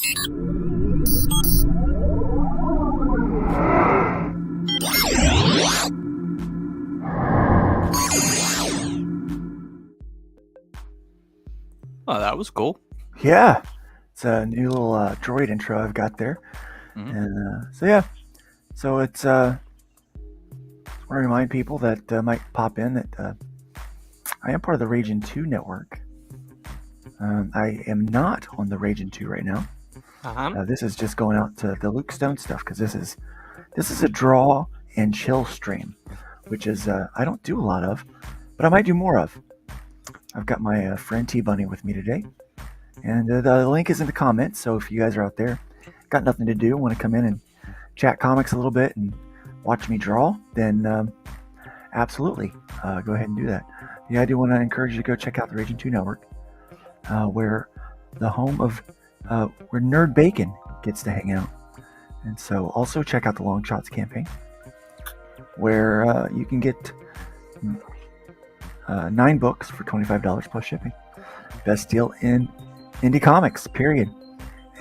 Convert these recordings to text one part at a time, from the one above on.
Oh, that was cool. Yeah, it's a new little droid intro I've got there. Mhm. And so it's I want to remind people that might pop in that I am part of the Region 2 network. I am not on the Region 2 right now. This is just going out to the Luke Stone stuff because this is a draw and chill stream, which is I don't do a lot of, but I might do more of. I've got my friend T-Bunny with me today, and the link is in the comments, so if you guys are out there, got nothing to do, want to come in and chat comics a little bit and watch me draw, then absolutely, go ahead and do that. Yeah, I do want to encourage you to go check out the Region 2 Network, where the home of where Nerd Bacon gets to hang out. And so also check out the Long Shots campaign, where you can get 9 books for $25 plus shipping. Best deal in indie comics, period.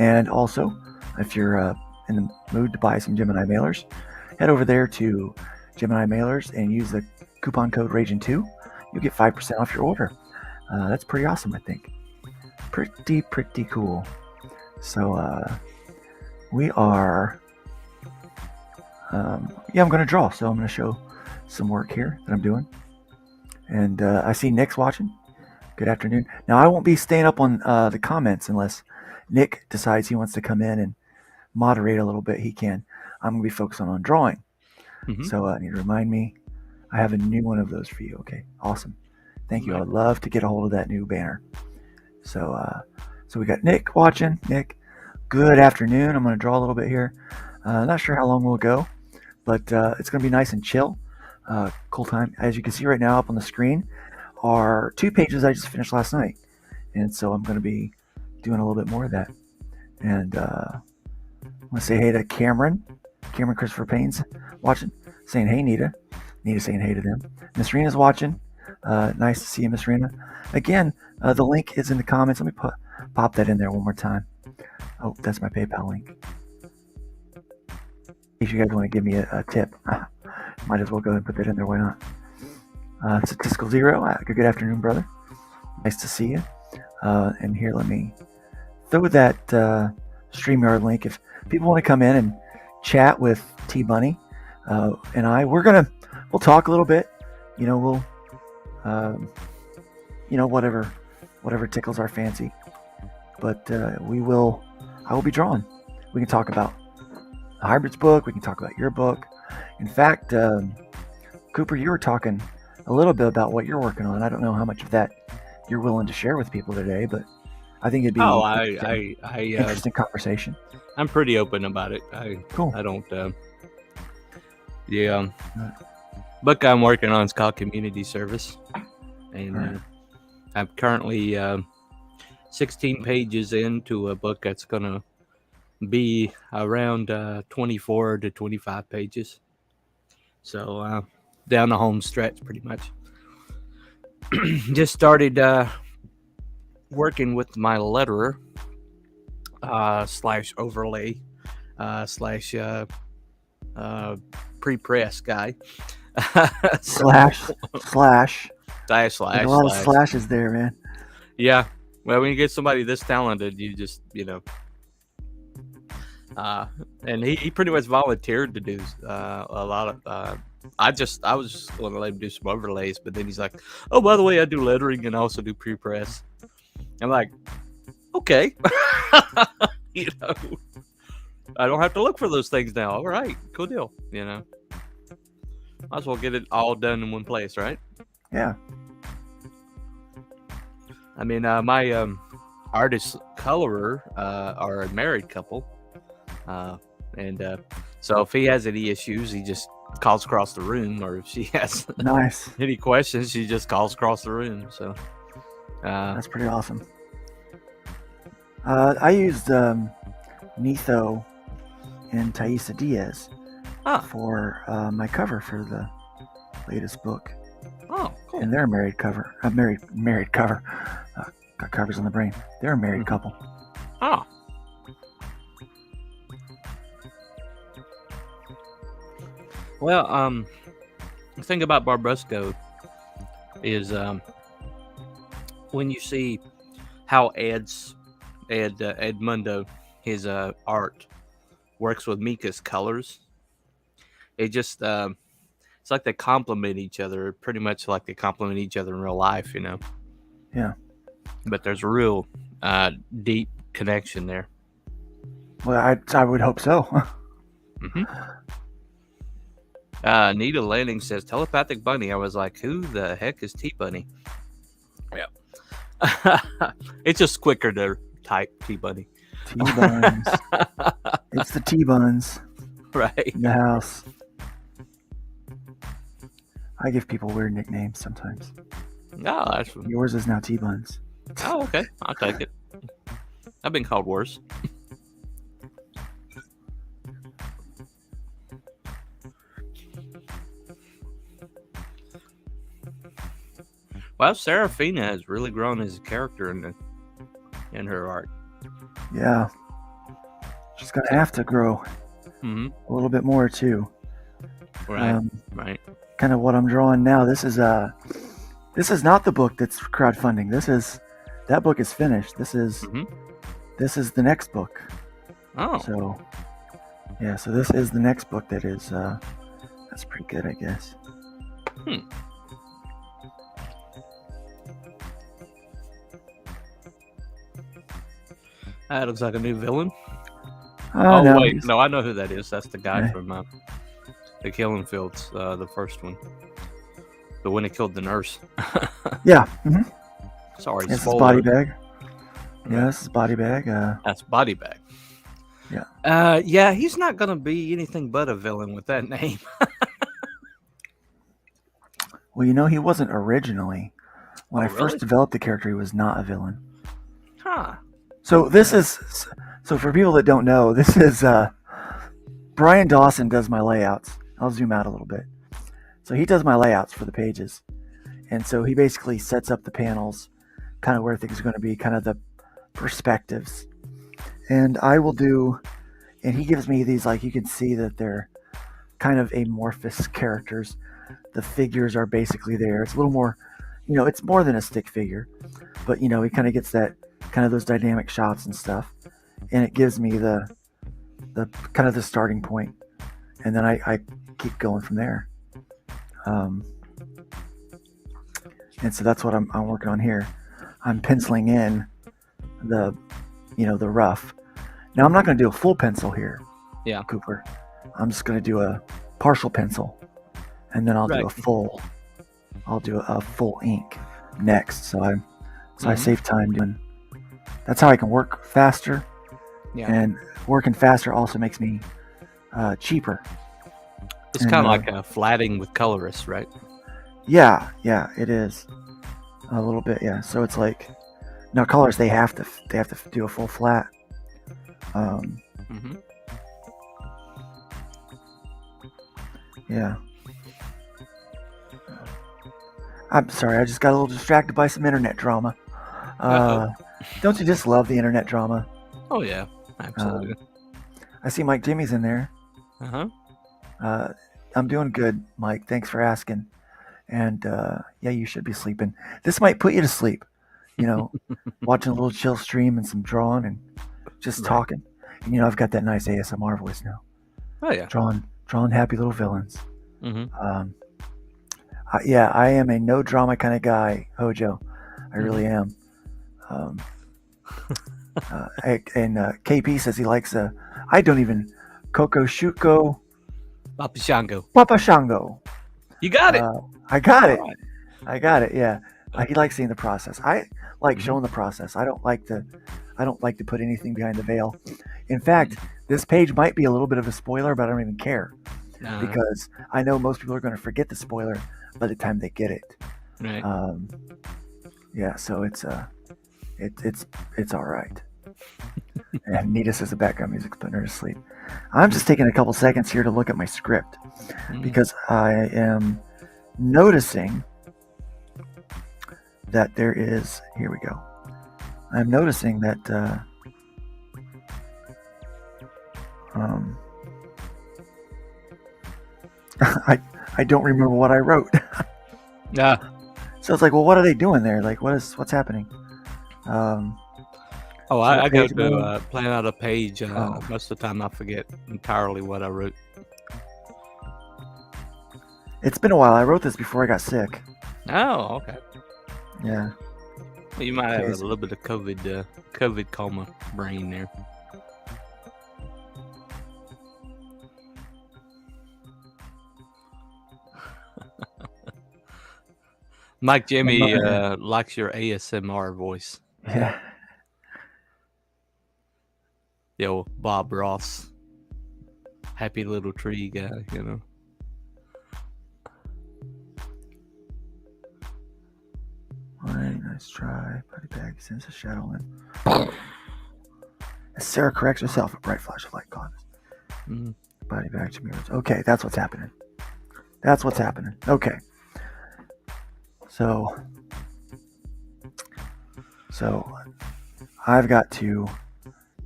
And also, if you're in the mood to buy some Gemini mailers, head over there to Gemini mailers and use the coupon code RAGION2. You'll get 5% off your order. That's pretty awesome, I think. Pretty cool. So we are I'm going to draw, so I'm going to show some work here that I'm doing. And I see Nick's watching. Good afternoon. Now, I won't be staying up on the comments unless Nick decides he wants to come in and moderate a little bit. He can. I'm going to be focusing on drawing. Mm-hmm. So I need to remind me. I have a new one of those for you. Okay, awesome. Thank you. I would love to get a hold of that new banner. So we got Nick watching. Nick, good afternoon. I'm going to draw a little bit here. Not sure how long we'll go, but it's going to be nice and chill. Cool time. As you can see right now up on the screen are 2 pages I just finished last night. And so I'm going to be doing a little bit more of that. And I want to say hey to Cameron Christopher Payne's watching, saying hey Nita saying hey to them. Miss Rena's watching. Nice to see you, Miss Rena. Again, the link is in the comments. Let me pop that in there one more time. Oh, that's my PayPal link. In case you guys want to give me a tip, might as well go ahead and put that in there. Why not? Statistical Zero. Good afternoon, brother. Nice to see you. And here, let me throw that StreamYard link. If people want to come in and chat with T-Bunny and I, we'll talk a little bit. We'll whatever tickles our fancy. But I will be drawing. We can talk about the Hybrids book. We can talk about your book. In fact, Cooper, you were talking a little bit about what you're working on. I don't know how much of that you're willing to share with people today, but I think it'd be interesting conversation. I'm pretty open about it. Cool. I don't. Book I'm working on is called Community Service, and I'm currently 16 pages into a book that's going to be around 24 to 25 pages. So down the home stretch, pretty much. Just started working with my letterer / overlay / pre-press guy. slash. There's a lot of slashes there, man. Yeah. Well, when you get somebody this talented, you just, and he pretty much volunteered to do a lot of, I was just going to let him do some overlays, but then he's like, oh, by the way, I do lettering and also do pre-press. I'm like, okay. I don't have to look for those things now. All right, cool deal. Might as well get it all done in one place, right? Yeah. I mean, my artist colorer are a married couple, and so if he has any issues, he just calls across the room, or if she has any questions, she just calls across the room. So that's pretty awesome. I used Nitho and Thaisa Diaz for my cover for the latest book. Oh, cool. And they're a married cover. Married cover. Got covers on the brain. They're a married couple. Oh. Well, the thing about Barbusco is when you see how Edmundo, his art works with Mika's colors, it just it's like they complement each other, pretty much like they complement each other in real life, Yeah. But there's a real deep connection there. Well, I would hope so. Mm-hmm. Nita Lanning says telepathic bunny. I was like, who the heck is T Bunny? Yeah. It's just quicker to type T Bunny. T-buns. It's the T-buns Right. in the house. I give people weird nicknames sometimes. Oh, that's... Yours is now T-buns. Oh, okay. I'll take it. I've been called worse. Well, Serafina has really grown as a character in her art. Yeah. She's going to have to grow a little bit more, too. Right, right. Kind of what I'm drawing now. This is not the book that's crowdfunding. That book is finished. This is the next book. Oh. So, yeah, so this is the next book that is, that's pretty good, I guess. That looks like a new villain. Oh, no, wait. No, I know who that is. That's the guy from the Killing Fields, the first one. The one that killed the nurse. Yeah. Sorry, this is Body Bag. Yeah, this is Body Bag. That's Body Bag. Yeah. Yeah, he's not going to be anything but a villain with that name. Well, he wasn't originally. When I first really? developed the character, he was not a villain. Huh. So so for people that don't know, this is Brian Dawson does my layouts. I'll zoom out a little bit. So he does my layouts for the pages. And so he basically sets up the panels, kind of where things are going to be, kind of the perspectives. And and he gives me these, like, you can see that they're kind of amorphous characters. The figures are basically there. It's a little more, it's more than a stick figure. But, he kind of gets that, kind of those dynamic shots and stuff. And it gives me the kind of the starting point. And then I keep going from there. And so that's what I'm working on here. I'm penciling in the rough. Now I'm not going to do a full pencil here. Yeah. Cooper. I'm just going to do a partial pencil, and then I'll do a full ink next. So I save time doing. That's how I can work faster. Yeah. And working faster also makes me cheaper. It's kind of like a flatting with colorists, right? Yeah, it is a little bit. Yeah, so it's like now colors they have to do a full flat. Yeah. I'm sorry, I just got a little distracted by some internet drama. Don't you just love the internet drama? Oh yeah, absolutely. I see Mike Jimmy's in there. I'm doing good, Mike. Thanks for asking. And yeah, you should be sleeping. This might put you to sleep. Watching a little chill stream and some drawing and just talking. And I've got that nice ASMR voice now. Oh yeah. Drawing happy little villains. Yeah, I am a no drama kind of guy, Hojo. I really am. And KP says he likes I don't even Coco Shuko Papa Shango. You got it. I got it. Right. I got it. Yeah. He likes seeing the process. I like showing the process. I don't like to put anything behind the veil. In fact, this page might be a little bit of a spoiler, but I don't even care because I know most people are going to forget the spoiler by the time they get it. Right. Yeah. So it's all right. And Nita says the background music's putting her to sleep. I'm just taking a couple seconds here to look at my script because I am noticing that there is. Here we go. I'm noticing that I don't remember what I wrote. Yeah. So it's like, well, what are they doing there? Like, what's happening? Oh, Is there a I go page mode? to plan out a page. Oh. Most of the time, I forget entirely what I wrote. It's been a while. I wrote this before I got sick. Oh, okay. Yeah. Well, you might have Okay. a little bit of COVID coma brain there. Mike Jimmy likes your ASMR voice. Yeah. The old Bob Ross, happy little tree guy, you know. All right, nice try. Body bag sends a shadow in. As Sarah corrects herself, a bright flash of light caught. Mm. Body bag to mirrors. Okay, that's what's happening. That's what's happening. Okay. So I've got to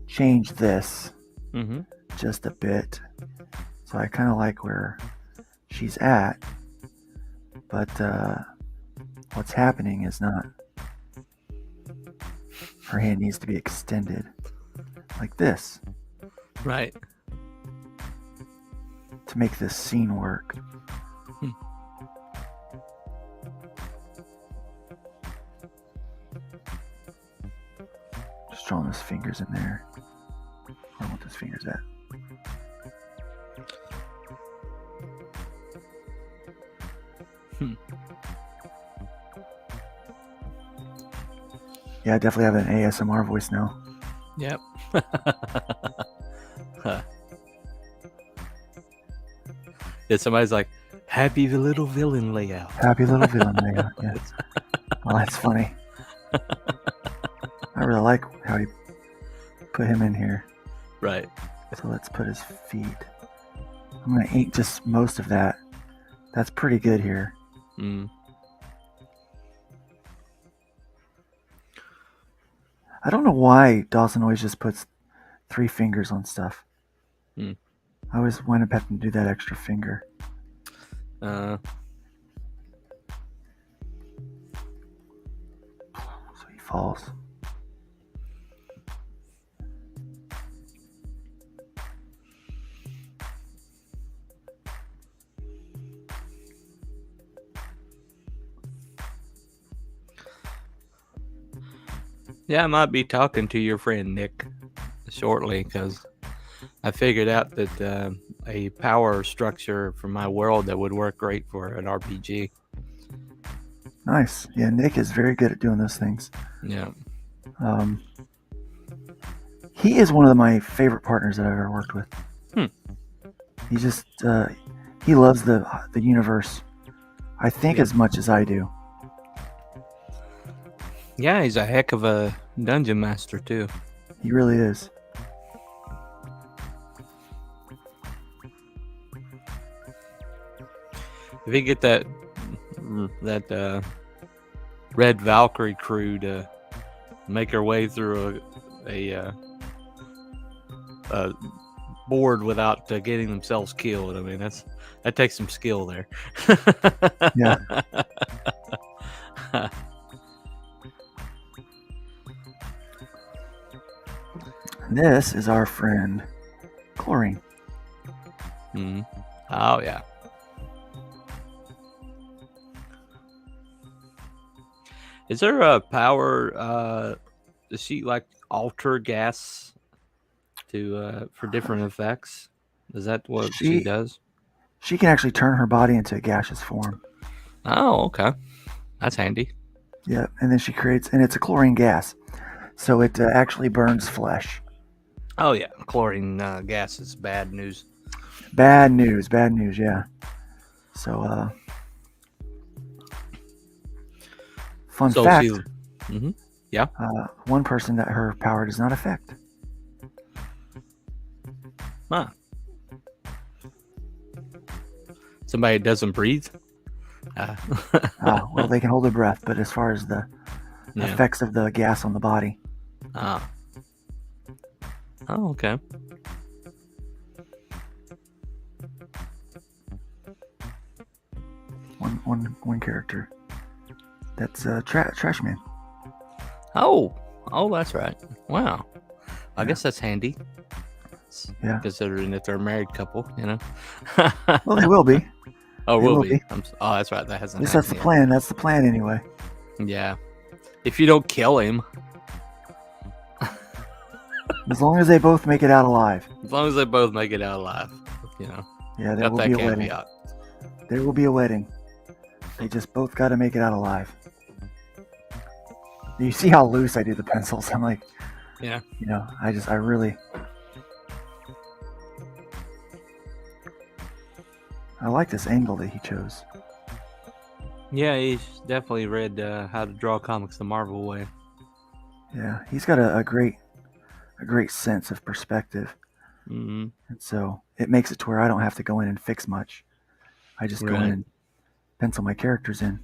change this just a bit. So I kind of like where she's at, but what's happening is not. Her hand needs to be extended like this. Right. To make this scene work. Just drawing his fingers in there. I don't want his fingers at. Yeah, I definitely have an ASMR voice now. Yep. Yeah, somebody's like, happy the little villain layout. Happy little villain layout, yes. Oh, that's funny. I really like how he put him in here. Right. So let's put his feet. I'm going to ink just most of that. That's pretty good here. I don't know why Dawson always just puts 3 fingers on stuff. I always wind up having to do that extra finger. So he falls. Yeah, I might be talking to your friend Nick shortly because I figured out that a power structure for my world that would work great for an RPG. Nice. Yeah, Nick is very good at doing those things. Yeah. He is one of my favorite partners that I've ever worked with. He just he loves the universe, I think, as much as I do. Yeah, he's a heck of a dungeon master too. He really is. If you get that Red Valkyrie crew to make her way through a board without getting themselves killed, I mean that takes some skill there. Yeah. This is our friend Chlorine. Oh yeah. Is there a power? Does she like alter gas to for different effects? Is that what she does? She can actually turn her body into a gaseous form. Oh, okay, that's handy. Yeah, and then she creates, and it's a chlorine gas, so it actually burns flesh. Oh yeah, chlorine gas is bad news. Bad news, yeah. So, fun fact. Yeah. One person that her power does not affect. Huh. Somebody doesn't breathe? Well, they can hold their breath, but as far as the effects of the gas on the body. Oh, okay. one character. That's Trash Man. Oh, that's right. Wow. I Yeah. guess that's handy. Yeah. Considering that they're a married couple, Well, they will be. Oh, They will will be. be. Oh, that's right. That At hasn't least that's the happened plan. That's the plan anyway. yet. Yeah. If you don't kill him, As long as they both make it out alive. as long as they both make it out alive, Yeah, there got will that be a wedding. caveat. There will be a wedding. They just both got to make it out alive. You see how loose I do the pencils? I'm like, Yeah. I really. I like this angle that he chose. Yeah, he's definitely read how to draw comics the Marvel way. Yeah, he's got a great sense of perspective. Mm-hmm. And so it makes it to where I don't have to go in and fix much. I just go in Right. and pencil my characters in.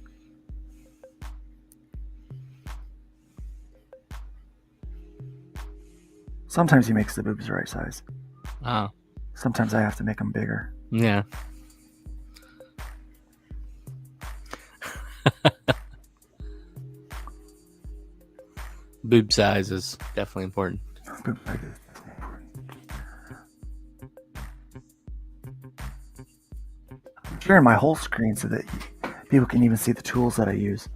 Sometimes he makes the boobs the right size. Oh, Sometimes I have to make them bigger. yeah. Boob size is definitely important. I'm sharing my whole screen so that people can even see the tools that I use.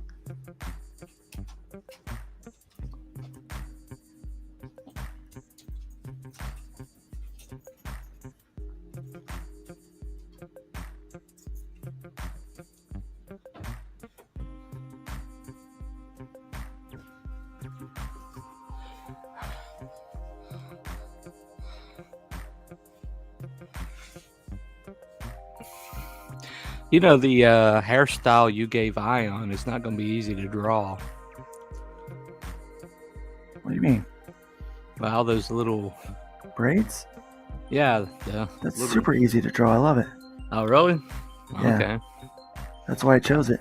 The hairstyle you gave Ion is not going to be easy to draw. What do you mean? Well, those little, Braids? yeah. That's super easy to draw. I love it. Oh, really? Yeah. Okay. That's why I chose it.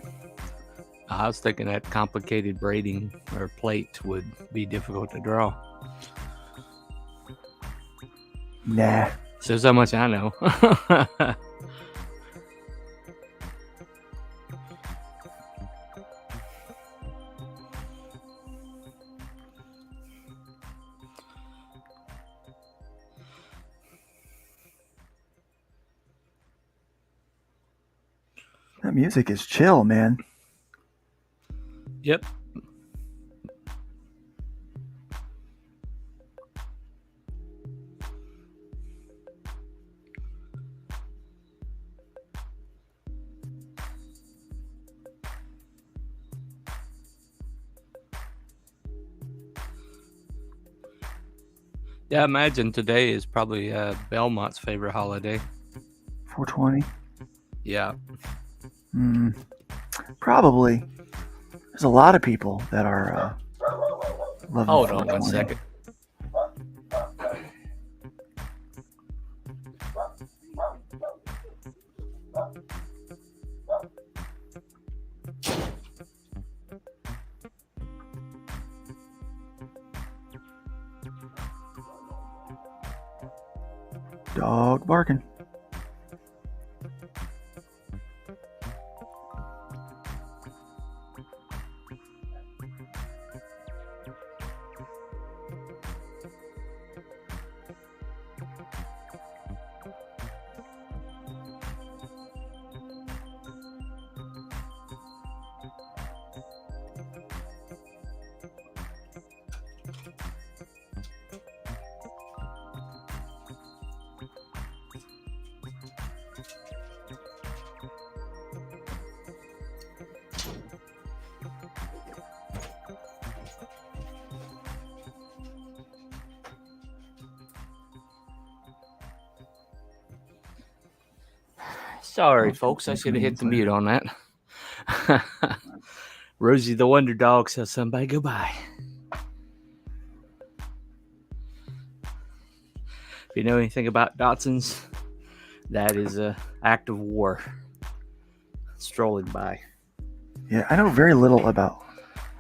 I was thinking that complicated braiding or plate would be difficult to draw. Nah. Shows how much I know. That music is chill, man. Yep. Yeah, I imagine today is probably Belmont's favorite holiday. 420? Yeah. Probably. There's a lot of people that are loving Hold on 420. one second. Dog barking. Sorry, folks. I should have hit the mute on that. Rosie the Wonder Dog says somebody goodbye. If you know anything about Dotsons, that is an act of war strolling by. Yeah, I know very little about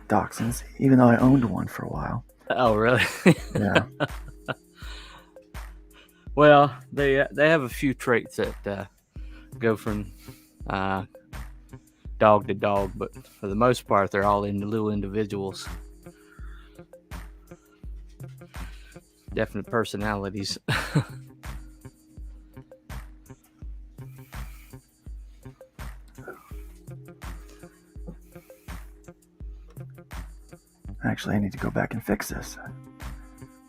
dachshunds, even though I owned one for a while. Oh, really? Yeah. Well, they have a few traits that go from dog to dog, but for the most part, they're all in little individuals. Definite personalities. Actually, I need to go back and fix this.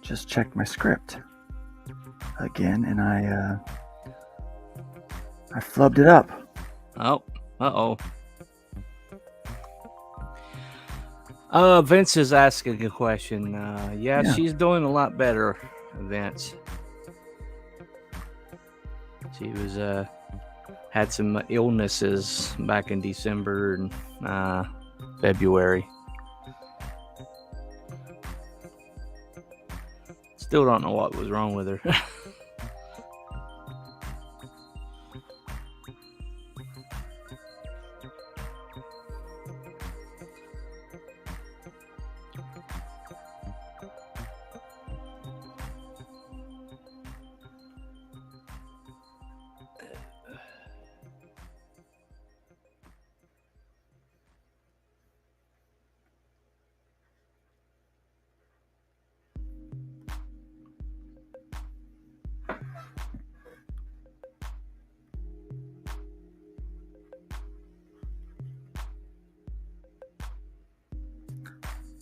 Just checked my script again, and I flubbed it up. Oh, uh-oh. Vince is asking a question. Yeah, she's doing a lot better, Vince. She was had some illnesses back in December and February. Still don't know what was wrong with her.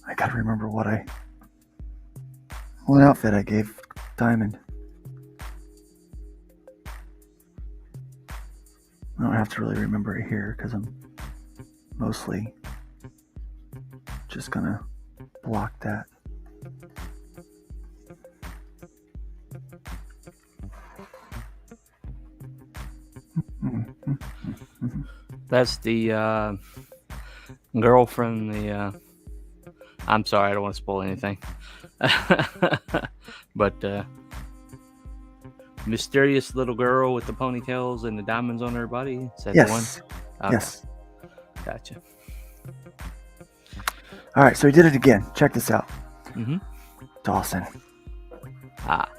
I gotta remember what outfit I gave Diamond. I don't have to really remember it here because I'm mostly just gonna block that. That's the girl from the I'm sorry, I don't want to spoil anything. But mysterious little girl with the ponytails and the diamonds on her body. Is that Yes. the one? Okay. Yes. Gotcha. All right, so he did it again. Check this out. Mm-hmm. Dawson. Ah.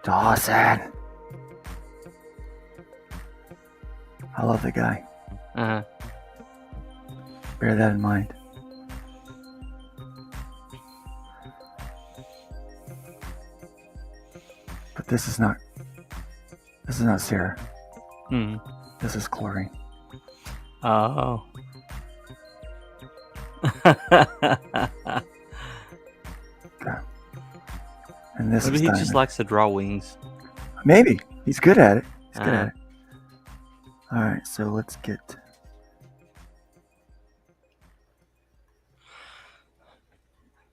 Dawson. I love the guy. Uh-huh. Bear that in mind. But this is not Sarah. Hmm. This is Chlorine. Oh. And this Maybe is he Diamond. just likes to draw wings. Maybe. He's good at it. He's good at it. All right, so let's get...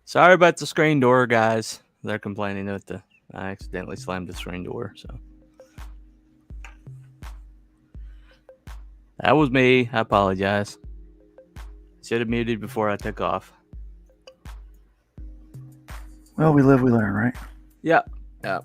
Sorry about the screen door, guys. They're complaining that I accidentally slammed the screen door, so. That was me. I apologize. Should have muted before I took off. Well, we live, we learn, right? Yep. Yep.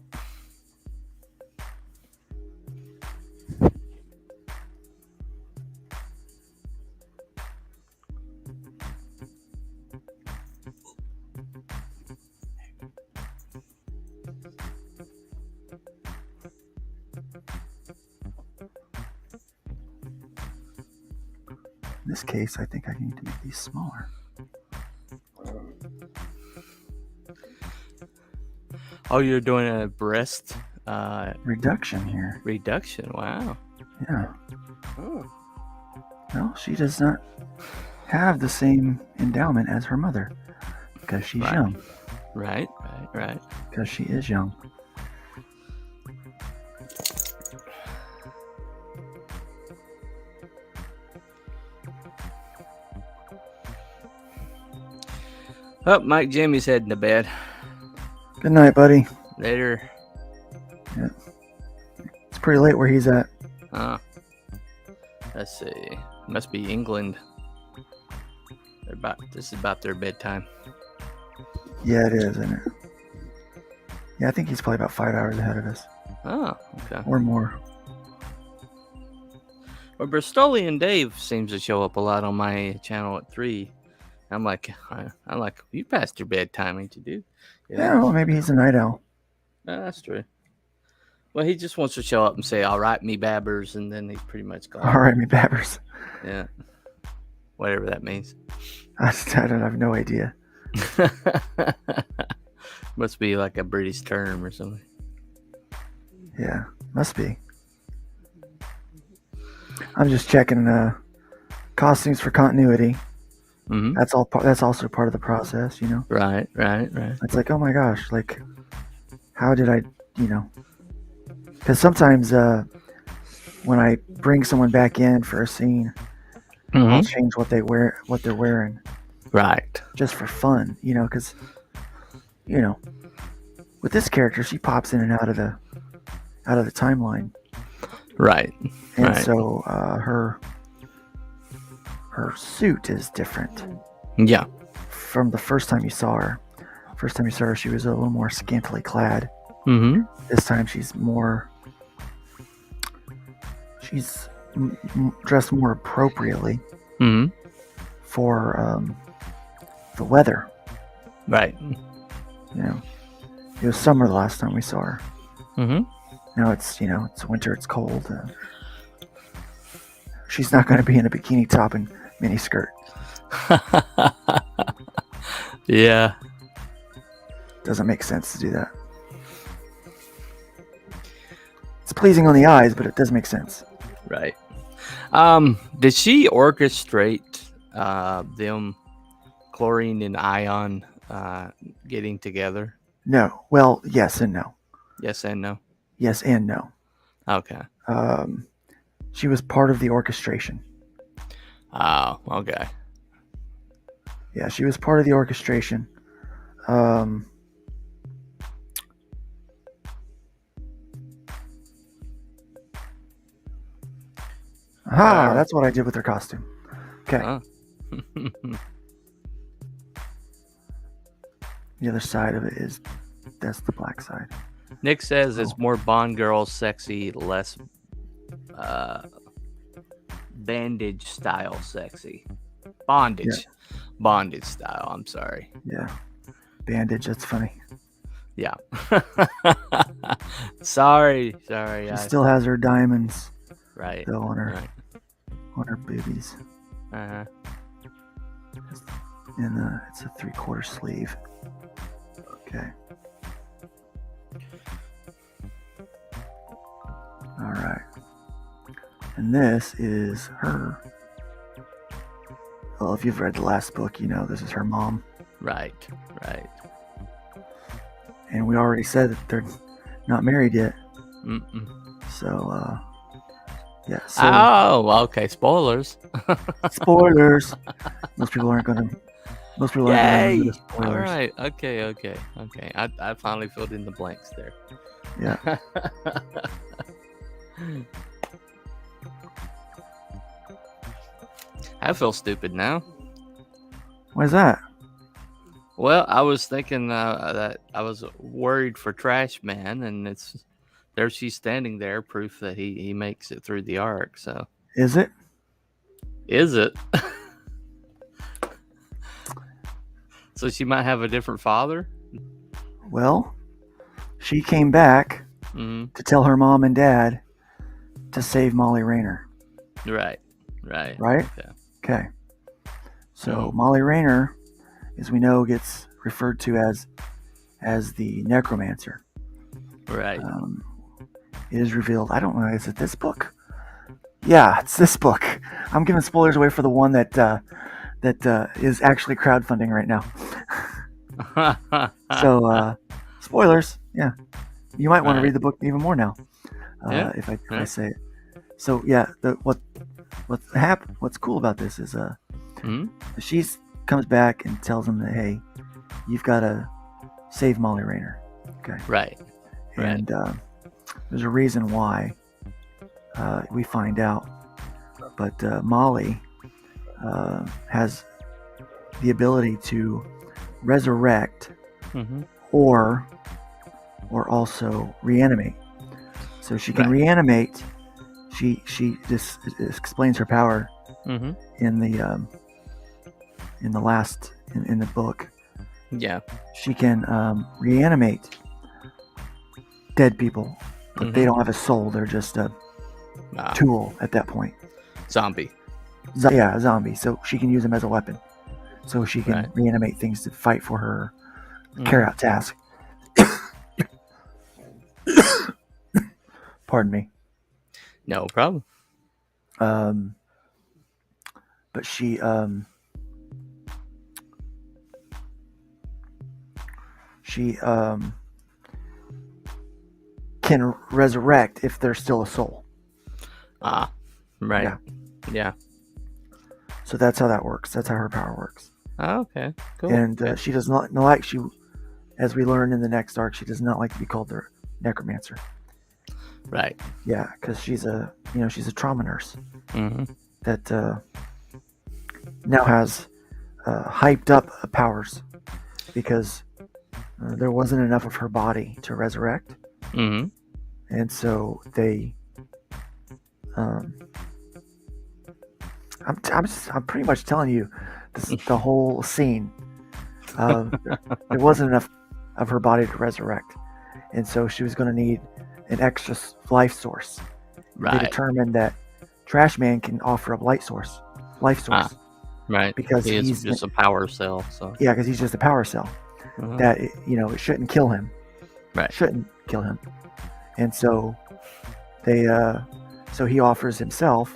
In this case, I think I need to make these smaller. Oh, you're doing a breast Reduction here. reduction. Wow. Yeah. Oh. Well, she does not have the same endowment as her mother because she's young. Right. Because she is young. Oh, Mike Jimmy's heading to bed. Good night, buddy. Later. Yeah. It's pretty late where he's at. Let's see. Must be England. This is about their bedtime. Yeah, it is, isn't it? Yeah, I think he's probably about 5 hours ahead of us. Oh, okay. Or more. Well, Bristolian Dave seems to show up a lot on my channel at 3. I'm like, you passed your bedtime, ain't you, dude? Yeah, well, maybe he's a night owl. No, that's true. Well, he just wants to show up and say, "All right, me babbers," and then he's pretty much gone. All right, me babbers. Yeah. whatever that means. I don't have no idea. Must be like a British term or something. Yeah, must be. I'm just checking costumes for continuity. Mm-hmm. That's also part of the process, you know. Right. It's like, oh my gosh, like, how did I, you know? Because sometimes when I bring someone back in for a scene, I'll change what they're wearing, Right. just for fun, you know. Because, you know, with this character, she pops in and out of the timeline, Right. and so her suit is different. Yeah. From the first time you saw her. First time you saw her, she was a little more scantily clad. Mm-hmm. This time she's dressed more appropriately for the weather. Right. You know, it was summer the last time we saw her. Mm-hmm. Now it's winter. It's cold. She's not going to be in a bikini top and mini skirt. Yeah. Doesn't make sense to do that. It's pleasing on the eyes, but it does make sense. Right. Did she orchestrate them, Chlorine and Ion, getting together? No. Well, yes and no. Yes and no. Yes and no. Okay. She was part of the orchestration. Oh, okay. Yeah, she was part of the orchestration. That's what I did with her costume. Okay. The other side of it that's the black side. Nick says it's more Bond girl sexy, less bandage style sexy. Bondage style. I'm sorry. Yeah, bandage. That's funny. Yeah. Sorry. She still has her diamonds. Right. Though on her boobies. Uh-huh. And it's a 3/4 sleeve. Okay. All right. And this is her. Well, if you've read the last book, you know this is her mom. Right. And we already said that they're not married yet. So, yeah. So, okay. Spoilers. Spoilers. Most people aren't going to. Yay! Spoilers. All right. Okay. I finally filled in the blanks there. Yeah. I feel stupid now. Why is that? Well, I was thinking that I was worried for Trash Man, and there she's standing there, proof that he makes it through the arc. So is it? So she might have a different father? Well, she came back to tell her mom and dad to save Molly Rayner. Right? Yeah. Okay. So Molly Rayner, as we know, gets referred to as the necromancer. Right. It is revealed. I don't know. Is it this book? Yeah, it's this book. I'm giving spoilers away for the one that is actually crowdfunding right now. So, spoilers. Yeah, you might want to read the book even more now. If I say it. So yeah, what's cool about this is she comes back and tells him that, hey, you've got to save Molly Rayner. Okay. Right. And there's a reason why we find out, but Molly has the ability to resurrect or also reanimate. So she can reanimate. She just explains her power in the book. Yeah. She can reanimate dead people, but they don't have a soul. They're just a tool at that point. Zombie. Yeah, a zombie. So she can use them as a weapon. So she can Right. reanimate things to fight for her, Mhm. carry out tasks. Pardon me. No problem. But she can resurrect if there's still a soul. Ah, right. Yeah. Yeah. So that's how that works. That's how her power works. Oh, okay. Cool. And Okay. she does not like as we learn in the next arc, she does not like to be called the necromancer. Right. Yeah, because she's a trauma nurse Mm-hmm. that now has hyped up powers because there wasn't enough of her body to resurrect, Mm-hmm. and so they. I'm pretty much telling you the whole scene. There wasn't enough of her body to resurrect, and so she was going to need an extra life source. Right. They determined that Trash Man can offer a life source. Right. Because he's just a power cell. So yeah, because he's just a power cell. uh-huh. That it shouldn't kill him. Right. Shouldn't kill him. And so they so he offers himself,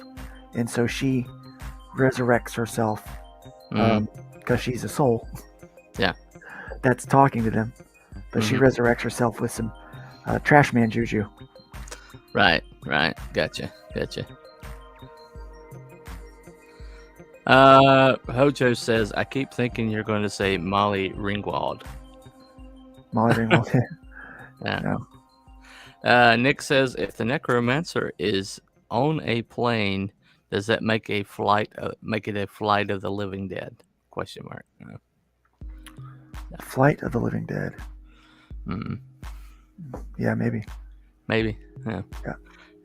and so she resurrects herself because she's a soul. Yeah. That's talking to them, but she resurrects herself with some Trash Man juju. Right. Gotcha. Hojo says, I keep thinking you're going to say Molly Ringwald. Molly Ringwald. Yeah. No. Nick says, if the necromancer is on a plane, does that make it a flight of the living dead? Question mark. No. Flight of the Living Dead. Yeah, maybe. Yeah. Yeah.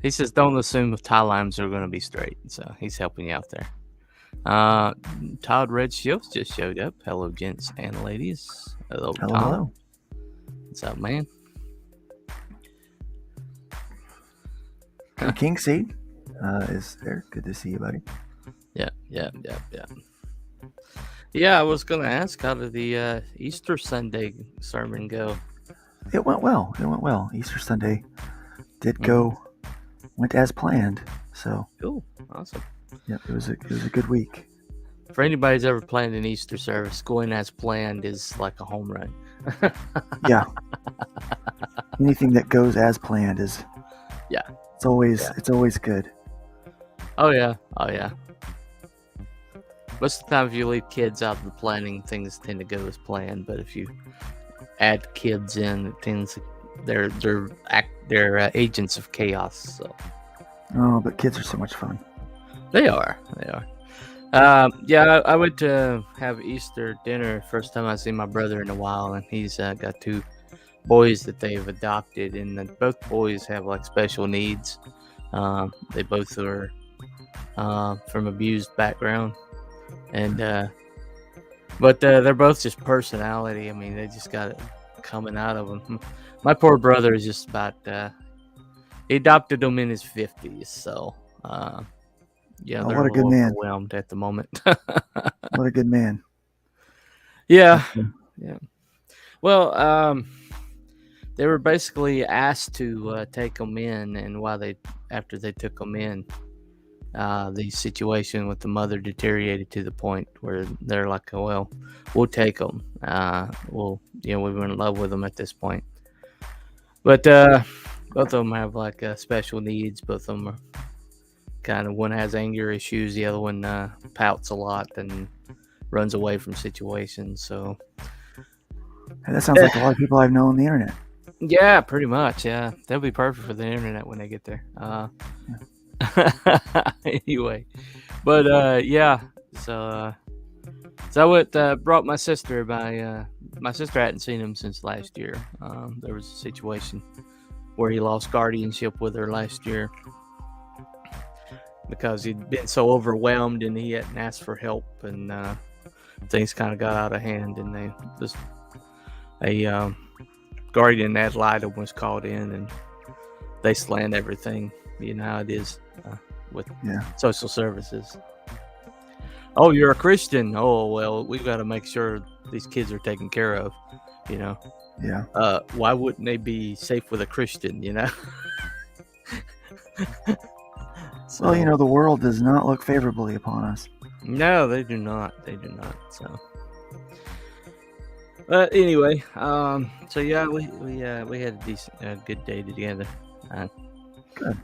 He says, don't assume the tie lines are going to be straight. So he's helping you out there. Todd Red Shields just showed up. Hello, gents and ladies. Hello, Tom. Hello. What's up, man? King Seed is there. Good to see you, buddy. Yeah. Yeah, I was going to ask, how did the Easter Sunday sermon go? It went well. Easter Sunday did went as planned. So cool, awesome. Yeah, it was a good week. For anybody who's ever planned an Easter service, going as planned is like a home run. Yeah. Anything that goes as planned is. Yeah. It's always good. Oh yeah. Most of the time, if you leave kids out of the planning, things tend to go as planned. But if you add kids in, it tends they're agents of chaos. So. Oh, but kids are so much fun. They are. I went to have Easter dinner. First time I see my brother in a while, and he's got two boys that they've adopted, and both boys have like special needs. They both are from abused background, and but they're both just personality. I mean, they just got it coming out of them. My poor brother is just about. He adopted them in his 50s, so. Yeah, they're what a good man. Overwhelmed at the moment. What a good man. Yeah. Well, they were basically asked to take them in, and after they took them in, the situation with the mother deteriorated to the point where they're like, "Well, we'll take them. We were in love with them at this point." But both of them have like special needs. Both of them are. Kind of one has anger issues, the other one pouts a lot and runs away from situations. So that sounds like a lot of people I've known on the internet. Yeah, pretty much. Yeah, they'll be perfect for the internet when they get there. Anyway, but yeah. So I went brought my sister by. My sister hadn't seen him since last year. There was a situation where he lost guardianship with her last year. Because he'd been so overwhelmed and he hadn't asked for help, and things kind of got out of hand, and a guardian ad litem was called in, and they slammed everything. You know how it is with social services. Oh, you're a Christian. Oh, well, we got to make sure these kids are taken care of. You know, Yeah. why wouldn't they be safe with a Christian? You know. So, Well, the world does not look favorably upon us. no, they do not. They do not. So, but anyway, so yeah, we had a decent, good day together. Good.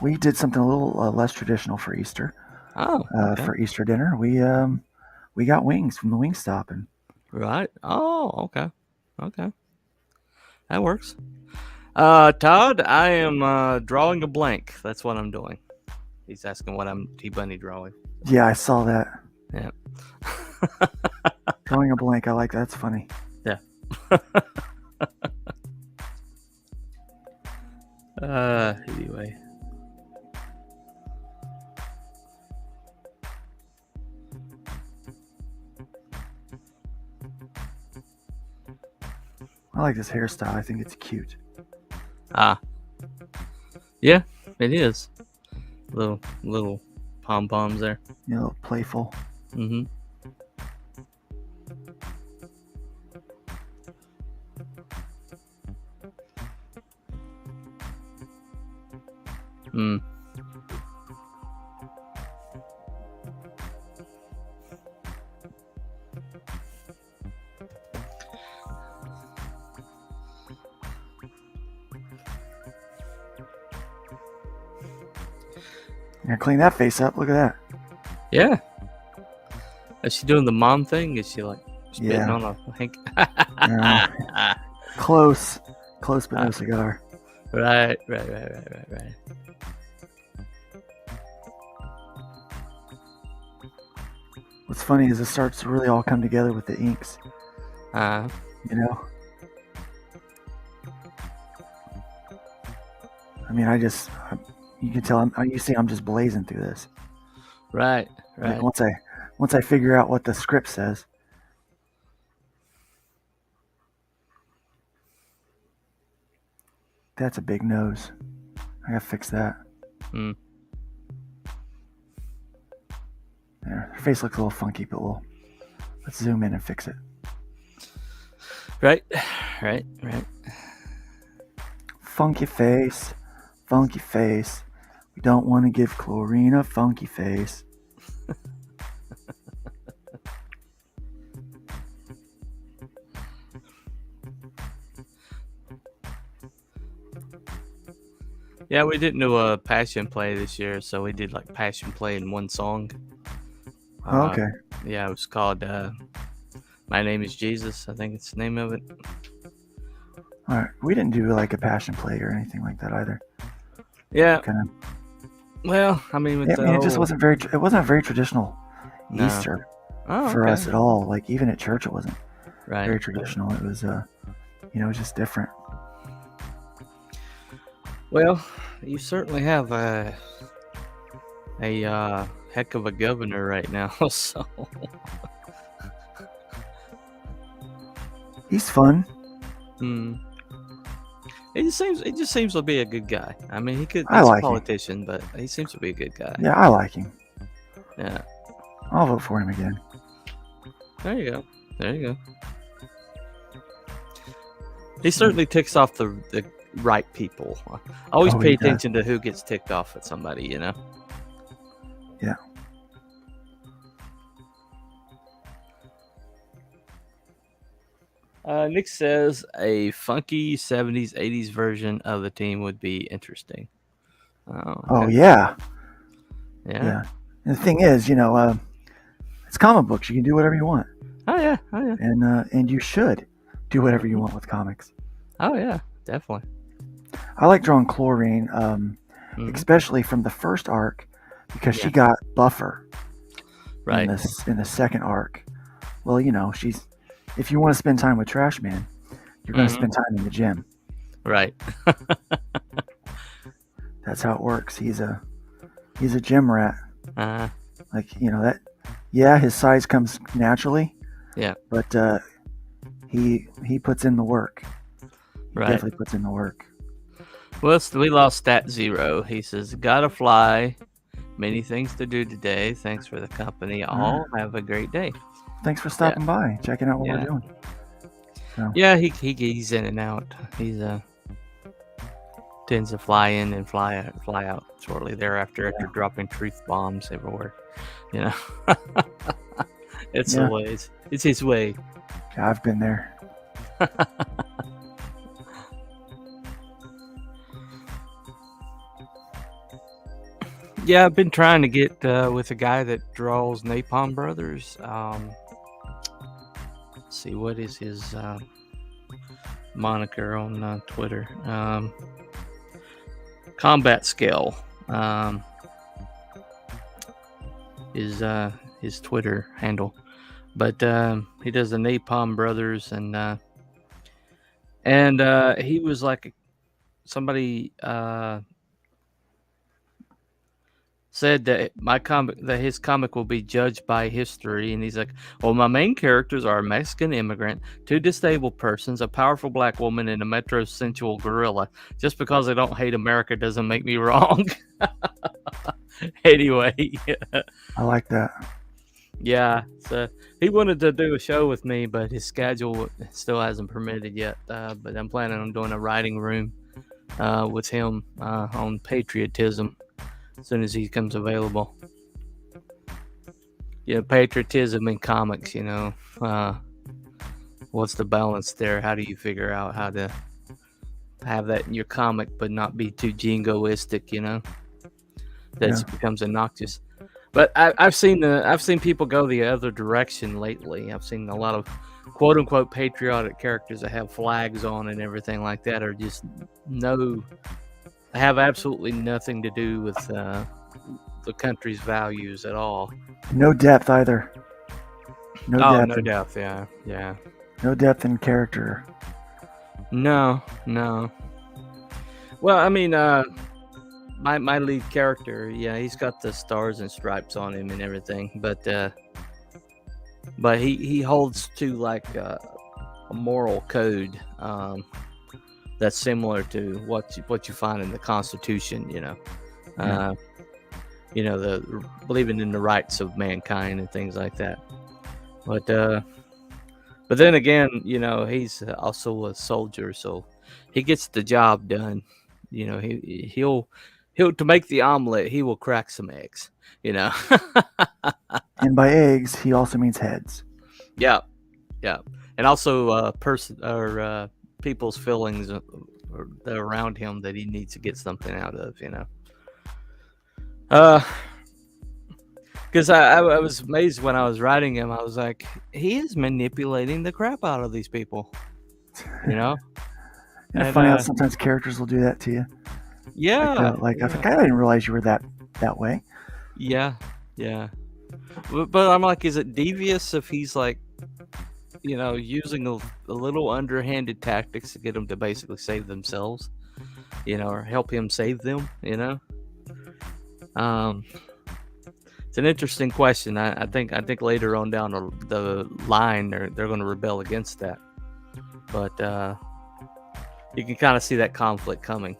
We did something a little less traditional for Easter. Okay. For Easter dinner, we got wings from the Wingstop, and Right. Oh, okay. Okay. That works. Todd, I am drawing a blank. That's what I'm doing. He's asking what I'm T-Bunny drawing. yeah, I saw that. Yeah. Drawing a blank. I like that. That's funny. Yeah. Anyway. I like this hairstyle. I think it's cute. Yeah, it is. Little pom poms there. A little playful. Mm-hmm. Mm. You're gonna clean that face up. Look at that. Yeah. Is she doing the mom thing? Is she like spitting Yeah. on a hank? Close, but no cigar. Right. What's funny is it starts to really all come together with the inks. You know. I mean, you can tell. You see, I'm just blazing through this. Right. Like once I figure out what the script says. That's a big nose. I gotta fix that. Mm. There, her face looks a little funky, but let's zoom in and fix it. Right. Funky face. We don't want to give Chlorine a funky face. Yeah, we didn't do a passion play this year, so we did like passion play in one song. Okay. Yeah, it was called My Name is Jesus. I think it's the name of it. All right. We didn't do like a passion play or anything like that either. Yeah. Kind Well, I mean, of. It just wasn't very. It wasn't a very traditional Easter for us at all. Like even at church, it wasn't very traditional. It was, it was just different. Well, you certainly have a heck of a governor right now. So he's fun. It just seems to be a good guy. I mean, he's like a politician, but he seems to be a good guy. Yeah, I like him. Yeah. I'll vote for him again. There you go. He certainly ticks off the right people. I always pay attention to who gets ticked off at somebody, you know? Yeah. Nick says a funky 70s, 80s version of the team would be interesting. Oh, okay. Yeah. And the thing is, it's comic books. You can do whatever you want. Oh yeah. And you should do whatever you want with comics. Oh yeah, definitely. I like drawing Chlorine, especially from the first arc, because she got buffer. Right. In the second arc. Well, she's. If you want to spend time with Trash Man, you're going to spend time in the gym. Right. That's how it works. He's a gym rat. Like that. Yeah, his size comes naturally. Yeah. But he puts in the work. He definitely puts in the work. Well, we lost Stat Zero. He says, "Gotta fly, Many things to do today. Thanks for the company. All have a great day. Thanks for stopping by, checking out what we're doing. So. Yeah, he's in and out. He's tends to fly in and fly out shortly thereafter after dropping truth bombs everywhere. You know, it's the ways. It's his way. Yeah, I've been there. Yeah, I've been trying to get with a guy that draws Napalm Brothers. Let's see, what is his moniker on Twitter? Combat Scale is his Twitter handle, but he does the Napalm Brothers, and he was like somebody said that his comic will be judged by history, and he's like, well, my main characters are a Mexican immigrant, 2 disabled persons, a powerful black woman, and a metrosexual gorilla. Just because I don't hate America doesn't make me wrong. Anyway, I like that. Yeah, so he wanted to do a show with me, but his schedule still hasn't permitted yet. But I'm planning on doing a writing room with him on patriotism as soon as he comes available. Yeah, patriotism in comics, what's the balance there? How do you figure out how to have that in your comic but not be too jingoistic, that becomes obnoxious. But I've seen people go the other direction lately. I've seen a lot of quote unquote patriotic characters that have flags on and everything like that are just have absolutely nothing to do with the country's values at all. No depth either. No depth. Yeah. No depth in character. No. Well, I mean, my lead character, he's got the stars and stripes on him and everything, but he holds to like a moral code that's similar to what you find in the Constitution, the believing in the rights of mankind and things like that. But then again, he's also a soldier, so he gets the job done. He'll to make the omelet, he will crack some eggs. And by eggs, he also means heads. Yeah, and also people's feelings around him that he needs to get something out of. Because I was amazed when I was writing him. I was like, he is manipulating the crap out of these people. And funny how sometimes characters will do that to you. Yeah. I didn't realize you were that way. Yeah. But I'm like, is it devious if he's like, using a little underhanded tactics to get them to basically save themselves, or help him save them, It's an interesting question. I think later on down the line they're going to rebel against that, but you can kind of see that conflict coming.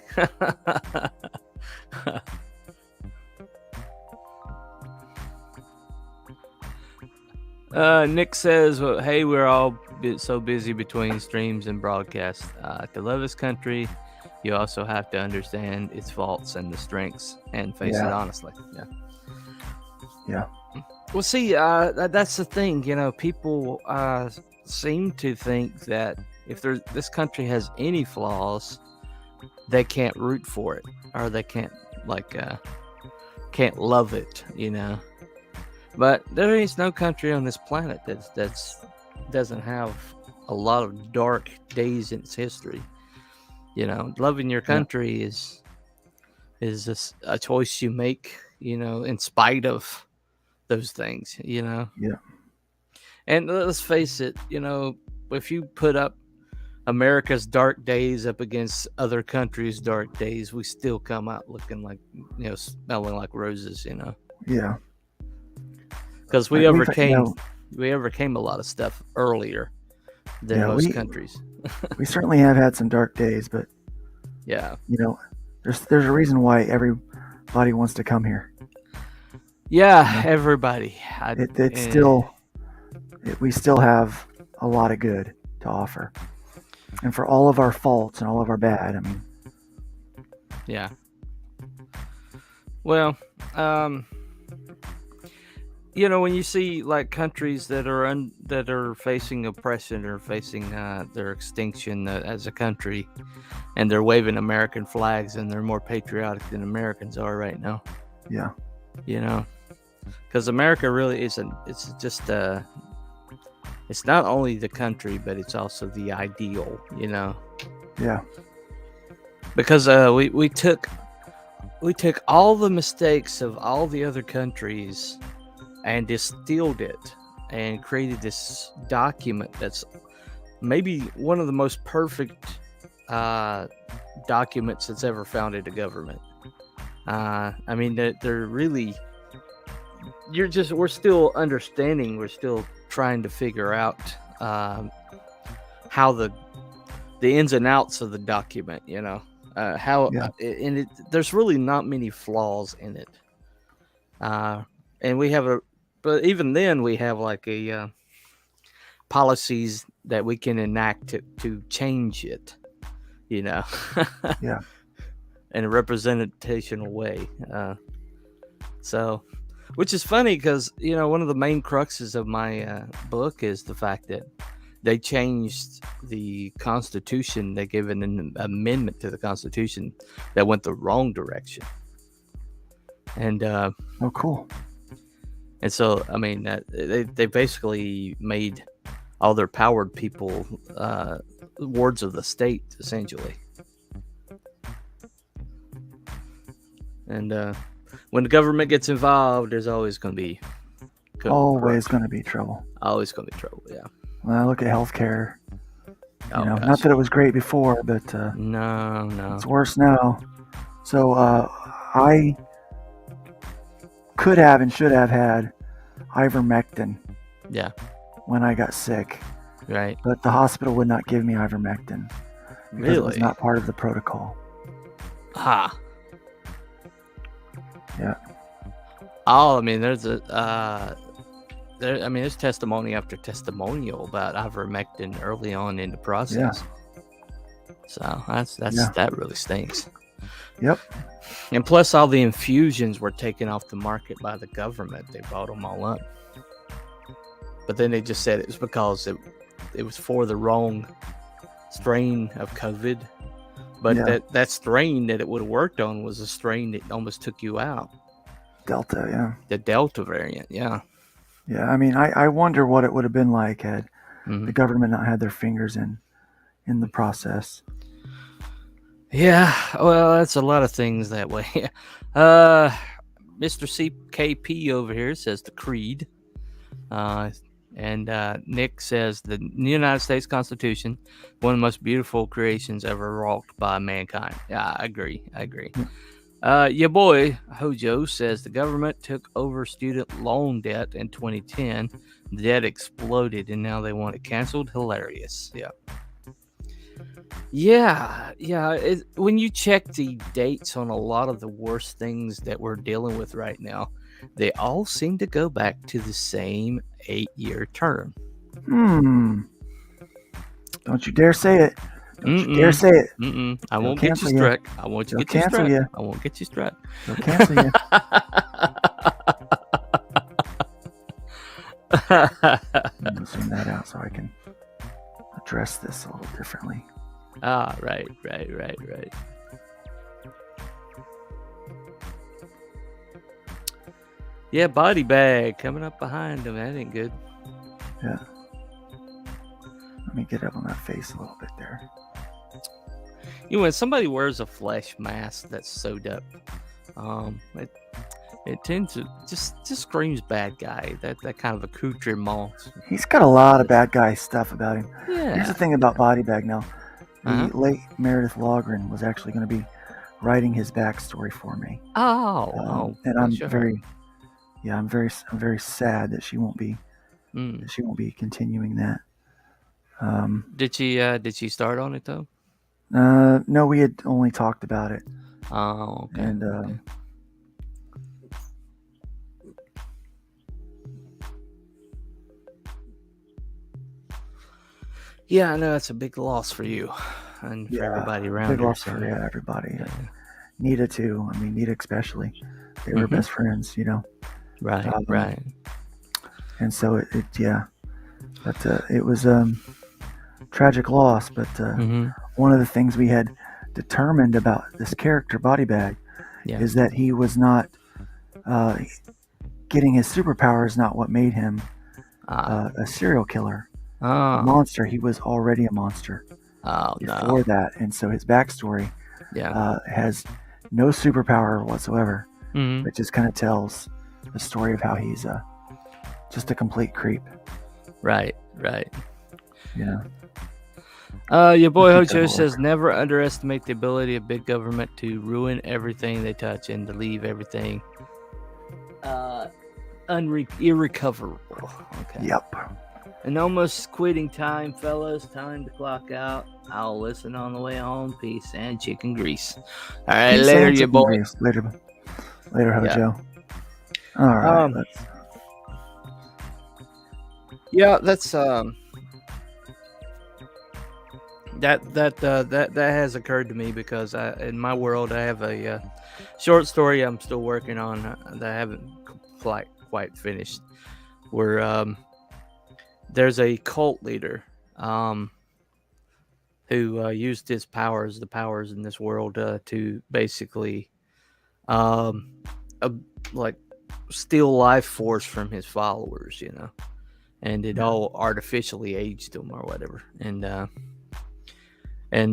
Nick says, well, hey, we're all so busy between streams and broadcasts. To love this country, you also have to understand its faults and the strengths and face it honestly. Yeah. Well, see, that's the thing. People seem to think that if this country has any flaws, they can't root for it, or they can't love it. But there is no country on this planet that doesn't have a lot of dark days in its history. Loving your country is a choice you make, in spite of those things, Yeah. And let's face it, if you put up America's dark days up against other countries' dark days, we still come out looking like, smelling like roses, Yeah. Because we overcame a lot of stuff earlier than most countries. We certainly have had some dark days, but there's a reason why everybody wants to come here. Yeah, everybody. It's still, we still have a lot of good to offer, and for all of our faults and all of our bad, I mean, yeah. Well, um, when you see like countries that are facing oppression or facing their extinction as a country, and they're waving American flags and they're more patriotic than Americans are right now. yeah, Because America really isn't. It's just it's not only the country, but it's also the ideal. yeah, Because we took all the mistakes of all the other countries and distilled it and created this document that's maybe one of the most perfect documents that's ever founded a government. I mean, they're really, we're still understanding, we're still trying to figure out how the ins and outs of the document, how, yeah, and there's really not many flaws in it. And we have but even then we have like policies that we can enact to change it, yeah, in a representational way. So, which is funny because one of the main cruxes of my book is the fact that they changed the Constitution. They gave an amendment to the Constitution that went the wrong direction, and oh, cool. And so, I mean, they basically made all their powered people wards of the state, essentially. And when the government gets involved, there's always going to be always going to be trouble. Always going to be trouble, yeah. When I look at healthcare, not that it was great before, but no, it's worse now. So I could have and should have had ivermectin. Yeah. When I got sick. Right. But the hospital would not give me ivermectin. Because really? It was not part of the protocol. Ha. Yeah. Oh, I mean, there's there's testimony after testimonial about ivermectin early on in the process. Yeah. So that really stinks. Yep. And plus, all the infusions were taken off the market by the government. They bought them all up. But then they just said it was because it was for the wrong strain of COVID. But that strain that it would have worked on was a strain that almost took you out. Delta, yeah. The Delta variant, yeah. Yeah, I mean, I wonder what it would have been like had the government not had their fingers in the process. Yeah, well, that's a lot of things that way. Mr. CKP over here says the Creed. And Nick says the United States Constitution, one of the most beautiful creations ever wrought by mankind. Yeah, I agree. Your boy Hojo says the government took over student loan debt in 2010. The debt exploded, and now they want it canceled. Hilarious. Yeah. When you check the dates on a lot of the worst things that we're dealing with right now, they all seem to go back to the same 8-year term. Don't you dare say it. Don't you dare say it. I won't get you struck. I won't get you struck. I won't get you struck. They'll cancel you. I'm going to zoom that out so I can address this a little differently. Ah, right. Yeah, body bag coming up behind him. That ain't good. Yeah. Let me get up on that face a little bit there. When somebody wears a flesh mask that's sewed up, it tends to just screams bad guy. That kind of accoutrement. He's got a lot of bad guy stuff about him. Yeah. Here's the thing about Body Bag now. The late Meredith Logren was actually going to be writing his backstory for me. And I'm very sad that she won't be continuing that. Did she start on it though? No, we had only talked about it. Oh, okay. And okay. Yeah, I know that's a big loss for you and for everybody around big her. loss So, for everybody. yeah. Nita too. I mean, Nita especially. They were Mhm. best friends, Right, Um, right. and so but it was tragic loss. But Mhm. one of the things we had determined about this character, Body Bag, Yeah. is that he was not uh, getting his superpower is not what made him Ah. a serial killer, a Oh. monster. He was already a monster Oh no. before that, and so his backstory Yeah. has no superpower whatsoever. Mhm. It just kind of tells the story of how he's just a complete creep. Right, right. You know, Your boy Let's keep Hojo that says order. never underestimate the ability of big government to ruin everything they touch and to leave everything irrecoverable. Okay. Yep. And almost quitting time, fellas. Time to clock out. I'll listen on the way home. Peace and chicken grease. All right, Peace later, and you chicken boy. grease. Later, Yeah. Hojo. All right, let's. Yeah, that's that has occurred to me because in my world I have a short story I'm still working on that I haven't quite finished. Where there's a cult leader who used his powers, the powers in this world, to basically um, uh, like steal life force from his followers, and it all artificially aged them or whatever, and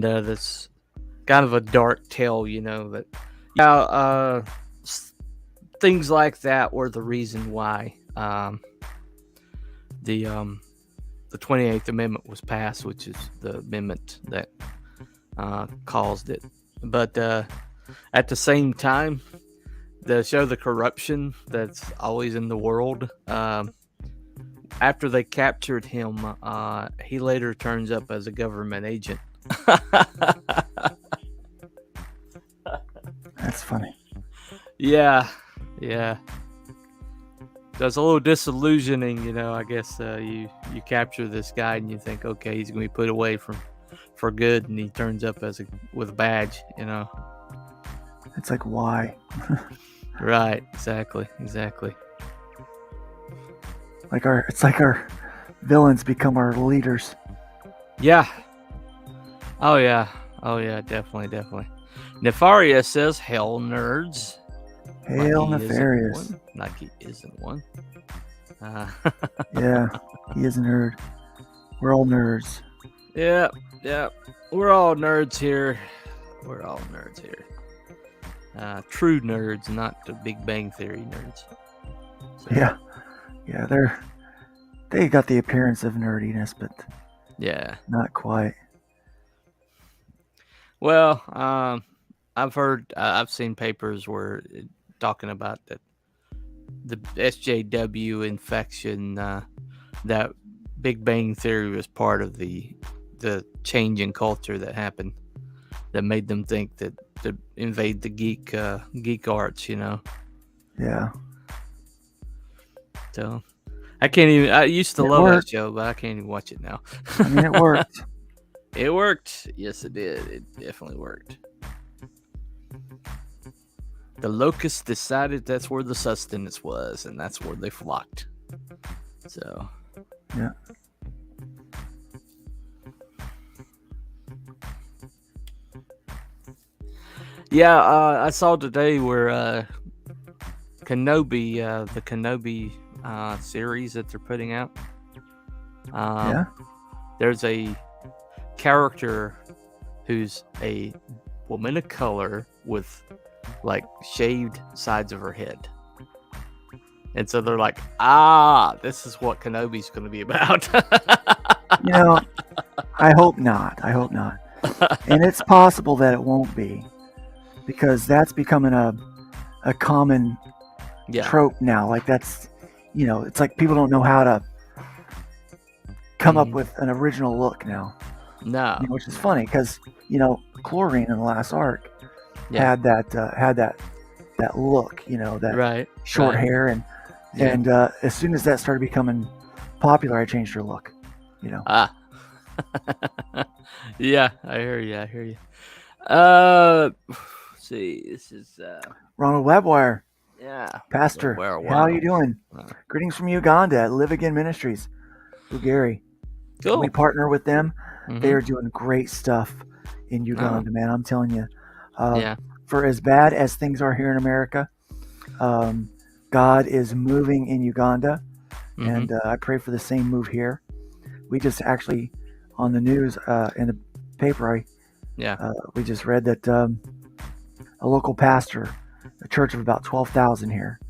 that's kind of a dark tale, that things like that were the reason why the 28th Amendment was passed, which is the amendment that caused it. But at the same time, to show the corruption that's always in the world, after they captured him, he later turns up as a government agent. That's funny. Yeah. That's a little disillusioning, I guess you capture this guy and you think, okay, he's gonna be put away for good, and he turns up with a badge, It's like, why? Right, exactly. It's like our villains become our leaders. Yeah. Oh yeah, definitely. Nefaria says, "Hell, nerds." Hail Nefarious. Like he isn't one. Yeah, he is a nerd. We're all nerds. Yeah. We're all nerds here. True nerds, not the Big Bang Theory nerds. So, yeah, they got the appearance of nerdiness, but yeah, not quite. Well, I've seen papers where talking about that the SJW infection, that Big Bang Theory was part of the change in culture that happened, that made them think that to invade the geek arts, Yeah. So I can't even. I used to love worked. that show, but I can't even watch it now. I mean, it worked. It worked. Yes, it did. It definitely worked. The locusts decided that's where the sustenance was, and that's where they flocked. So. Yeah. Yeah, I saw today where Kenobi, the Kenobi series that they're putting out. Yeah. There's a character who's a woman of color with like shaved sides of her head. And so they're like, this is what Kenobi's going to be about. I hope not. And it's possible that it won't be, because that's becoming a common trope now. Like that's, it's like people don't know how to come up with an original look now. No. Which is funny because, Chlorine in the last arc had that look, that short hair, and as soon as that started becoming popular, I changed her look. Yeah, I hear you. I hear you. Let's see, this is Ronald Webwire, yeah. Pastor. Where How are you Ronald? doing? Uh, Greetings from Uganda at Live Again Ministries, Ugari. We Cool. partner with them. They Mm-hmm. are doing great stuff in Uganda, man. I'm telling you. Yeah. For as bad as things are here in America, God is moving in Uganda, Mm-hmm. and I pray for the same move here. We just actually, on the news, in the paper, Yeah. we just read that a local pastor, a church of about 12,000 here,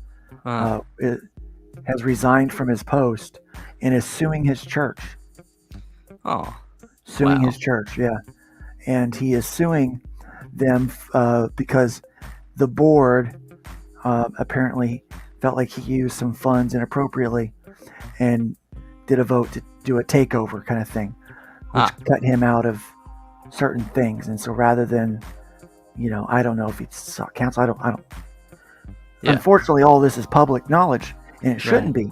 has resigned from his post and is suing his church. Oh. Suing Wow. his church, yeah. And he is suing them because the board apparently felt like he used some funds inappropriately and did a vote to do a takeover kind of thing, which cut him out of certain things. And so rather than, I don't know if he sought counsel. I don't. Yeah. Unfortunately, all this is public knowledge, and it shouldn't be.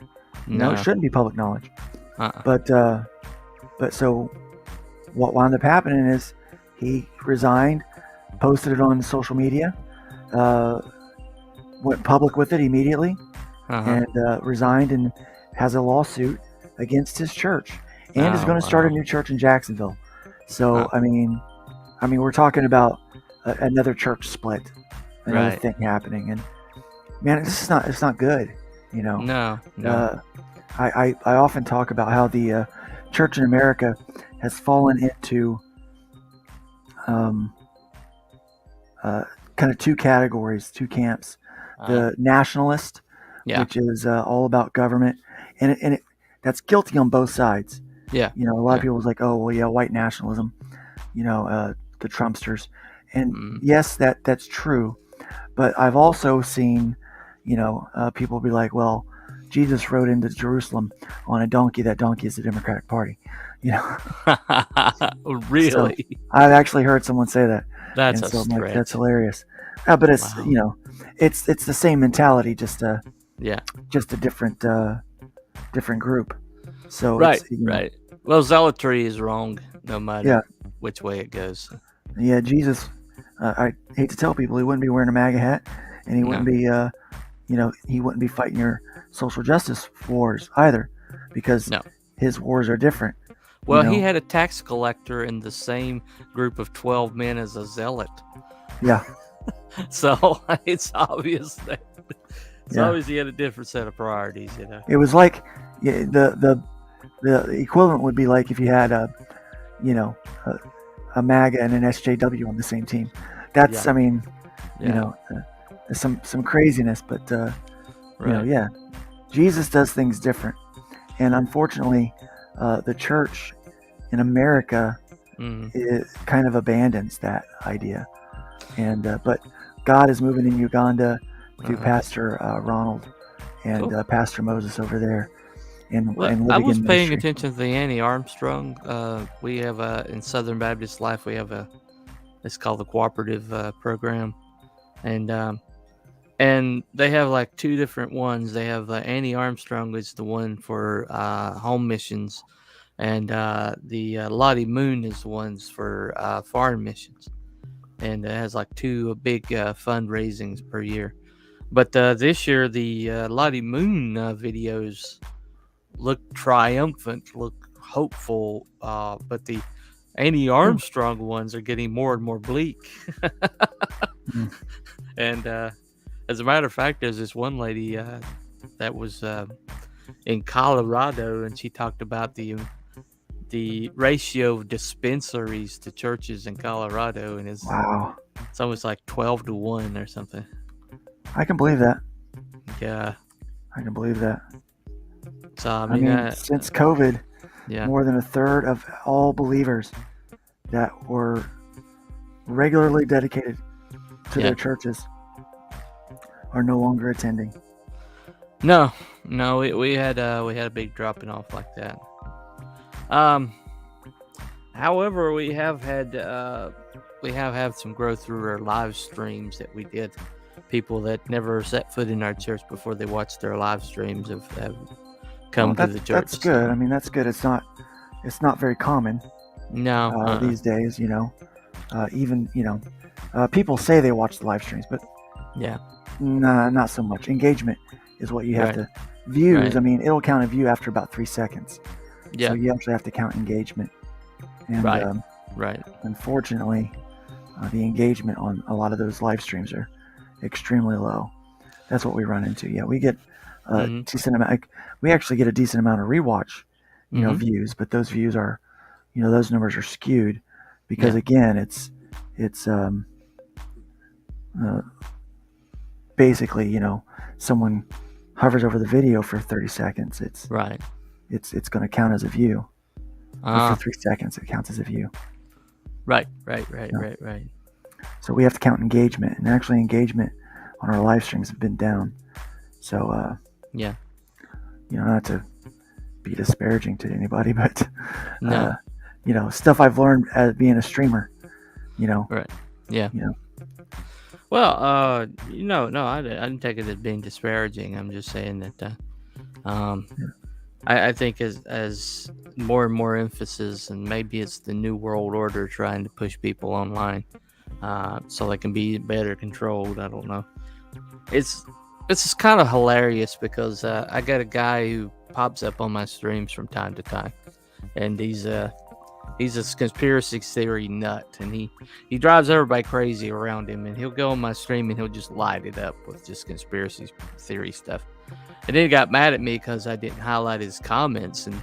No. It shouldn't be public knowledge. Uh-uh. But so what wound up happening is he resigned, posted it on social media, went public with it immediately, and resigned, and has a lawsuit against his church, and is going to start a new church in Jacksonville. So I mean, we're talking about another church split, another thing happening, and man, it's not good, No. I often talk about how the church in America has fallen into kind of two categories, two camps. The nationalist, which is all about government, and that's guilty on both sides. Yeah. A lot of people was like, oh, well, yeah, white nationalism, the Trumpsters. And yes, that's true. But I've also seen, people be like, well, Jesus rode into Jerusalem on a donkey. That donkey is the Democratic Party. Really? So I've actually heard someone say that. That's and a stretch. Like, that's hilarious. But it's it's the same mentality, just a different group. So right. Well, zealotry is wrong, no matter which way it goes. Yeah, Jesus. I hate to tell people, he wouldn't be wearing a MAGA hat, and he wouldn't be, he wouldn't be fighting your social justice wars either, because his wars are different. Well, he had a tax collector in the same group of 12 men as a zealot. Yeah. So it's obvious that obvious he had a different set of priorities. It was like the equivalent would be like if you had a MAGA and an SJW on the same team. That's some craziness, but Jesus does things different, and unfortunately, the church in America kind of abandons that idea. And but God is moving in Uganda through Pastor Ronald and Pastor Moses over there. And I was paying attention to the Annie Armstrong. We have in Southern Baptist Life, we have it's called the Cooperative Program, and they have like two different ones. They have Annie Armstrong is the one for home missions, and the Lottie Moon is the ones for foreign missions, and it has like two big fundraisings per year. But this year, the Lottie Moon videos look triumphant, look hopeful, but the Annie Armstrong ones are getting more and more bleak. And as a matter of fact, there's this one lady that was in Colorado, and she talked about the ratio of dispensaries to churches in Colorado, and it's almost like 12-1 or something. I can believe that. Yeah, I can believe that. So I mean since COVID, more than a third of all believers that were regularly dedicated to their churches are no longer attending. No, we had a big dropping off like that. However, we have had some growth through our live streams that we did. People that never set foot in our church before they watched their live streams have come to the church. That's good. I mean, that's good. It's not very common. No. these days. Even people say they watch the live streams, but Yeah. nah, not so much. Engagement is what you have Right. to. Views, Right. I mean, it'll count a view after about 3 seconds. Yeah. So you actually have to count engagement. And Right. Right. unfortunately, the engagement on a lot of those live streams are extremely low. That's what we run into. Yeah, we get decent amount. We actually get a decent amount of rewatch, views, but those views are, those numbers are skewed because again, it's basically, someone hovers over the video for 30 seconds. It's Right. It's going to count as a view. For 3 seconds, it counts as a view. Right. So we have to count engagement, and actually engagement on our live streams have been down. So not to be disparaging to anybody, but No. Stuff I've learned as being a streamer. Right. Yeah. Well, no, I didn't take it as being disparaging. I'm just saying that I think as more and more emphasis, and maybe it's the New World Order trying to push people online so they can be better controlled. I don't know. It's just kind of hilarious because I got a guy who pops up on my streams from time to time, and he's a conspiracy theory nut, and he drives everybody crazy around him, and he'll go on my stream and he'll just light it up with just conspiracy theory stuff. And then he got mad at me because I didn't highlight his comments and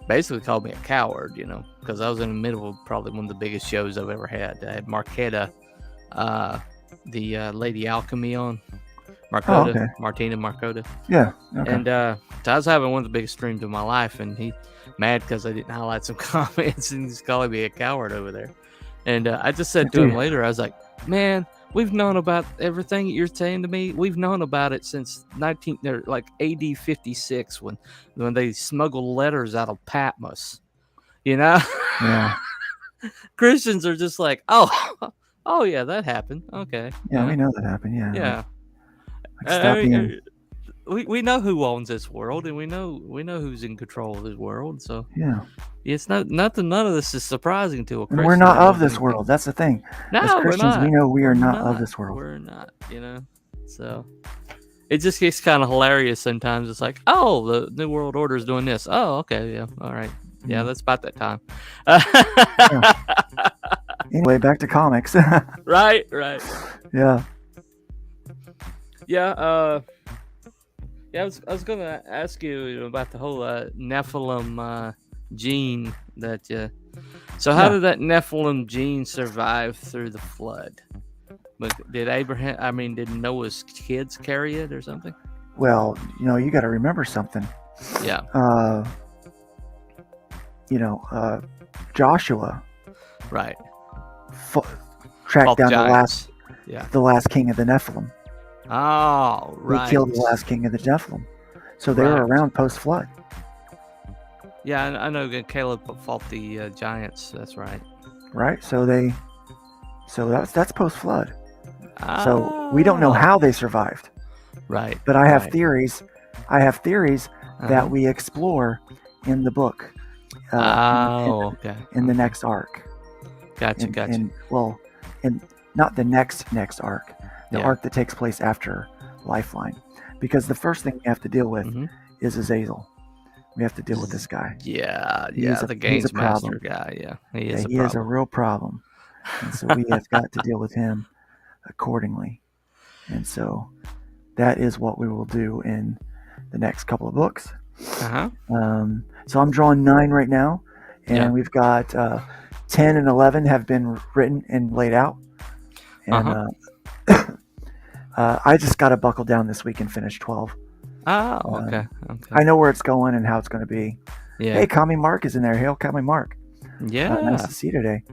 basically called me a coward, because I was in the middle of probably one of the biggest shows I've ever had. I had Marquetta, the Lady Alchemy on. Martina Marcota. Yeah. Okay. And so I was having one of the biggest streams of my life, and he mad because I didn't highlight some comments, and he's calling me a coward over there. And I just said to him later, I was like, man, we've known about everything you're saying to me. We've known about it since AD 56 when they smuggled letters out of Patmos. Yeah. Christians are just like, oh yeah, that happened. Okay. Yeah, we know that happened. Yeah. Yeah. We know who owns this world, and we know who's in control of this world. So it's none of this is surprising to a Christian. And we're not of this world. That's the thing. No, as Christians, we're not. We know we are not of this world. We're not. So it just gets kind of hilarious sometimes. It's like, oh, the New World Order is doing this. Oh, okay, yeah, all right, yeah, that's about that time. Anyway, back to comics. Right. Yeah. Yeah. I was gonna ask you about the whole Nephilim gene that. So how did that Nephilim gene survive through the flood? But did Noah's kids carry it or something? Well, you got to remember something. Yeah. Joshua. Right. Tracked down giants. the last king of the Nephilim. Oh, right. He killed the last king of the Nephilim. So they were around post-flood. Yeah, I know Caleb fought the giants. That's right. Right. So that's post-flood. So we don't know how they survived. Right. But I have theories. That we explore in the book. Okay. In the next arc. Gotcha. And not the next arc. The arc that takes place after Lifeline. Because the first thing we have to deal with is Azazel. We have to deal with this guy. Yeah, the Games Master guy. Yeah, he is a real problem. And so we have got to deal with him accordingly. And so that is what we will do in the next couple of books. Uh-huh. So I'm drawing 9 right now. And we've got 10 and 11 have been written and laid out. And I just got to buckle down this week and finish 12. Oh, okay. I know where it's going and how it's going to be. Yeah. Hey, Kami Mark is in there. Hail, Kami Mark. Yeah. Nice to see you today.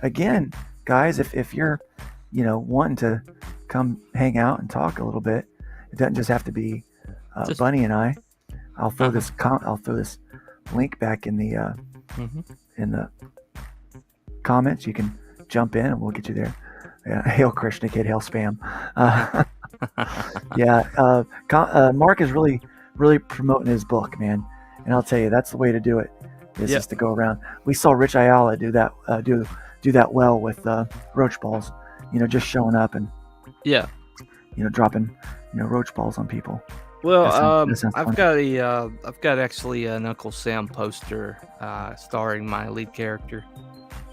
Again, guys, if you're, wanting to come hang out and talk a little bit, it doesn't just have to be Bunny and I. I'll throw this link back in the comments. You can jump in and we'll get you there. Yeah, hail Krishna Kid, hail spam. Mark is really promoting his book, man. And I'll tell you, that's the way to do it. is just to go around. We saw Rich Ayala do that do that well with roach balls. Just showing up and dropping roach balls on people. Well, that sounds I've funny. got actually an Uncle Sam poster starring my lead character,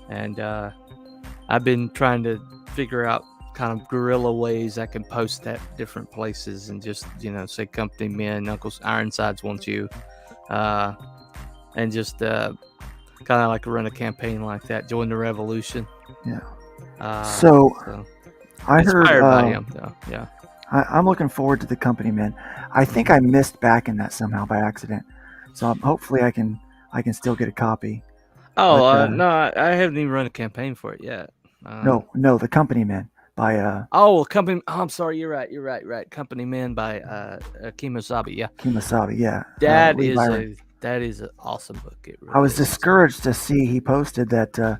and I've been trying to figure out kind of guerrilla ways I can post at different places and just say company men, Uncle Ironsides wants you, and just kind of like run a campaign like that. Join the revolution. Yeah. So I inspired heard by him though. Yeah. I'm looking forward to the company men. I think I missed back in that somehow by accident, so hopefully I can still get a copy. Oh no, I haven't even run a campaign for it yet. No, the company men by company. Oh, I'm sorry, you're right. Company men by Kemosabe. Yeah, Kemosabe. Yeah, that is an awesome book. It really I was is. discouraged to see he posted that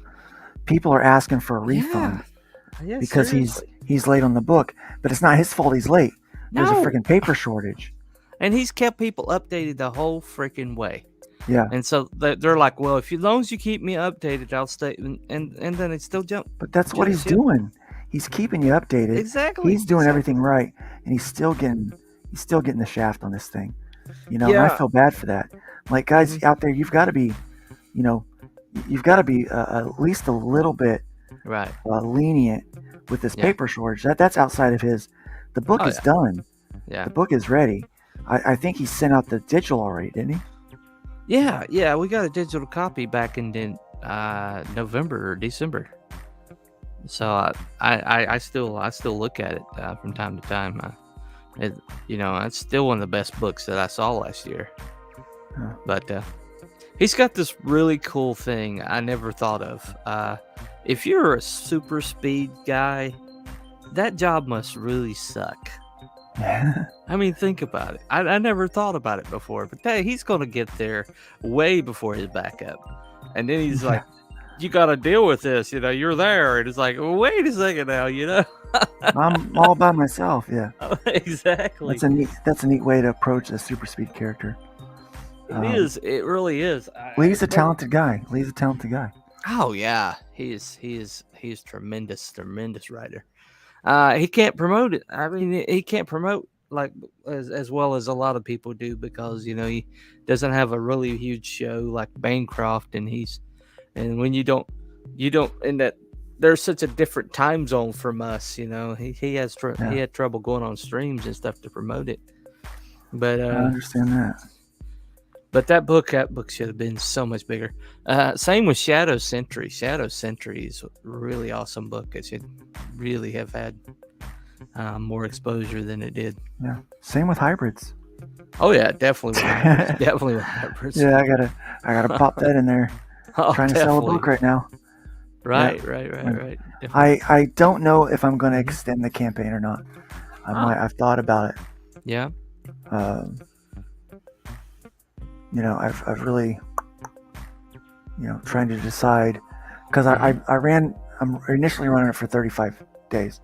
people are asking for a refund because seriously. he's late on the book, but it's not his fault he's late. There's a freaking paper shortage. And he's kept people updated the whole freaking way. Yeah. And so they're like, well, as long as you keep me updated, I'll stay. And then they still jump. But that's what he's doing. He's keeping you updated. Exactly. He's doing everything right, and he's still getting the shaft on this thing. And I feel bad for that. Like, guys out there, you've got to be, at least a little bit lenient with this paper shortage. That's outside of his. The book is done. Yeah. The book is ready. I think he sent out the digital already, didn't he? Yeah. We got a digital copy back in November or December. So I still look at it from time to time. It's still one of the best books that I saw last year. But he's got this really cool thing I never thought of. If you're a super speed guy, that job must really suck. I mean, think about it. I never thought about it before, but hey, he's going to get there way before his backup. And then he's like, you got to deal with this. You're there. And it's like, well, wait a second now, I'm all by myself. Yeah. Exactly. That's a neat way to approach a super speed character. It is. It really is. Lee's a talented guy. Oh yeah, he is tremendous writer. He can't promote it. I mean, he can't promote like as well as a lot of people do because he doesn't have a really huge show like Bancroft, and when you don't in that there's such a different time zone from us. He had trouble going on streams and stuff to promote it. But I understand that. But that book should have been so much bigger. Same with Shadow Sentry. Shadow Sentry is a really awesome book. It should really have had more exposure than it did. Yeah. Same with Hybrids. Oh yeah, definitely with Hybrids. Definitely with Hybrids. Yeah, I gotta pop that in there. Trying to sell a book right now. Right. I don't know if I'm going to extend the campaign or not. I've thought about it. Yeah. I've really, trying to decide because I'm initially running it for 35 days.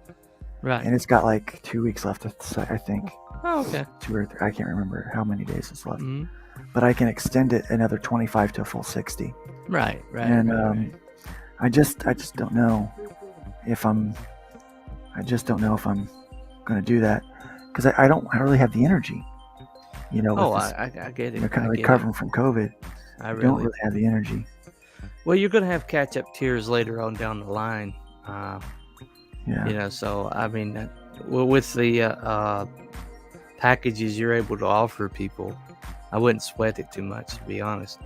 Right. And it's got like 2 weeks left, I think. Oh, okay. 2 or 3. I can't remember how many days it's left. Mm-hmm. But I can extend it another 25 to a full 60. Right. And I just don't know if I'm going to do that because I don't really have the energy. I get it. Kind of recovering from COVID. I don't really have the energy. Well, you're going to have catch-up tiers later on down the line. So I mean, with the packages you're able to offer people, I wouldn't sweat it too much, to be honest.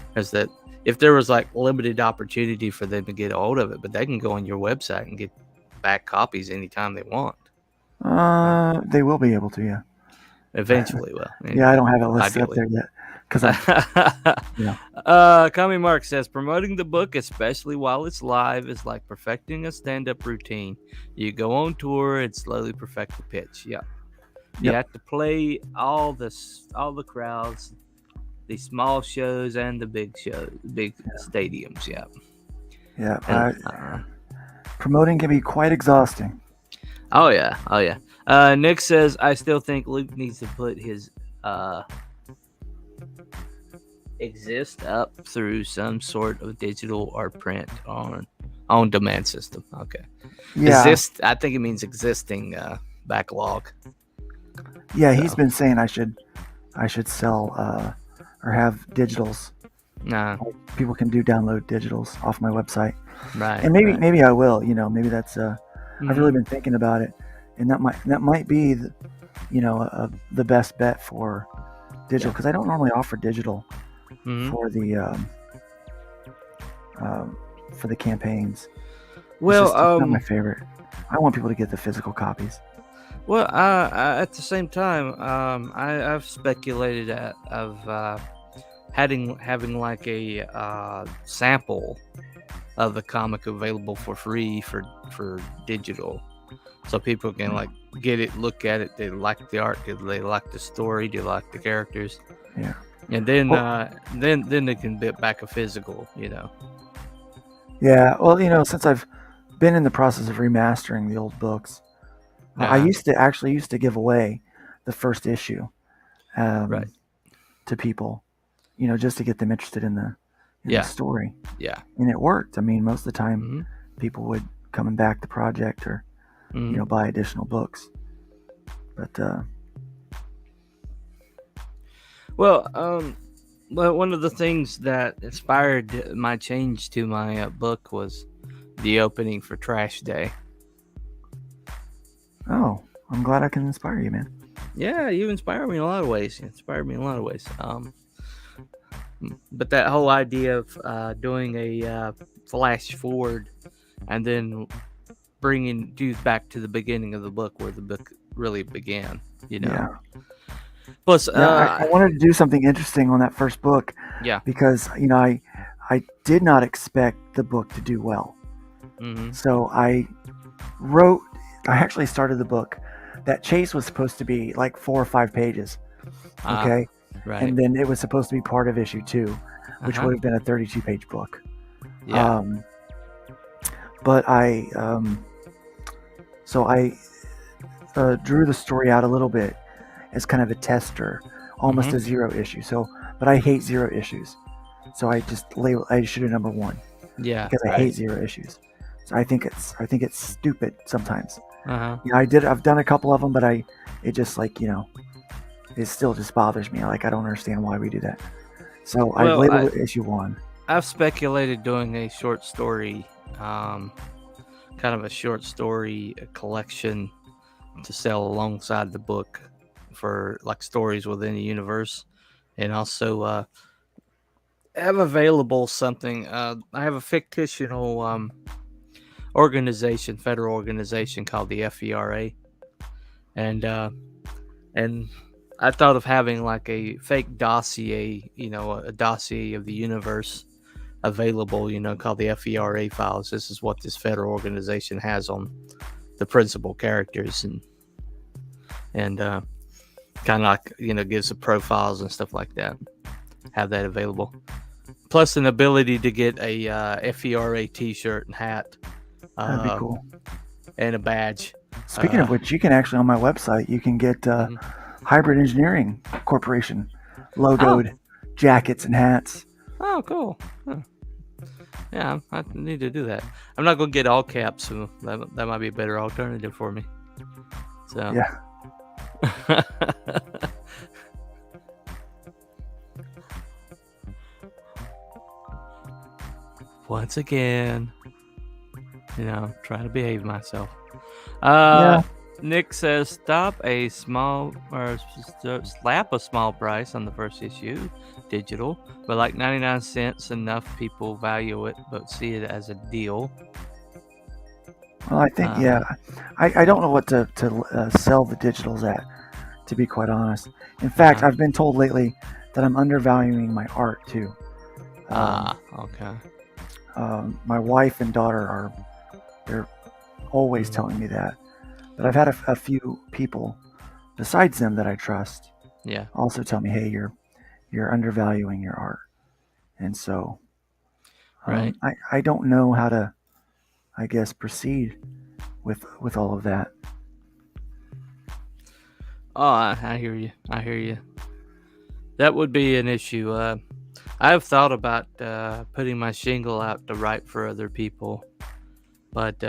Because that if there was like limited opportunity for them to get a hold of it, but they can go on your website and get back copies anytime they want. They will be able to, yeah. Eventually, well. Yeah, I don't have it listed up there yet. Kami Mark says, promoting the book, especially while it's live, is like perfecting a stand-up routine. You go on tour and slowly perfect the pitch. Yeah. You have to play all the crowds, the small shows and the big shows, big stadiums. Yeah. Yeah. Promoting can be quite exhausting. Oh yeah. Nick says, I still think Luke needs to put his exist up through some sort of digital or print on demand system. Okay. Yeah, Exist. I think it means existing backlog. yeah. He's So been saying I should sell or have digitals. nah. Like, people can download digitals off my website, Right. and Right. maybe I will. Maybe that's I've Mm-hmm. really been thinking about it, and that might be the best bet for digital, Yeah. because I don't normally offer digital Mm-hmm. for um, the campaigns. Well, It's not my favorite. I want people to get the physical copies. Well, at the same time, I've speculated of having like a sample of the comic available for free for digital, so people can like get it, look at it. They like the art, they like the story, they like the characters, Yeah. and then Well, then they can get back a physical. yeah. Well, since I've been in the process of remastering the old books, I Uh, used to give away the first issue right. um, to people, just to get them interested in the Yeah. story, Yeah. and it worked. I mean, most of the time, Mm-hmm. people would come and back the project or Mm-hmm. buy additional books. But Well, well, one of the things that inspired my change to my book was the opening for Trash Day. oh, I'm glad I can inspire you, man. Yeah, you inspire me in a lot of ways. You inspired me in a lot of ways. But that whole idea of doing a flash forward and then bringing you back to the beginning of the book where the book really began. Yeah. Plus, Yeah, I wanted to do something interesting on that first book yeah. because I did not expect the book to do well. Mm-hmm. So I actually started the book. That chase was supposed to be like 4 or 5 pages, okay, Right. and then it was supposed to be part of issue 2, which Uh-huh. would have been a 32-page book. Yeah. But so I drew the story out a little bit as kind of a tester, almost a 0 issue. But I hate 0 issues, so I just should have number 1 Yeah. because I hate 0 issues. So I think it's stupid sometimes. Uh-huh. I've done a couple of them, but it just it still just bothers me. Like, I don't understand why we do that. So I labeled it issue 1. I've speculated doing a short story, kind of a short story collection to sell alongside the book for like stories within the universe, and also have available something. I have a fictional federal organization called the FERA, and I thought of having like a fake dossier, a dossier of the universe available, called the FERA files. This is what this federal organization has on the principal characters, and kind of like gives the profiles and stuff like that. Have that available, plus an ability to get a FERA T-shirt and hat. That'd be cool. And a badge. Speaking of which, you can actually on my website you can get Hybrid Engineering Corporation logoed jackets and hats. Oh, cool. Huh. Yeah, I need to do that. I'm not going to get all caps, so that might be a better alternative for me. So yeah. Once again, trying to behave myself. Nick says, slap a small price on the first issue, digital, but like 99 cents, enough people value it, but see it as a deal. Well, I think, I don't know what to sell the digitals at, to be quite honest. In fact, I've been told lately that I'm undervaluing my art too. Okay. My wife and daughter they're always telling me that. But I've had a few people besides them that I trust also tell me, hey, you're undervaluing your art. And so I don't know how to, I guess, proceed with all of that. Oh, I hear you. That would be an issue. I have thought about putting my shingle out to write for other people, but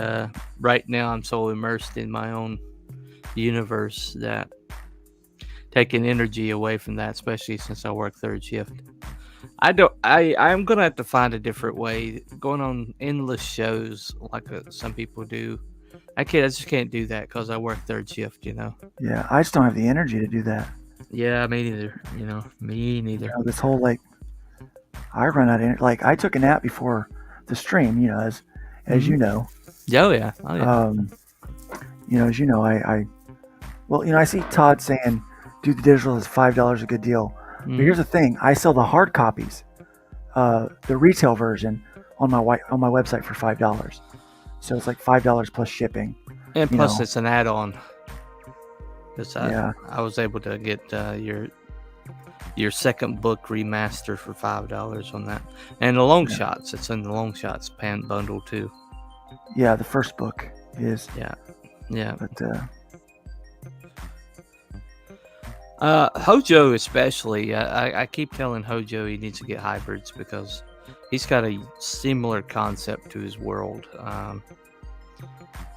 right now I'm so immersed in my own universe that taking energy away from that, especially since I work third shift. I don't. I'm gonna have to find a different way. Going on endless shows like some people do. I can't. I just can't do that because I work third shift. Yeah, I just don't have the energy to do that. Yeah, me neither. Me neither. This whole I run out of energy. Like I took a nap before the stream. As you know. Oh yeah. Oh yeah. As you know, I see Todd saying, "Do the digital is $5 a good deal." But here's the thing: I sell the hard copies, the retail version, on my website for $5. So it's like $5 plus shipping. And plus, it's an add-on. Because I was able to get your second book remastered for $5 on that, and the long shots. It's in the long shots pan bundle too. Yeah, the first book is. Yeah. But Hojo especially, I keep telling Hojo he needs to get hybrids because he's got a similar concept to his world.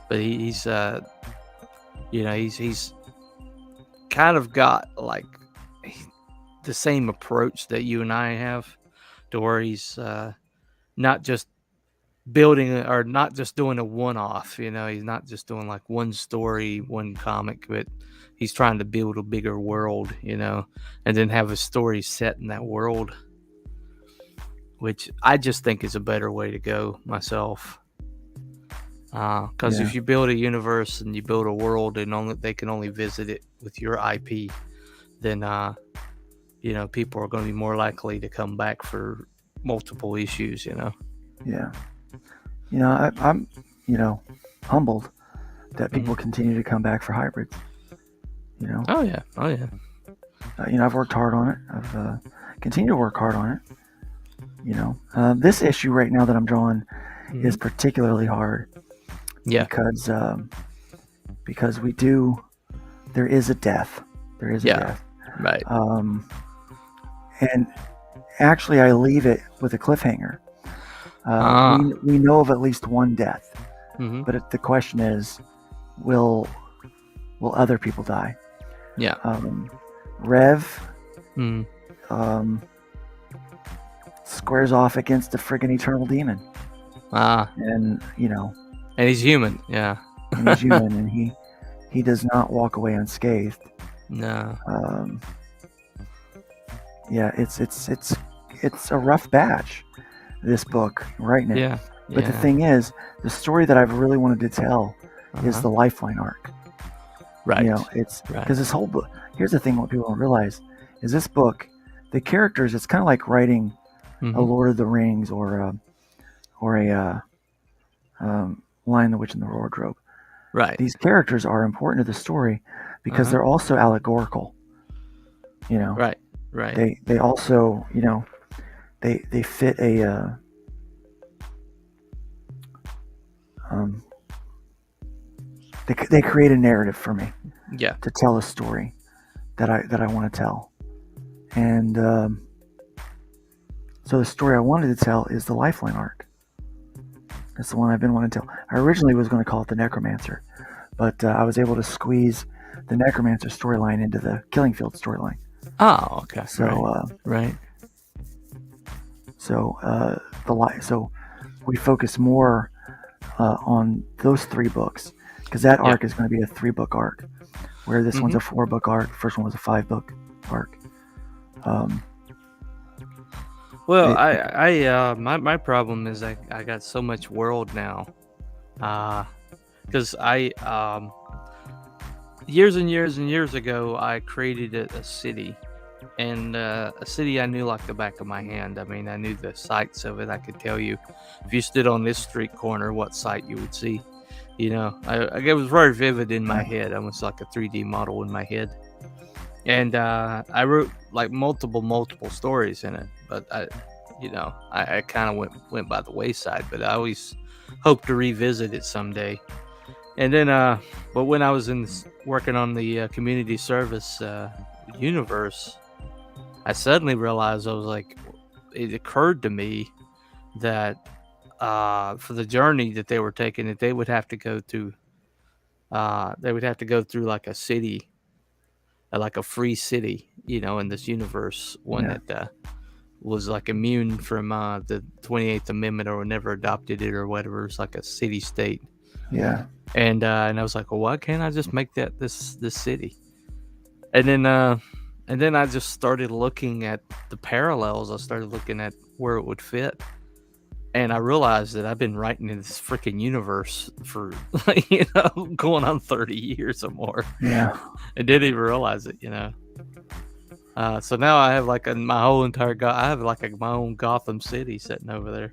But he's kind of got like the same approach that you and I have, to where he's not just building or not just doing a one-off. He's not just doing like one story, one comic, but he's trying to build a bigger world, and then have a story set in that world, which I just think is a better way to go myself. Because if you build a universe and you build a world and they can only visit it with your IP, then people are going to be more likely to come back for multiple issues. Yeah. I'm humbled that people continue to come back for hybrids. Oh yeah. I've worked hard on it. I've continued to work hard on it. This issue right now that I'm drawing is particularly hard. Yeah. Because there is a death. There is a death. Right. And actually, I leave it with a cliffhanger. We know of at least one death, but the question is, will other people die? Yeah. Rev squares off against the friggin' eternal demon. And and he's human. Yeah. And he's human, and he does not walk away unscathed. No. Yeah, it's a rough batch, this book right now. Yeah. But the thing is, the story that I've really wanted to tell is the Lifeline Arc. Right. It's because this whole book. Here's the thing: what people don't realize is this book, the characters. It's kind of like writing a Lord of the Rings or a Lion, the Witch, and the Wardrobe. Right. These characters are important to the story because they're also allegorical. Right. Right. They also they fit a they create a narrative for me. Yeah. To tell a story that I want to tell, and so the story I wanted to tell is the Lifeline Arc. That's the one I've been wanting to tell. I originally was going to call it the Necromancer, but I was able to squeeze the Necromancer storyline into the Killing Field storyline. Oh, okay. So right. So we focus more on those 3 books because that arc is going to be a 3-book arc, where this one's a 4-book arc. The first one was a 5-book arc. Well, my problem is I got so much world now, because I years and years and years ago I created a city, and a city I knew like the back of my hand. I mean, I knew the sights of it. I could tell you if you stood on this street corner what sight you would see. It was very vivid in my head, almost like a 3D model in my head. And I wrote like multiple stories in it, but I kind of went by the wayside. But I always hope to revisit it someday. And then, but when I was working on the community service universe, I suddenly realized I was like, it occurred to me that for the journey that they were taking, that they would have to go through like a city, like a free city, in this universe, one that was like immune from the 28th Amendment or never adopted it or whatever. It's like a city state. Yeah. And I was like, well, why can't I just make that this city? And then I just started looking at the parallels. I started looking at where it would fit. And I realized that I've been writing in this freaking universe for, going on 30 years or more. Yeah. I didn't even realize it, So now I have like my whole entire I have like my own Gotham City sitting over there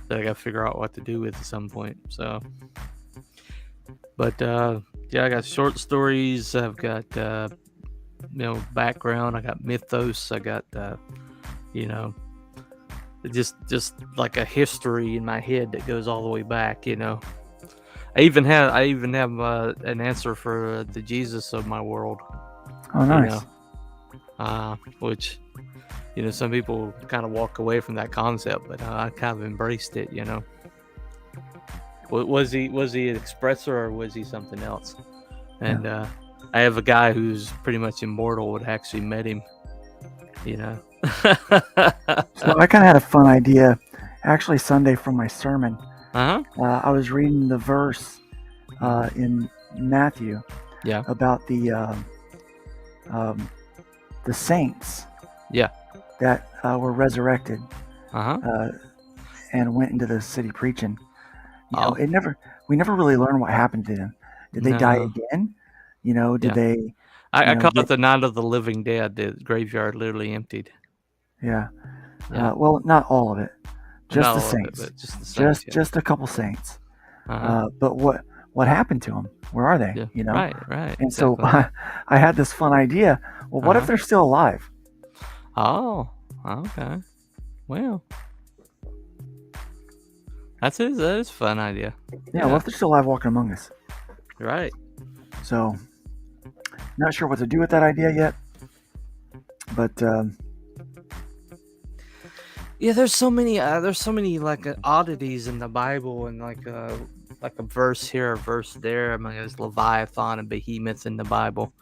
that I got to figure out what to do with at some point. So, but I got short stories. I've got background. I got mythos. I got just like a history in my head that goes all the way back. I even have an answer for the Jesus of my world. Oh, nice. Which some people kind of walk away from that concept, but I kind of embraced it. Was he an expressor or was he something else? And I have a guy who's pretty much immortal that actually met him. So I kind of had a fun idea, actually Sunday from my sermon. I was reading the verse in Matthew about the saints that were resurrected and went into the city preaching. We never really learned what happened to them. Did they die again? Did they? I call it the Night of the Living Dead. The graveyard literally emptied. Yeah. Well, not all of it. Just the saints. Just a couple saints. But what happened to them? Where are they? Yeah. Right. And so I had this fun idea. Well, what if they're still alive? Oh, okay. Well, that is a fun idea. Yeah. What if they're still alive, walking among us? Right. So, not sure what to do with that idea yet, but there's so many like oddities in the Bible, and like a verse here, a verse there. I mean, there's Leviathan and Behemoth in the Bible.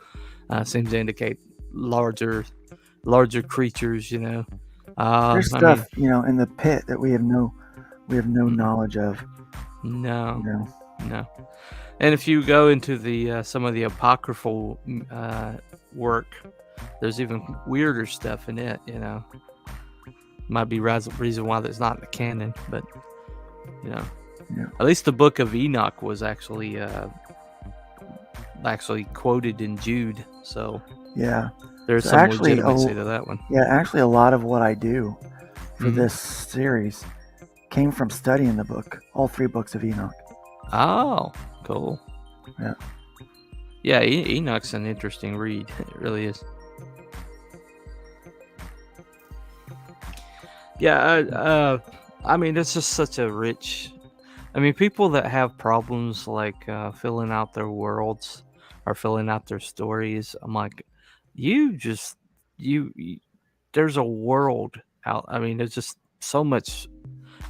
Seems to indicate larger creatures. There's stuff in the pit that we have no knowledge of. No. And if you go into the some of the apocryphal work, there's even weirder stuff in it. Might be reason why that's not in the canon, but at least the book of Enoch was actually quoted in Jude. So there's some legitimacy to that one. Yeah, actually, a lot of what I do for this series came from studying the book, all 3 books of Enoch. Oh, cool. Yeah. Yeah, Enoch's an interesting read. It really is. Yeah, I mean, it's just such a rich... I mean, people that have problems like filling out their worlds or filling out their stories, I'm like, there's a world out. I mean, there's just so much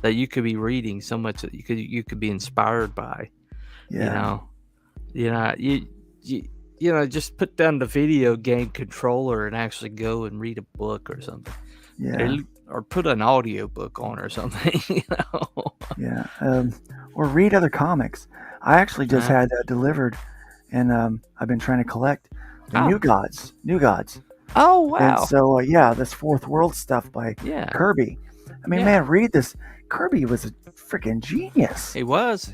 that you could be reading, so much that you could be inspired by. Just put down the video game controller and actually go and read a book or something. Or put an audio book on or something. Or read other comics. I actually just had that delivered, and I've been trying to collect the New Gods. Oh, wow. And so this Fourth World stuff by Kirby. I mean, man, read this. Kirby was a freaking genius. He was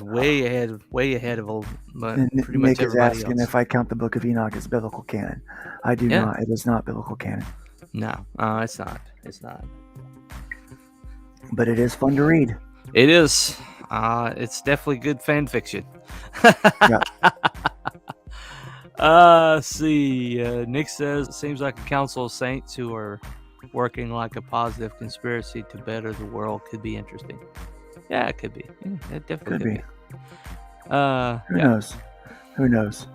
way ahead of pretty much Nick is everybody asking else. if I count the Book of Enoch as biblical canon. I do not. It is not biblical canon. No, it's not. But it is fun to read. It is. It's definitely good fan fiction. See. Nick says it seems like a council of saints who are working like a positive conspiracy to better the world could be interesting. Yeah, it could be. It definitely could be. Who knows?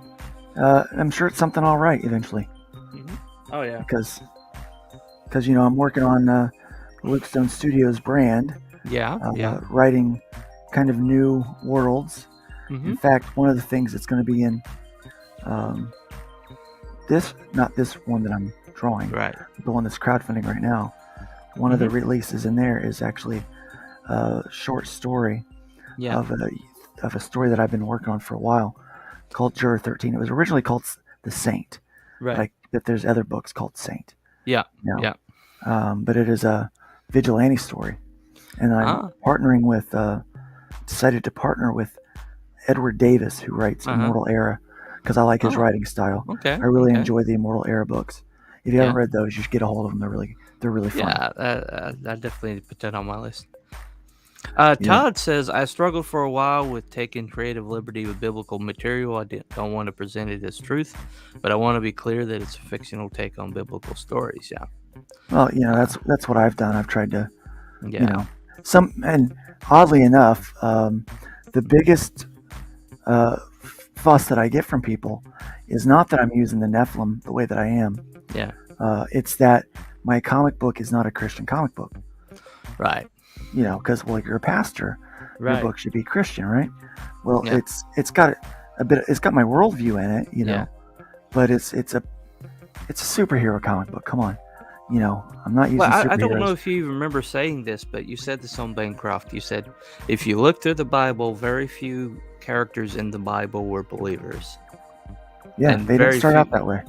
I'm sure it's something all right eventually. Oh yeah. because you know I'm working on Lookstone Studios brand, Yeah. Yeah. writing kind of new worlds. Mm-hmm. In fact, one of the things that's going to be in um, not this one that I'm drawing, Right. the one that's crowdfunding right now. One of the releases in there is actually a short story Yeah. of a story that I've been working on for a while called Juror 13. It was originally called The Saint, Right. but there's other books called Saint. Yeah. Now, Yeah. but it is a vigilante story, and I'm decided to partner with Edward Davis, who writes Immortal Era, because I like his writing style. Okay. I really enjoy the Immortal Era books. If you haven't read those, you should get a hold of them. They're really fun. Yeah, I definitely put that on my list. Todd says, I struggled for a while with taking creative liberty with biblical material. I don't want to present it as truth, but I want to be clear that it's a fictional take on biblical stories. Yeah. Well, that's what I've done. I've tried to, Yeah. and oddly enough, the biggest fuss that I get from people is not that I'm using the Nephilim the way that I am. Yeah. It's that my comic book is not a Christian comic book. Right. Because you're a pastor, your book should be Christian, right? Well, it's got it's got my worldview in it, but it's a superhero comic book. Come on, I'm not using superheroes. I don't know if you remember saying this, but you said this on Bancroft. You said if you look through the Bible, very few characters in the Bible were believers. Yeah, and they didn't start out that way.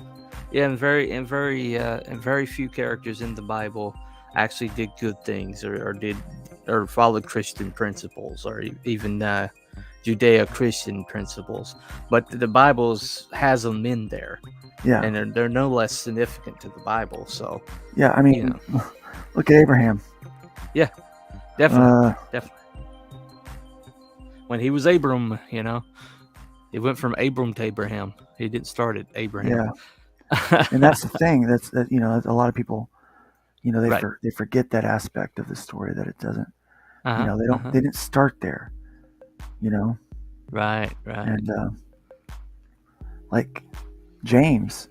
Yeah, and very few characters in the Bible actually did good things or followed Christian principles or even Judeo-Christian principles. But the Bible has them in there. Yeah. And they're no less significant to the Bible. So yeah, I mean, look at Abraham. Yeah, definitely. Definitely. When he was Abram, he went from Abram to Abraham. He didn't start at Abraham. Yeah. And that's the thing. That's a lot of people, they forget that aspect of the story, that it doesn't. They didn't start there. Right. And like James,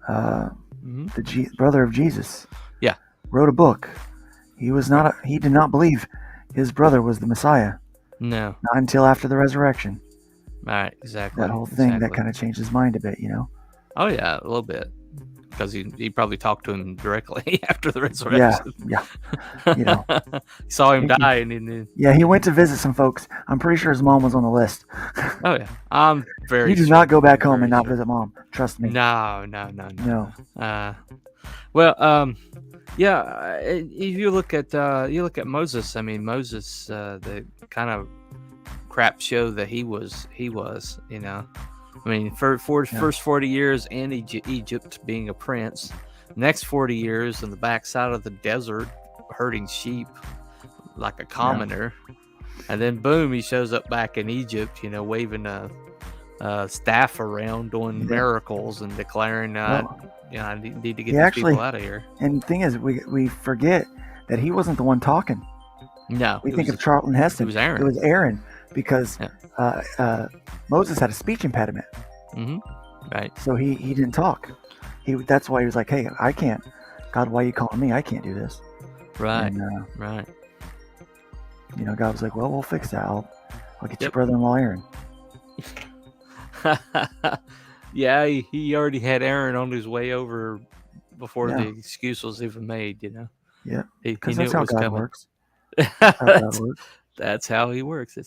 the brother of Jesus, wrote a book. He did not believe his brother was the Messiah. No, not until after the resurrection. Right, exactly. That whole thing that kind of changed his mind a bit, Oh yeah, a little bit, because he probably talked to him directly after the resurrection. Yeah. He saw him die, and then he went to visit some folks. I'm pretty sure his mom was on the list. Oh yeah, I'm very. You do not go back home and not visit mom. Trust me. No. Well, yeah. If you look at Moses, I mean Moses, the kind of crap show that he was. I mean, for first 40 years in Egypt being a prince, next 40 years on the backside of the desert herding sheep like a commoner, and then boom, he shows up back in Egypt, waving a staff around, doing miracles and declaring, I need to get these people out of here. And the thing is, we forget that he wasn't the one talking. No, we think of Charlton Heston. It was Aaron. Because Moses had a speech impediment. Mm-hmm. Right. So he didn't talk. That's why he was like, hey, I can't. God, why are you calling me? I can't do this. Right. And, right. God was like, well, we'll fix that. I'll get your brother-in-law Aaron. Yeah, he already had Aaron on his way over before the excuse was even made, Yeah. Because that's how God works. That's how he works.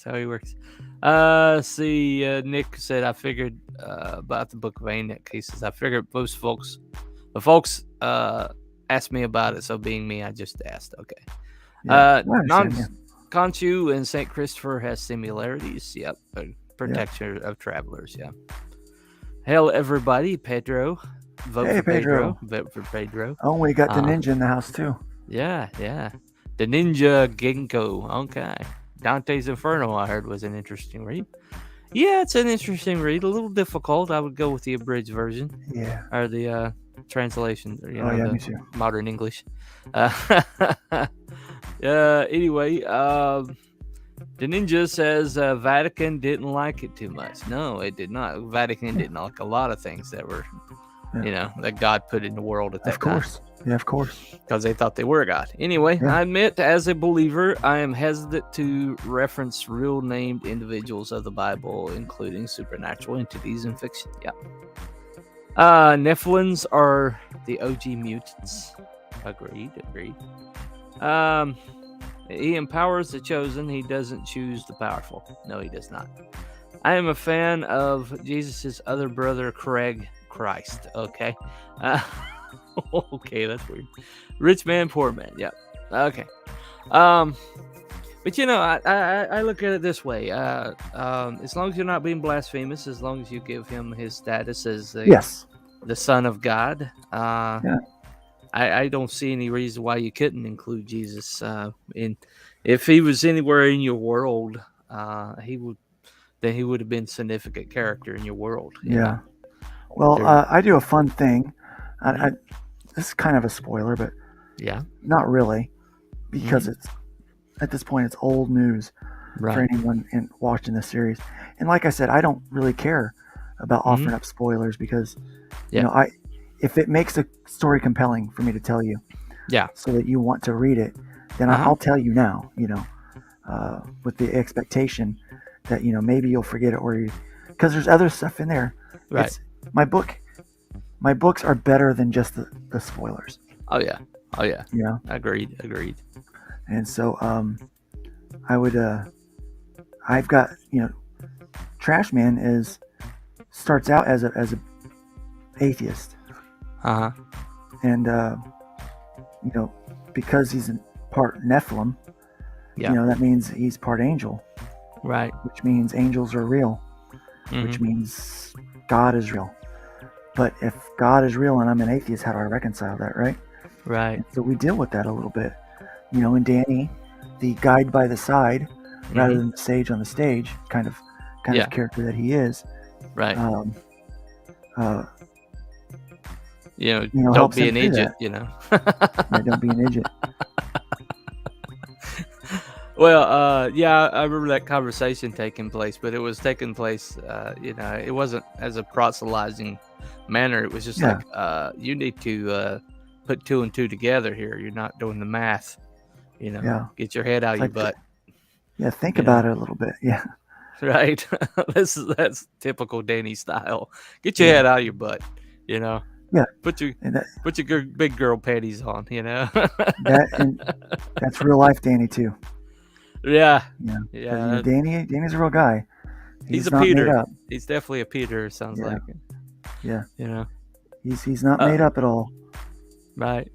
See, Nick said, I figured about the Book of Enoch. He says, I figured the folks asked me about it, so being me, I just asked. Okay. Conchu and St. Christopher has similarities. Yep. Protection of travelers. Yeah. Hail, everybody. Pedro. Vote for Pedro. Vote for Pedro. Oh, we got the ninja in the house, too. Yeah. The Ninja Ginkgo. Okay. Dante's Inferno, I heard, was an interesting read. Yeah, it's an interesting read. A little difficult. I would go with the abridged version. Yeah. Or the translation. Me too. Modern English. Anyway, the Ninja says Vatican didn't like it too much. No, it did not. Vatican didn't like a lot of things that were Yeah. that God put in the world at that Of course. Yeah, of course. because they thought they were God. Anyway, Yeah. I admit, as a believer, I am hesitant to reference real named individuals of the Bible, including supernatural entities in fiction. Yeah. Nephilims are the OG mutants. Agreed. He empowers the chosen. He doesn't choose the powerful. No, he does not. I am a fan of Jesus' other brother, Craig Christ. Okay. Okay, that's weird. Rich man, poor man. Yep. Okay. But I look at it this way. As long as you're not being blasphemous, as long as you give him his status as Yes. the Son of God, Yeah. I don't see any reason why you couldn't include Jesus in. If he was anywhere in your world, he would have been a significant character in your world. Yeah. Well, I do a fun thing. This is kind of a spoiler, but Yeah. not really, because it's at this point it's old news for anyone watching this series. And like I said, I don't really care about offering up spoilers because if it makes a story compelling for me to tell you, so that you want to read it, then I'll tell you now. With the expectation that maybe you'll forget it, or because there's other stuff in there. Right. My books are better than just the spoilers. Oh yeah. Yeah. Agreed. And so I would I've got Trash Man starts out as a atheist. And because he's in part Nephilim, that means he's part angel. Right. Which means angels are real. Which means God is real. But if God is real and I'm an atheist, how do I reconcile that, right? Right. And so we deal with that a little bit. And Danny, the guide by the side, rather than the sage on the stage, kind of character that he is. Right. Don't don't be an idiot. Don't be an idiot. Well, I remember that conversation taking place, but it was taking place, it wasn't as a proselytizing manner. It was just like, you need to put two and two together here. You're not doing the math. Get your head out of your butt. Think about it a little bit. Yeah. Right. That's typical Danny style. Get your head out of your butt. Yeah. Put your big girl panties on. That's real life Danny too. Yeah. Danny's a real guy. He's a not Peter. Made up. He's definitely a Peter. Sounds like. Yeah. He's not made up at all. Right.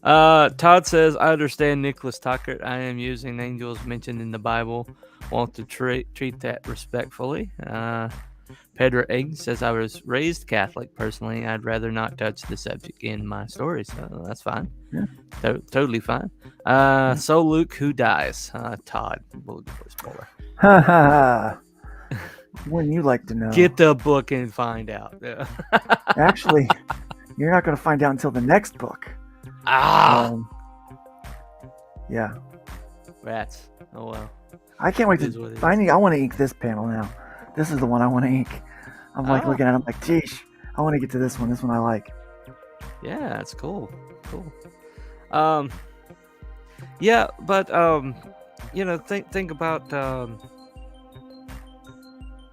Todd says, I understand Nicholas Tucker. I am using angels mentioned in the Bible. Want to treat that respectfully. Pedro Egg says, I was raised Catholic. Personally, I'd rather not touch the subject in my stories. So that's fine. Yeah. Totally fine. So Luke, who dies? Todd. We'll look for a spoiler. Ha ha. Wouldn't you like to know? Get the book and find out. Actually, you're not going to find out until the next book. Yeah. Rats. Oh well. I can't wait to. I want to ink this panel now. This is the one I want to ink. I'm looking at it. I'm like, geesh, I want to get to this one. This one I like. Yeah, that's cool. Yeah, but think about.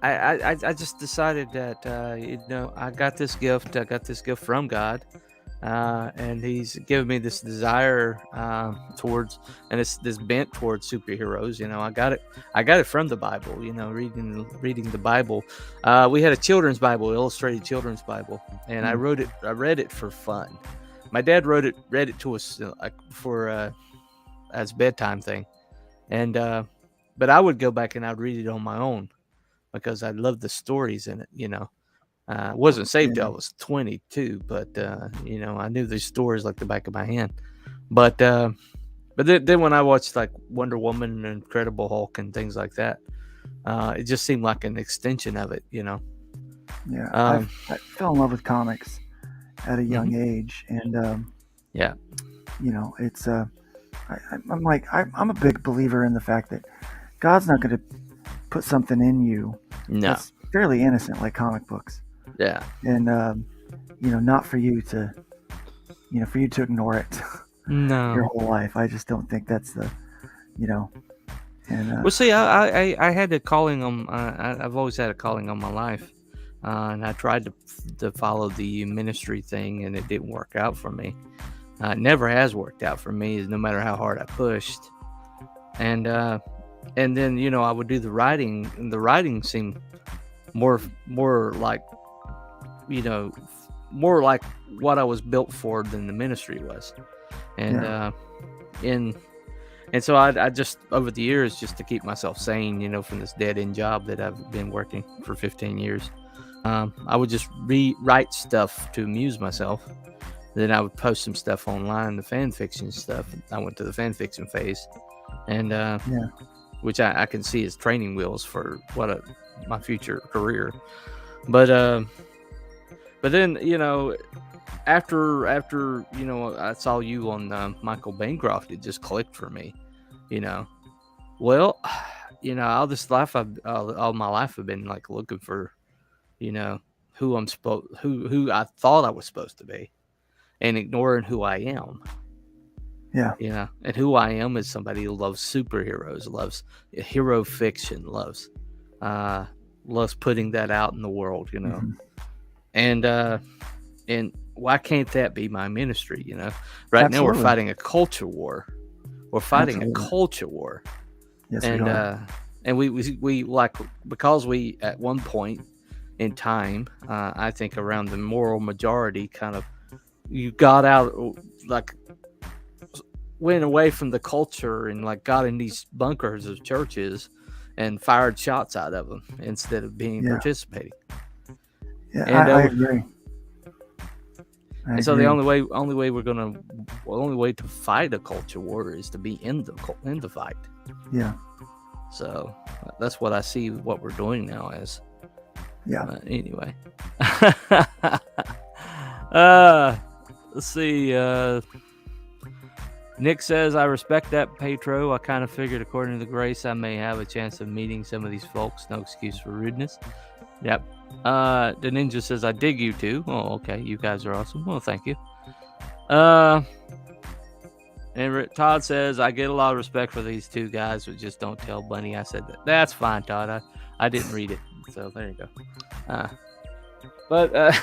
I just decided that I got this gift. I got this gift from God, and He's given me this desire towards, and it's this bent towards superheroes. I got it from the Bible. Reading the Bible. We had a children's Bible, illustrated children's Bible, and I read it for fun. My dad read it to us for as bedtime thing, and but I would go back and I'd read it on my own because I loved the stories in it. Wasn't saved till I was 22, but I knew these stories like the back of my hand. But then when I watched like Wonder Woman and Incredible Hulk and things like that, it just seemed like an extension of it. Yeah, I fell in love with comics at a young age, and it's I'm a big believer in the fact that God's not going to put something in you that's fairly innocent, like comic books. Yeah. And not for you to, for you to ignore it your No. whole life. I just don't think that's the, and Well, see, I had a calling on. I've always had a calling on my life, and I tried to follow the ministry thing, and it didn't work out for me. It never has worked out for me, no matter how hard I pushed. And then I would do the writing, and the writing seemed more like more like what I was built for than the ministry was. And and so I just, over the years, just to keep myself sane, from this dead end job that I've been working for 15 years, I would just rewrite stuff to amuse myself. Then I would post some stuff online, the fan fiction stuff. I went to the fan fiction phase, and which I can see as training wheels for my future career. But then after I saw you on Michael Bancroft, it just clicked for me. Well, all this life, all my life, I've been like looking for, who I thought I was supposed to be, and ignoring who I am. Yeah. And who I am is somebody who loves superheroes, loves hero fiction, loves putting that out in the world, Mm-hmm. And why can't that be my ministry? Right Absolutely. now we're fighting a culture war. We're fighting Absolutely. a culture war. Yes, and we are. And we like, because we at one point in time, I think around the moral majority, kind of, you got out, like went away from the culture and like got in these bunkers of churches and fired shots out of them instead of participating. Yeah, and I agree. And so the only way to fight a culture war is to be in the fight. Yeah. So that's what I see what we're doing now as. Yeah. Anyway. Let's see. Nick says, I respect that, Petro. I kind of figured, according to the grace, I may have a chance of meeting some of these folks. No excuse for rudeness. Yep. The Ninja says, I dig you too. Oh, okay. You guys are awesome. Well, thank you. And Todd says, I get a lot of respect for these two guys, but just don't tell Bunny I said that. That's fine, Todd. I didn't read it. So there you go. But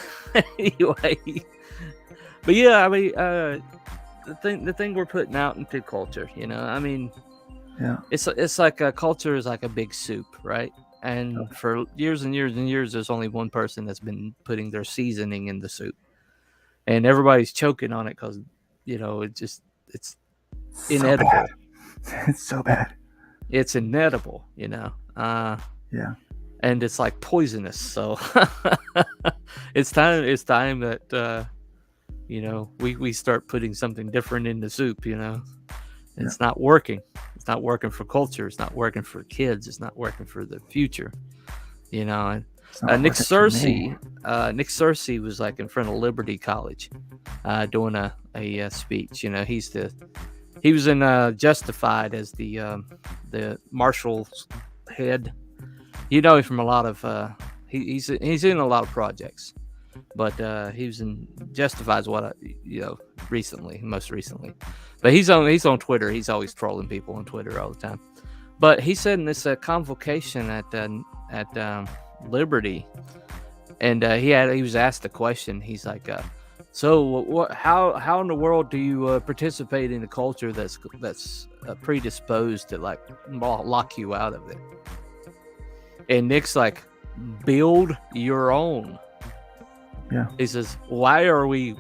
anyway. But yeah, I mean, the thing we're putting out into culture, I mean, it's like a culture is like a big soup, right? And for years and years and years, there's only one person that's been putting their seasoning in the soup, and everybody's choking on it because it's inedible. Bad. It's so bad. It's inedible, Yeah. And it's like poisonous. So it's time that we start putting something different in the soup. It's not working. It's not working for culture. It's not working for kids. It's not working for the future. Nick Searcy was like in front of Liberty College, doing a speech. He was in Justified as the marshal's head. Him from a lot of he's in a lot of projects, but he was in Justified is what most recently. But he's on Twitter. He's always trolling people on Twitter all the time. But he said in this convocation at Liberty, and he was asked a question. He's like, so how in the world do you participate in a culture that's predisposed to like lock you out of it? And Nick's like, build your own. Yeah. He says, why are we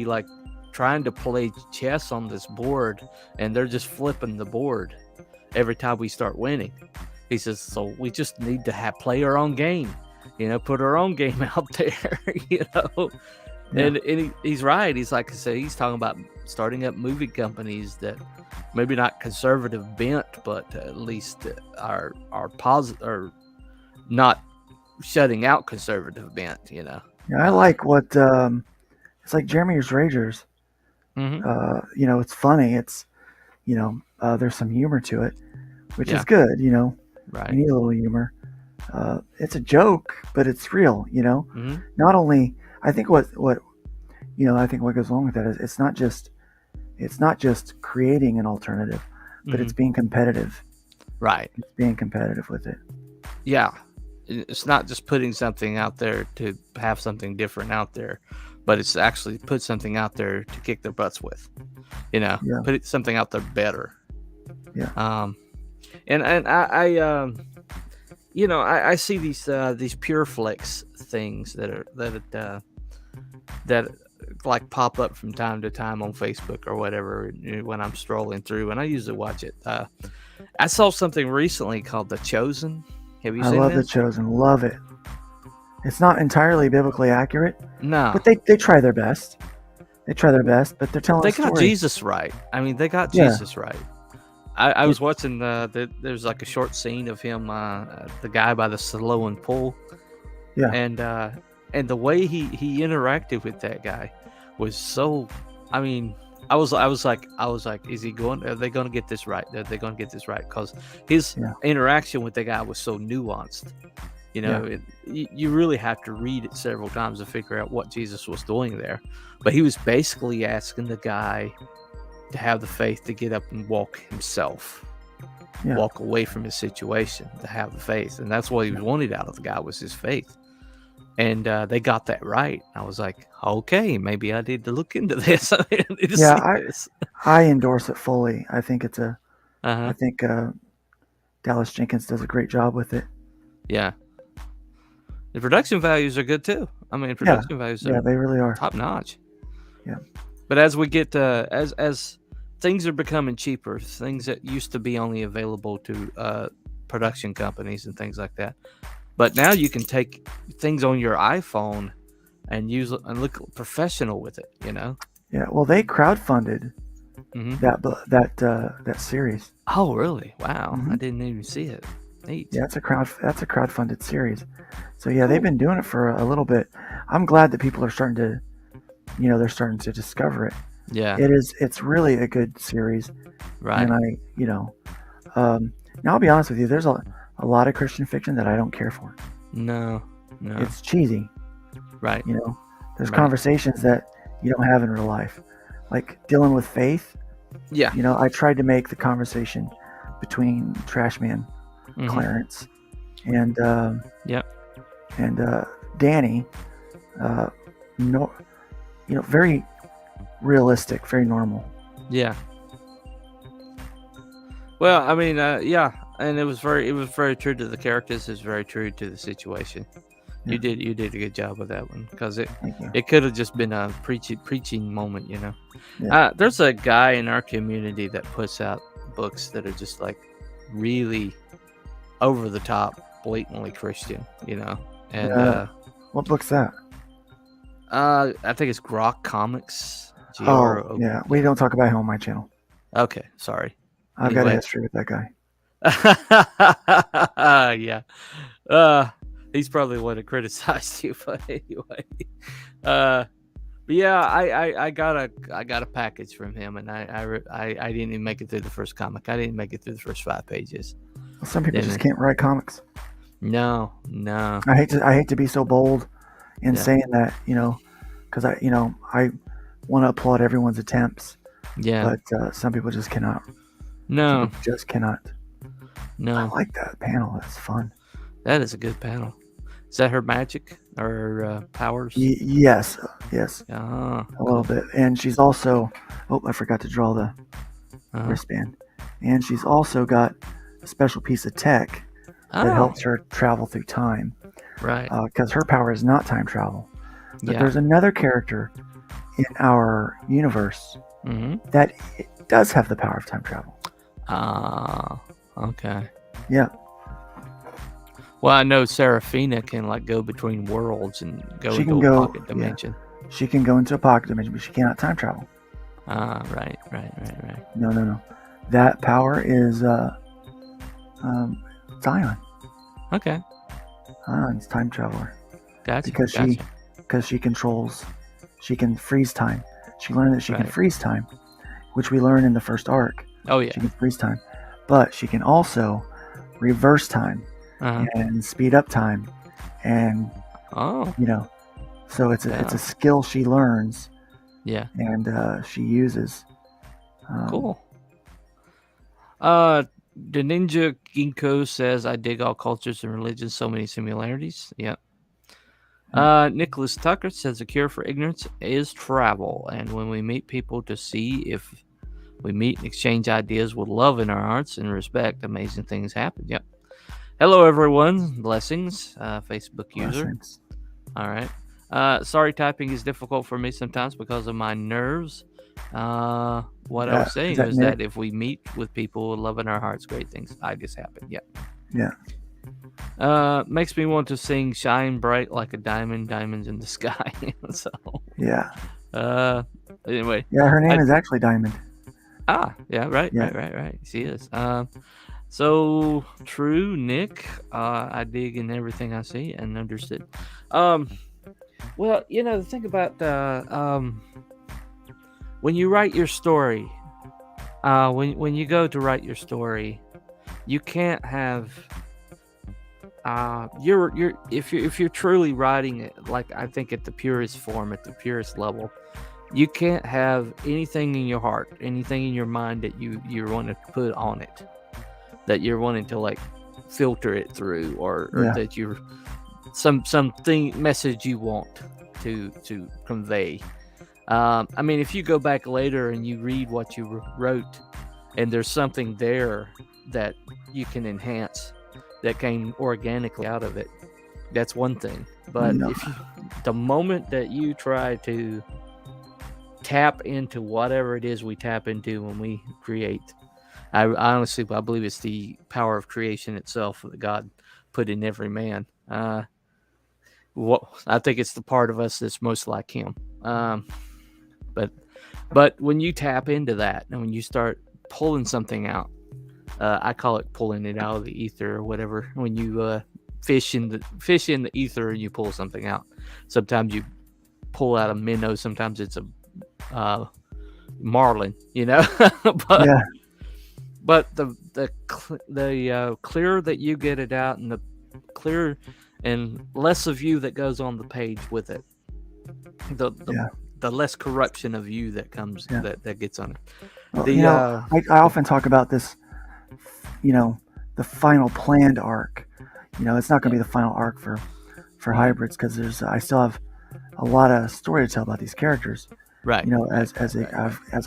like trying to play chess on this board, and they're just flipping the board every time we start winning? He says, so we just need to play our own game, put our own game out there, Yeah. And he's right. He's like I said, he's talking about starting up movie companies that maybe not conservative bent, but at least are positive, or not shutting out conservative bent. Yeah, I like what it's like Jeremy's Ragers. Mm-hmm. It's funny. It's there's some humor to it, which is good. Right. You need a little humor. It's a joke, but it's real. Mm-hmm. Not only I think what I think what goes along with that is it's not just creating an alternative, but it's being competitive. Right. It's being competitive with it. Yeah. It's not just putting something out there to have something different out there, but it's actually put something out there to kick their butts with. Yeah. Put something out there better. Yeah. And I see these pure flicks things that like pop up from time to time on Facebook or whatever when I'm strolling through, and I usually watch it. I saw something recently called The Chosen. Have you I seen love this? The Chosen. Love it. It's not entirely biblically accurate, No, but they try their best. They try their best, but they're telling they a story. got Jesus right. I mean, they got Jesus right. I was watching there's like a short scene of him, the guy by the Siloam pool. Yeah. And the way he interacted with that guy was so. I mean, I was like, is he going? Are they going to get this right? Are they going to get this right? Because his interaction with the guy was so nuanced. You really have to read it several times to figure out what Jesus was doing there. But he was basically asking the guy to have the faith to get up and walk himself, walk away from his situation, to have the faith, and that's what he was wanted out of the guy, was his faith. And they got that right. I was like, okay, maybe I need to look into this. I endorse it fully. I think it's Uh-huh. I think Dallas Jenkins does a great job with it. Yeah. The production values are good too. I mean, production values are they really are top notch. Yeah. But as we get as things are becoming cheaper, things that used to be only available to production companies and things like that. But now you can take things on your iPhone and use it and look professional with it, Yeah, well, they crowdfunded that series. Oh, really? Wow, I didn't even see it. Neat. Yeah, that's a crowdfunded series. So yeah, they've been doing it for a little bit. I'm glad that people are starting to, they're starting to discover it. Yeah, it's really a good series. Right. And now I'll be honest with you. There's a lot of Christian fiction that I don't care for. No. It's cheesy. Right. There's conversations that you don't have in real life, like dealing with faith. Yeah. I tried to make the conversation between Trashman Clarence and Danny, very realistic, very normal. Yeah. Well, I mean, and it was very true to the characters. It's very true to the situation. Yeah. You did a good job with that one, because it could have just been a preaching moment, Yeah. There's a guy in our community that puts out books that are just like really over the top, blatantly Christian, And what book's that? I think it's Grok Comics. Oh, yeah. We don't talk about him on my channel. Okay, sorry. I've got a history with that guy. Yeah. He's probably one that criticized you, but anyway. But yeah, I got a package from him, and I didn't even make it through the first comic. I didn't make it through the first 5 pages. Well, some people just can't write comics. No. I hate to be so bold in saying that, because I want to applaud everyone's attempts. Yeah. But some people just cannot. No. Just cannot. No. I like that panel. That's fun. That is a good panel. Is that her magic or powers? Yes. A little bit. And she's also... Oh, I forgot to draw the wristband. And she's also got a special piece of tech that helps her travel through time. Right. Because her power is not time travel. But there's another character in our universe that does have the power of time travel. Okay. Yeah. Well, I know Seraphina can go between worlds and go into a pocket dimension. Yeah. She can go into a pocket dimension, but she cannot time travel. Right. No. That power is Zion. Okay. Zion's time traveler. Gotcha. Because she can freeze time. She learned that she can freeze time, which we learn in the first arc. Oh yeah. She can freeze time, but she can also reverse time and speed up time, and So it's a skill she learns. Yeah. And she uses. Cool. The Ninja Ginkgo says, I dig all cultures and religions, so many similarities. Yep. Nicholas Tucker says, the cure for ignorance is travel. And when we meet people to see if we meet and exchange ideas with love in our hearts and respect, amazing things happen. Yep. Hello, everyone. Blessings, Facebook user. Blessings. All right. Sorry, typing is difficult for me sometimes because of my nerves. What I was saying was that if we meet with people with love in our hearts, great things just happen. Yep. Yeah. Makes me want to sing "Shine Bright Like a Diamond, Diamonds in the Sky." So. Yeah. Anyway. Yeah, her name is actually Diamond. Yeah. Right. She is. So true, Nick. I dig in everything I see and understood. Well, the thing about when you write your story, when you go to write your story, you can't have if you're truly writing it, like I think at the purest form, at the purest level, you can't have anything in your heart, anything in your mind that you want to put on it, that you're wanting to like filter it through, or that you're something message you want to convey. I mean, if you go back later and you read what you wrote, and there's something there that you can enhance, that came organically out of it, that's one thing. But the moment that you try to tap into whatever it is we tap into when we create, I honestly believe it's the power of creation itself that God put in every man. I think it's the part of us that's most like Him. But when you tap into that, and when you start pulling something out, I call it pulling it out of the ether or whatever. When you fish in the ether and you pull something out, sometimes you pull out a minnow, sometimes it's a marlin, But the clearer that you get it out, and the clearer and less of you that goes on the page with it, the less corruption of you that comes that gets on it. Well, I often talk about this, the final planned arc. It's not going to be the final arc for hybrids, because I still have a lot of story to tell about these characters. Right. As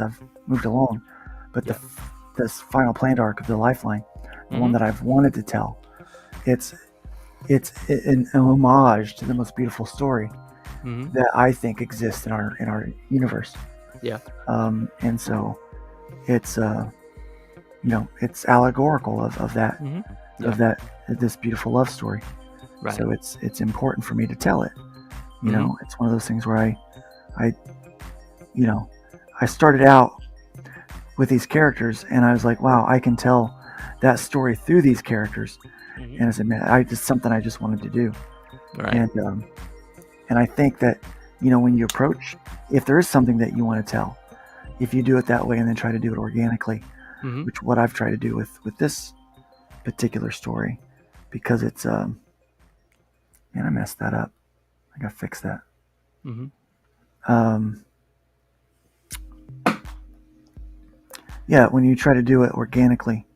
I've moved along, but this final planned arc of the Lifeline, the one that I've wanted to tell, it's an homage to the most beautiful story that I think exists in our universe. Yeah. And so it's it's allegorical of that this beautiful love story. Right. So it's important for me to tell it. It's one of those things where I started out with these characters, and I was like, wow, I can tell that story through these characters. And I said, man, it's something I just wanted to do. Right. And I think that, when you approach, if there is something that you want to tell, if you do it that way and then try to do it organically, which what I've tried to do with this particular story, because it's, man, I messed that up. I got to fix that. When you try to do it organically,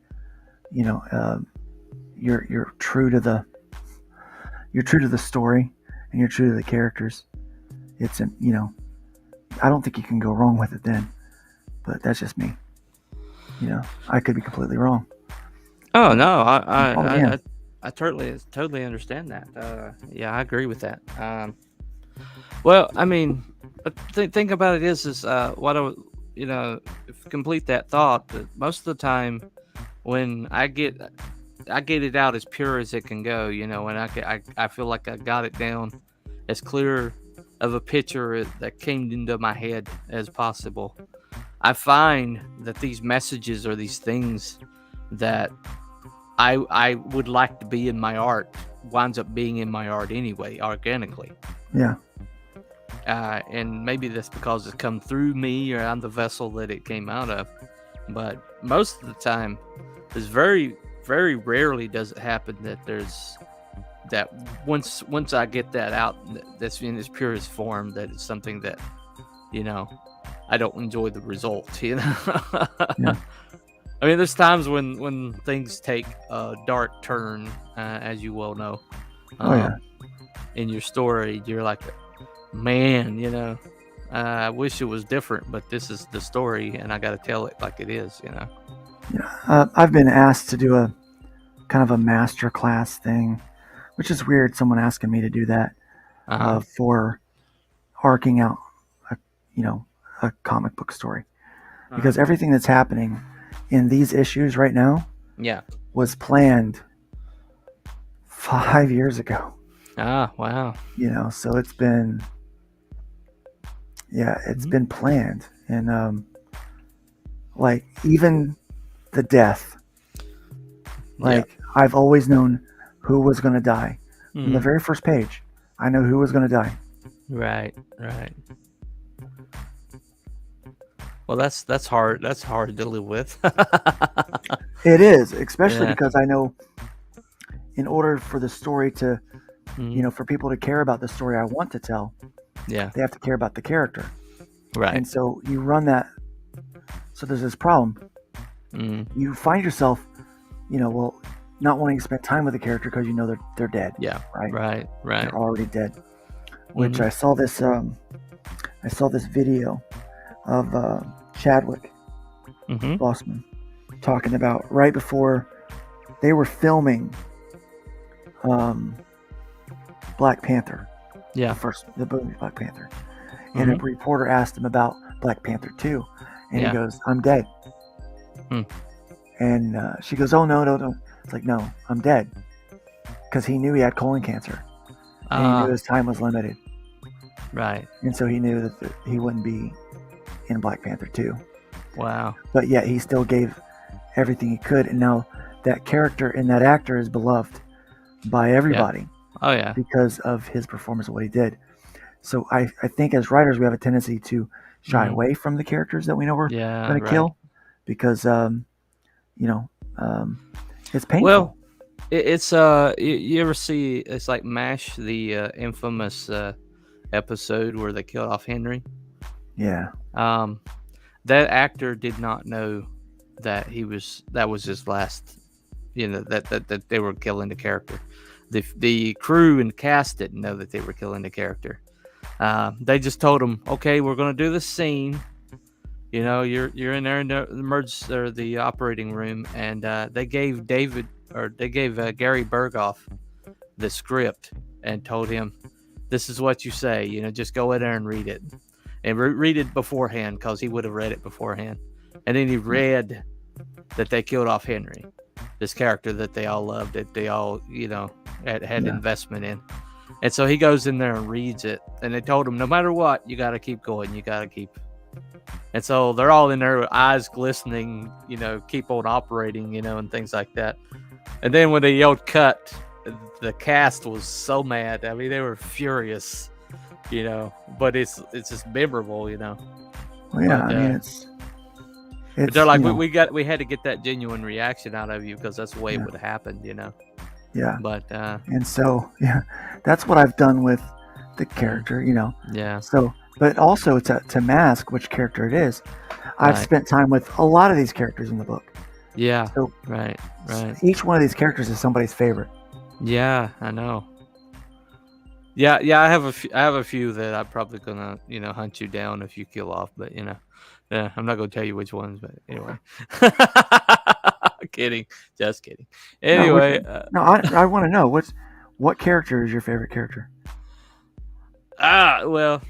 you're true to the story, and you're true to the characters. It's I don't think you can go wrong with it then, but that's just me. I could be completely wrong. Oh no, I totally understand that. I agree with that. Well, I mean, the thing about it is what I complete that thought. That most of the time, when I get it out as pure as it can go, and I feel like I got it down as clear of a picture that came into my head as possible. I find that these messages or these things that I would like to be in my art winds up being in my art anyway, organically. Yeah. And maybe that's because it's come through me, or I'm the vessel that it came out of. But most of the time, it's very, very rarely does it happen that there's that once I get that out, that's in its purest form, that it's something that, I don't enjoy the result. Yeah. I mean, there's times when things take a dark turn, as you well know. Oh yeah. In your story, you're like, man, I wish it was different, but this is the story, and I got to tell it like it is. Yeah. I've been asked to do a kind of a master class thing, which is weird. Someone asking me to do that for arcing out, a comic book story, because everything that's happening in these issues right now, was planned 5 years ago. Wow. So it's been, been planned, and like even the death, like I've always known who was going to die from the very first page. I know who was going to die. Right. Well, that's hard. That's hard to live with. It is, especially because I know, in order for the story to, for people to care about the story I want to tell, they have to care about the character. Right. And so you run that. So there's this problem. You find yourself, not wanting to spend time with the character because they're dead. Yeah. Right. Right. They're already dead. Which I saw this. I saw this video of Chadwick Boseman talking about right before they were filming Black Panther. Yeah. The movie Black Panther. And a reporter asked him about Black Panther 2. And he goes, "I'm dead." And she goes, "Oh, no. It's like, no, I'm dead." Because he knew he had colon cancer. And he knew his time was limited. Right. And so he knew that he wouldn't be in Black Panther 2. Wow. But yet he still gave everything he could. And now that character and that actor is beloved by everybody. Yeah. Oh, yeah. Because of his performance of what he did. So I think as writers, we have a tendency to shy away from the characters that we know we're going to kill. Because, it's painful. Well, it's you ever see, it's like MASH, the infamous episode where they killed off Henry? Yeah. That actor did not know that that was his last, that they were killing the character. The crew and cast didn't know that they were killing the character. They just told him, "Okay, we're going to do this scene. You're in there in the emergency or the operating room," and they gave Gary Berghoff the script and told him, "This is what you say. Just go in there and read it, and read it beforehand, because he would have read it beforehand." And then he read that they killed off Henry, this character that they all loved, that they all had investment in. And so he goes in there and reads it, and they told him, no matter what, you got to keep going. You got to keep. And so they're all in there with eyes glistening, keep on operating, and things like that. And then when they yelled cut, the cast was so mad. I mean, they were furious, but it's just memorable, Well, yeah, but, I mean, it's they're like, we had to get that genuine reaction out of you, because that's the way it would have happened, Yeah. But and so that's what I've done with the character, Yeah. So, but also to mask which character it is, I've spent time with a lot of these characters in the book. Yeah. So right. Each one of these characters is somebody's favorite. Yeah, I know. Yeah. I have a few that I'm probably gonna hunt you down if you kill off, but I'm not gonna tell you which ones, but anyway. Kidding, just kidding. Anyway, I want to know what character is your favorite character? Well,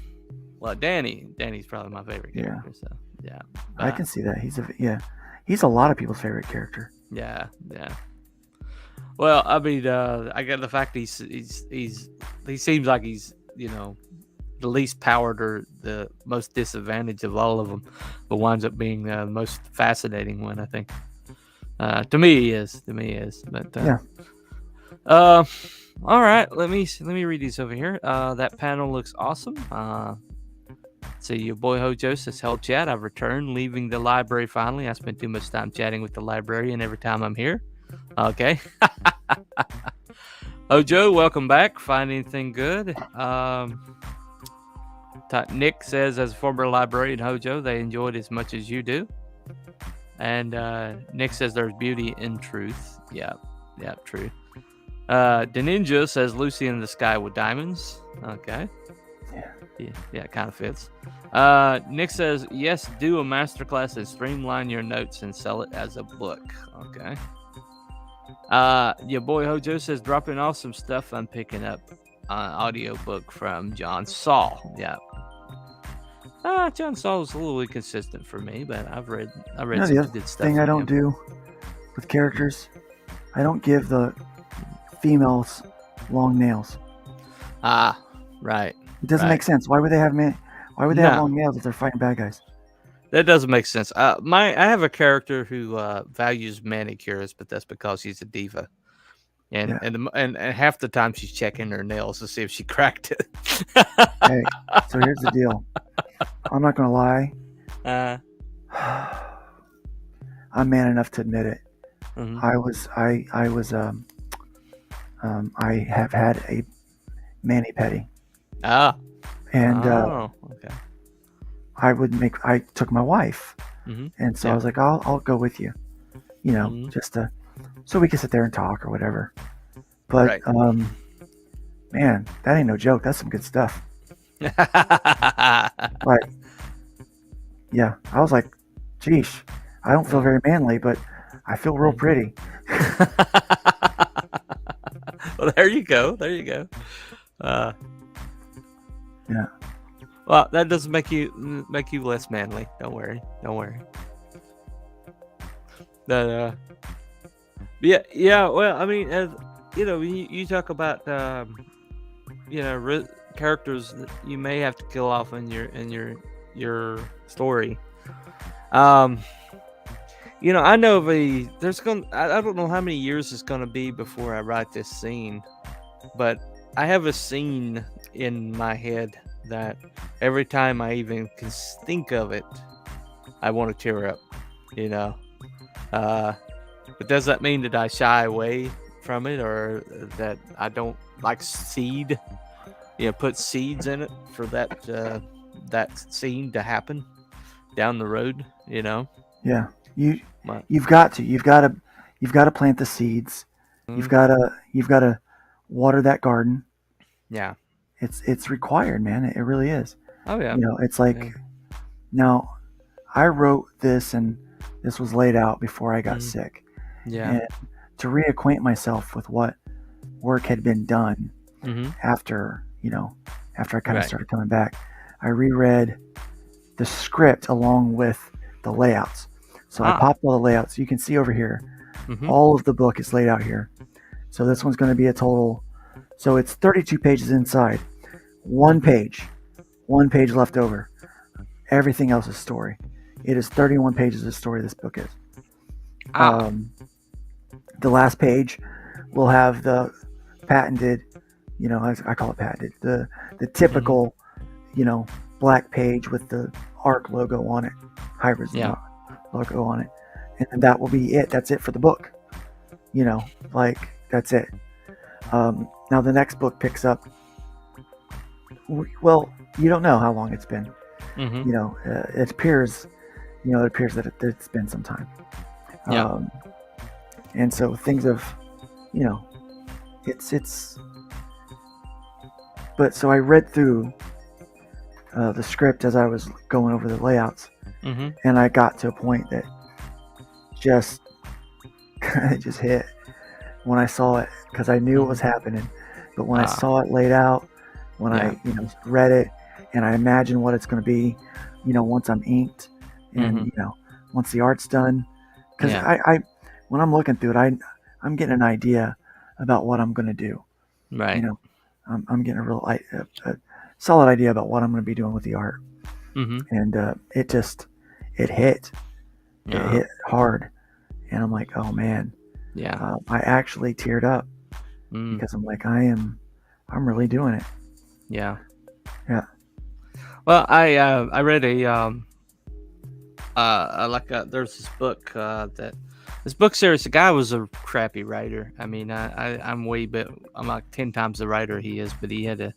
Danny's probably my favorite character. So yeah, I can see that. He's a lot of people's favorite character. Yeah. Well, I mean, I got the fact he seems like he's the least powered or the most disadvantaged of all of them, but winds up being the most fascinating one, I think. To me, he is. But all right. Let me read these over here. That panel looks awesome. So your boy Hojo says, "Hell chat, I've returned, leaving the library finally. I spent too much time chatting with the librarian every time I'm here." Okay. Hojo, welcome back. Find anything good? Nick says, as a former librarian, Hojo, they enjoyed as much as you do. And Nick says there's beauty in truth. Yeah, true. The Ninja says Lucy in the Sky with Diamonds. Okay. Yeah, it kind of fits. Nick says, yes, do a masterclass and streamline your notes and sell it as a book. Okay. Your boy Hojo says, dropping off some stuff I'm picking up audiobook from John Saul. Yeah. John Saul is a little inconsistent for me, but I've read some good stuff. Thing I don't do with characters, I don't give the females long nails. Right. It doesn't make sense. Why would they have have long nails if they're fighting bad guys? That doesn't make sense. I have a character who values manicures, but that's because he's a diva, and half the time she's checking her nails to see if she cracked it. Hey, so here's the deal. I'm not gonna lie. I'm man enough to admit it. Mm-hmm. I have had a mani-pedi. And okay. I took my wife, and so I was like, I'll go with you, just so we can sit there and talk or whatever. But man, that ain't no joke. That's some good stuff. Like, yeah, I was like, geesh, I don't feel very manly, but I feel real pretty. Well, there you go. Yeah. Well, that doesn't make you less manly. Don't worry. But yeah. Well, I mean, as you talk about characters that you may have to kill off in your story. I know I don't know how many years it's gonna be before I write this scene, but I have a scene in my head that every time I even can think of it, I want to tear up, but does that mean that I shy away from it, or that I don't like put seeds in it for that scene to happen down the road, Yeah, you've got to plant the seeds. Mm-hmm. You've got to water that garden. Yeah, it's required, man. It really is. Oh yeah. It's like, now I wrote this and this was laid out before I got sick. Yeah. And to reacquaint myself with what work had been done after I kind of started coming back, I reread the script along with the layouts. So I popped all the layouts. You can see over here, all of the book is laid out here. So this one's going to be a total. So it's 32 pages inside, one page left over. Everything else is story. It is 31 pages of story. This book is. The last page will have the patented, I call it patented, the typical, black page with the ARC logo on it, Hybrids logo on it, and that will be it. That's it for the book. That's it. Now the next book picks up. Well, you don't know how long it's been. It appears that it's been some time. And so things have, it's. But so I read through the script as I was going over the layouts, and I got to a point that it just hit when I saw it, because I knew it was happening. But when I saw it laid out, when I read it, and I imagine what it's going to be, once I'm inked, and once the art's done, because I when I'm looking through it, I'm getting an idea about what I'm going to do. Right. I'm getting a solid idea about what I'm going to be doing with the art. And it hit. It hit hard. And I'm like, oh man. Yeah. I actually teared up because I'm like, I'm really doing it. Yeah. Yeah. Well, I read there's this book that This book series, the guy was a crappy writer. I mean, I'm like 10 times the writer he is, but he had a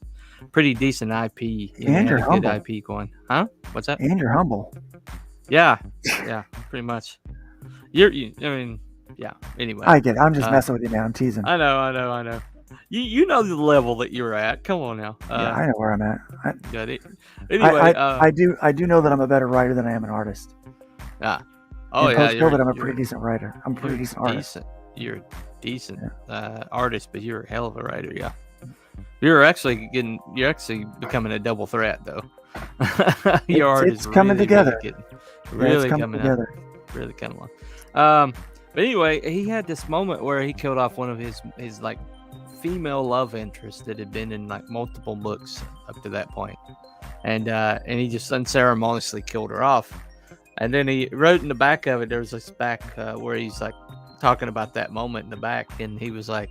pretty decent IP. You know, And had you're a good humble. IP going. Huh? What's that? And you're humble. Yeah, pretty much. Yeah. Anyway, I get it. I'm just messing with you, man. I'm teasing. I know. You know the level that you're at. Come on now. Yeah, I know where I'm at. Got it. Anyway, I do know that I'm a better writer than I am an artist. Yeah. In post-COVID, I'm a pretty decent writer. I'm a pretty decent artist. You're a decent artist, but you're a hell of a writer. Yeah. You're actually becoming a double threat, though. Your art is coming together. Really coming together. Really coming along. But anyway, he had this moment where he killed off one of his like female love interests that had been in like multiple books up to that point, and he just unceremoniously killed her off. And then he wrote in the back of it, there was this back where he's like talking about that moment in the back, and he was like,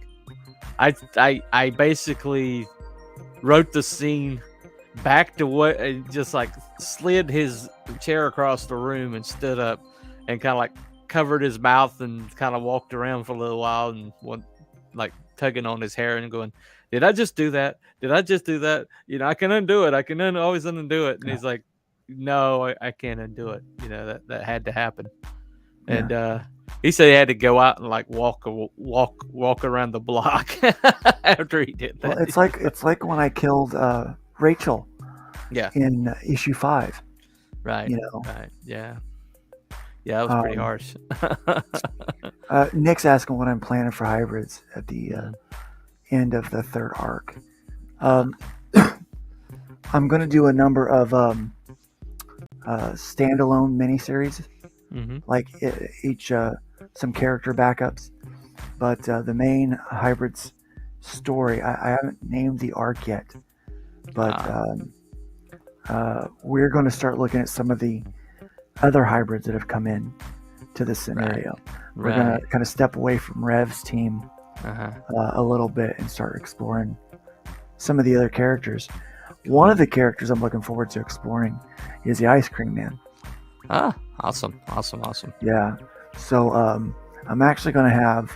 I basically wrote the scene back to what, just like slid his chair across the room and stood up and kind of like covered his mouth and kind of walked around for a little while and went like tugging on his hair and going, did I just do that? Did I just do that? You know, I can undo it. I can always undo it. And he's like, no, I can't undo it. You know, that had to happen. And he said he had to go out and like walk around the block after he did that. Well, it's like when I killed Rachel. Yeah. In issue 5. Right. You know. Right. Yeah. Yeah, that was pretty harsh. Nick's asking what I'm planning for hybrids at the end of the 3rd arc. I'm going to do a number of standalone miniseries, like each some character backups. But the main hybrids story, I haven't named the arc yet, but we're going to start looking at some of the other hybrids that have come in to this scenario. We're going to kind of step away from Rev's team a little bit and start exploring some of the other characters. One of the characters I'm looking forward to exploring is the Ice Cream Man. Ah, awesome. Yeah. So I'm actually going to have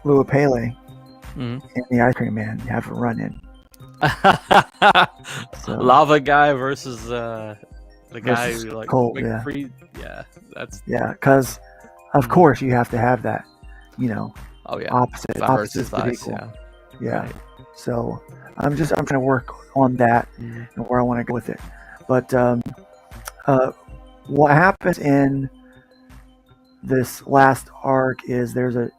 Lua Pele and the Ice Cream Man have a run-in. So, Lava guy versus the guy who like cold, because of course you have to have that, you know. Oh yeah. Opposites but equal. Yeah. Right. So I'm trying to work on that and where I want to go with it. But what happens in this last arc is there's a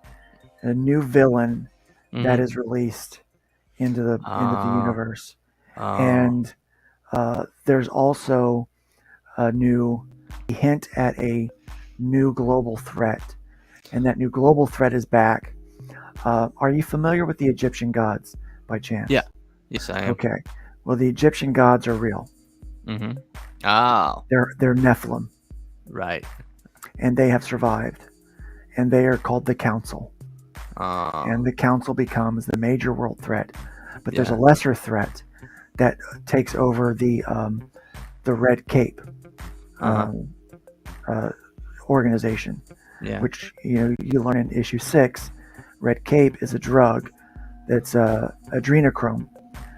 new villain that is released into the universe, and there's also a new hint at a new global threat, and that new global threat is back. Are you familiar with the Egyptian gods by chance? Yeah. Yes, I am. Okay. Well, the Egyptian gods are real. Oh. They're Nephilim. Right. And they have survived, and they are called the Council. And the Council becomes the major world threat, but there's a lesser threat that takes over the Red Cape organization, which you learn in issue 6. Red Cape is a drug that's adrenochrome.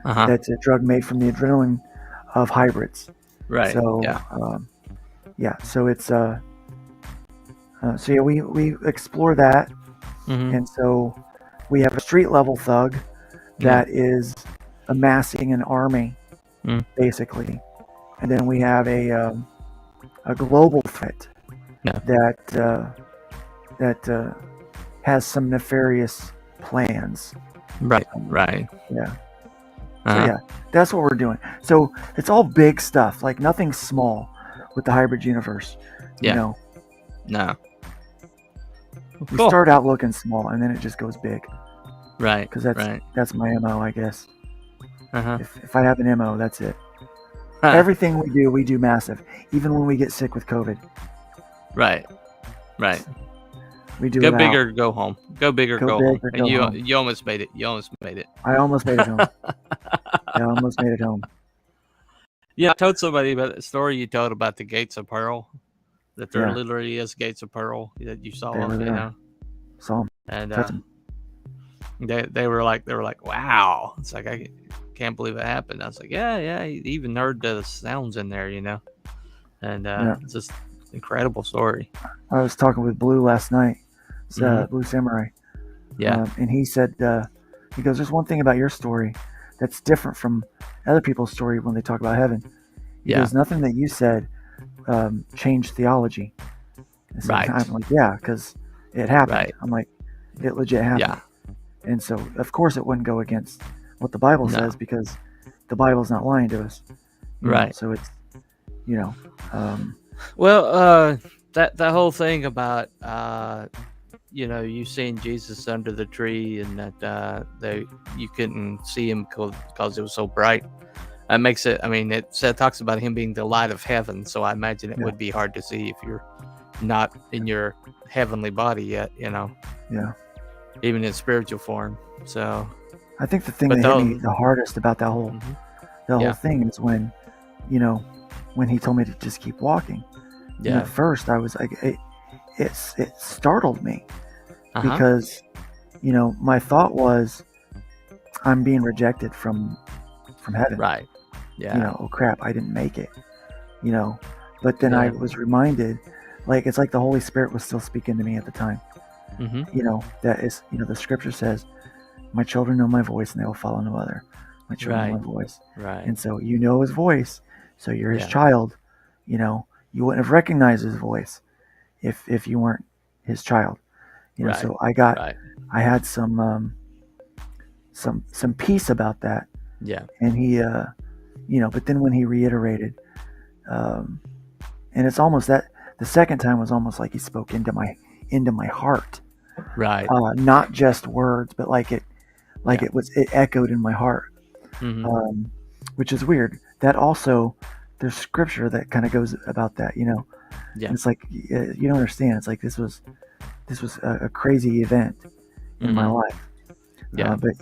That's a drug made from the adrenaline of hybrids. Right. So so it's we explore that. And so we have a street level thug that is amassing an army, basically, and then we have a global threat that has some nefarious plans. Right. Yeah. So that's what we're doing. So it's all big stuff, like nothing small with the hybrid universe. Yeah. You know? No. We start out looking small, and then it just goes big. Right. Because that's my MO, I guess. If I have an MO, that's it. Everything we do massive, even when we get sick with COVID. Right. We do go big or go home. Go big or go home. And home. You almost made it. I almost made it home. I almost made it home. Yeah, I told somebody about the story you told about the Gates of Pearl. that there Yeah. literally is gates of pearl that you saw They were them, there. Saw them. and Touch them. they were like wow, it's like I can't believe it happened. I was like, yeah, he even heard the sounds in there, and it's just incredible story. I was talking with Blue last night, Mhm. Blue Samurai, Yeah, and he said, he goes, "There's one thing about your story that's different from other people's story when they talk about heaven." He yeah, goes, "Nothing that you said changed theology." And so right, I'm like, "Yeah, because it happened." right, I'm like, "It legit happened." yeah, And so, of course, it wouldn't go against what the Bible says no, because the Bible's not lying to us. right. So it's, you know, Well, that whole thing about you seeing Jesus under the tree and that you couldn't see him because it was so bright. That makes it. I mean, talks about him being the light of heaven. So I imagine it Yeah. would be hard to see if you're not in your heavenly body yet. yeah. Even in spiritual form. So, I think the thing but that hit me the hardest about that whole Yeah. thing is when, when he told me to just keep walking. yeah, At first, I was like, it startled me uh-huh. because, my thought was, I'm being rejected from heaven. Right, yeah, Oh crap, I didn't make it. But then I Yeah. was reminded, like it's like the Holy Spirit was still speaking to me at the time. hmm That is, the Scripture says, "My children know my voice, and they will follow no other." My children know Right. my voice, right, and so you know His voice, so you're His Yeah. child. You wouldn't have recognized His voice if you weren't His child. Right. So right, I had some peace about that, yeah, and He, but then when He reiterated, um, and it's almost that the second time was almost like He spoke into my heart, right, not just words, but like it Yeah. it echoed in my heart, hmm which is weird. That also, there's scripture that kind of goes about that, And yeah, it's like you don't understand. It's like this was a crazy event in my Mhm. life, yeah, but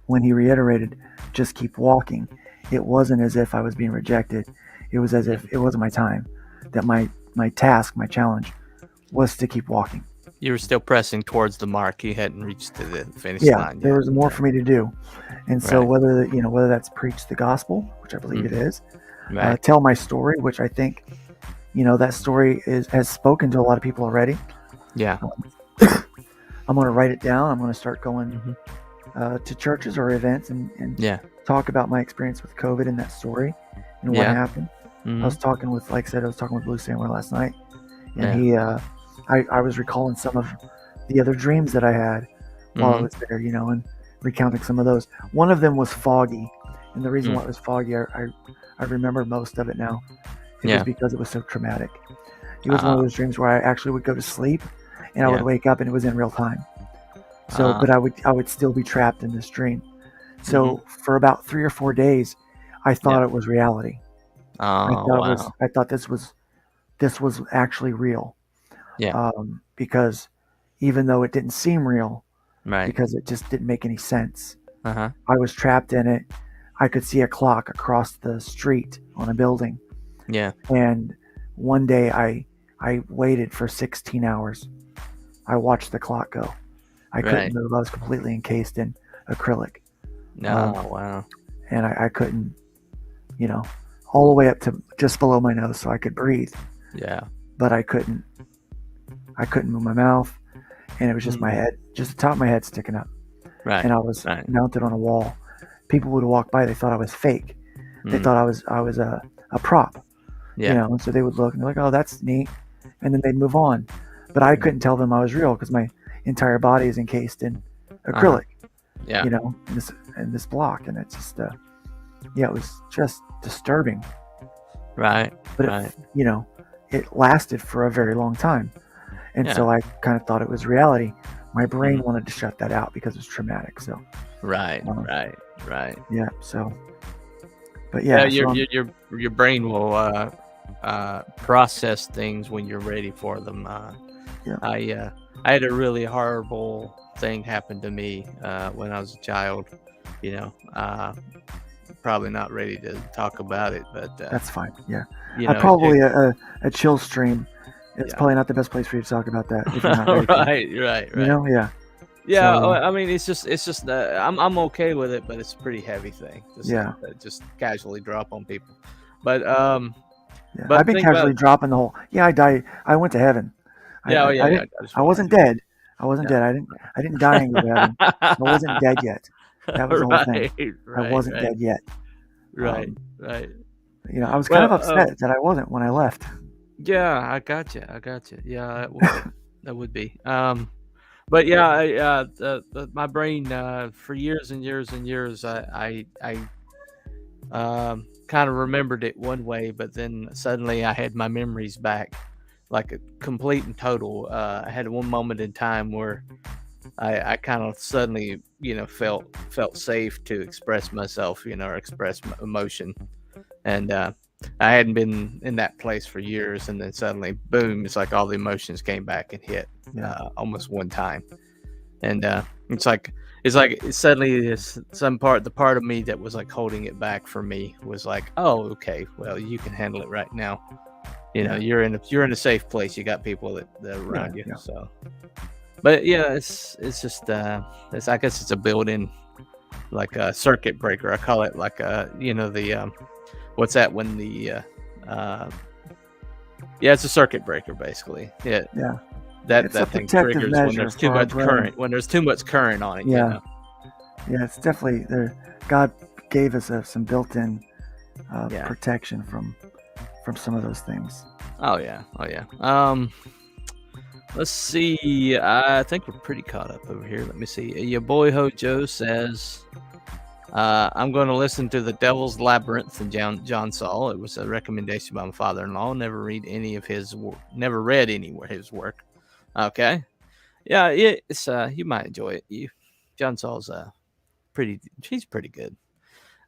when he reiterated, "Just keep walking," it wasn't as if I was being rejected. It was as if it wasn't my time. That my task, my challenge, was to keep walking. you were still pressing towards the mark. You hadn't reached to the finish Yeah, line there yet. was more for me to do, and so Right. whether that's preach the gospel, which I believe it is, Right. tell my story, which I think that story has spoken to a lot of people already. Yeah. I'm going to write it down. I'm going to start going Mhm. to churches or events and Yeah. talk about my experience with COVID and that story and what Yeah. happened. I Mhm. was talking with, like I said, I was talking with Blue Samuel last night, and Yeah. I was recalling some of the other dreams that I had while I Mhm. was there, and recounting some of those. One of them was foggy, and the reason why it was foggy, I remember most of it now. It was Yeah. because it was so traumatic. It was one of those dreams where I actually would go to sleep, and I would Yeah. wake up, and it was in real time. So, but I would still be trapped in this dream. So for about 3 or 4 days, I thought Yeah. it was reality. Oh, wow. I thought this was actually real. Yeah. Because even though it didn't seem real, Right. because it just didn't make any sense, Uh-huh. I was trapped in it. I could see a clock across the street on a building, Yeah. and one day I waited for 16 hours. I watched the clock go. I couldn't Right. move. I was completely encased in acrylic, Oh, wow. and I couldn't, all the way up to just below my nose, so I could breathe, Yeah. but I couldn't. I couldn't move my mouth, and it was just my head, just the top of my head sticking up, Right. and I was Right. mounted on a wall. People would walk by; they thought I was fake. They Mm. thought I was a prop, Yeah. And so they would look and they're like, "Oh, that's neat," and then they'd move on. But I couldn't tell them I was real because my entire body is encased in acrylic, Yeah. in this block, and it's just, it was just disturbing. Right. But Right. it lasted for a very long time, and so Yeah. I kind of thought it was reality. My brain Mhm. wanted to shut that out because it was traumatic. So Right. Um, Right. Right. yeah, so but Yeah. yeah, so Your brain will process things when you're ready for them. Yeah. I had a really horrible thing happen to me when I was a child. You know, probably not ready to talk about it, but That's fine. Yeah, you I know, probably a chill stream. It's Yeah. probably not the best place for you to talk about that if you're not ready. right. You know, yeah. Yeah, So, I mean, it's just I'm okay with it, but it's a pretty heavy thing. Just casually drop on people. But yeah. but I've been think about casually dropping the whole. Yeah, I died. I went to heaven. yeah, I didn't. I just I wasn't dead. I wasn't dead. I didn't die and go to heaven. I wasn't dead yet. That was the whole thing. I wasn't dead yet. Right. You know, I was kind Well, of upset that I wasn't when I left. Yeah, I got you. Yeah, that would be. But yeah, my brain for years and years and years, I kind of remembered it one way, but then suddenly I had my memories back, like a complete and total. I had one moment in time where I kind of suddenly, felt safe to express myself, or express emotion, and I hadn't been in that place for years, and then suddenly, boom! It's like all the emotions came back and hit almost one time, and it's like suddenly the part of me that was like holding it back for me was like, oh, okay, well, you can handle it right now. You're in a safe place. You got people that are around you. So, but yeah, it's just I guess it's a built-in like a circuit breaker. I call it like the what's that when the it's a circuit breaker basically. Yeah. That thing triggers when there's too much current. When there's too much current on it. Yeah. Yeah, it's definitely there. God gave us some built-in protection from some of those things. Oh yeah. Let's see. I think we're pretty caught up over here. Let me see. Your boy Hojo says, I'm going to listen to The Devil's Labyrinth and John Saul. It was a recommendation by my father-in-law. Never read any of his work. Okay. Yeah, it's you might enjoy it. John Saul's he's pretty good.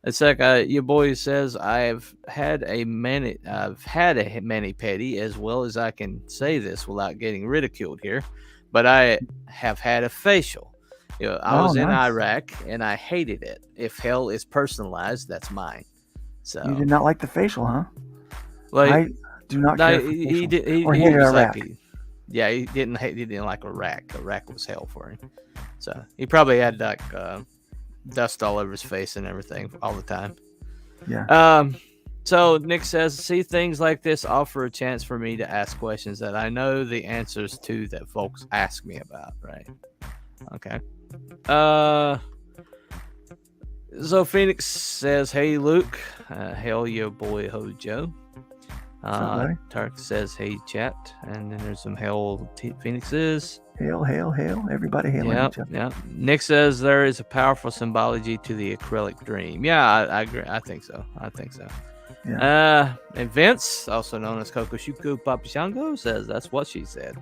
It's like your boy says, I've had a mani-pedi, as well as I can say this without getting ridiculed here, but I have had a facial. I was in Iraq and I hated it. If hell is personalized, that's mine. So you did not like the facial, huh? Like, I do not care for facial. He hated Iraq. He didn't like Iraq. Iraq was hell for him. So he probably had like dust all over his face and everything all the time. Yeah. So Nick says, see, things like this offer a chance for me to ask questions that I know the answers to that folks ask me about, right? Okay. So Phoenix says, hey Luke, hail your boy Hojo. Tark says, hey chat, and then there's some hail Phoenixes. Hail, everybody hail. Yeah. Nick says there is a powerful symbology to the acrylic dream. Yeah, I agree. I think so. Yeah. And Vince, also known as Kokoshuku Papishango, says that's what she said.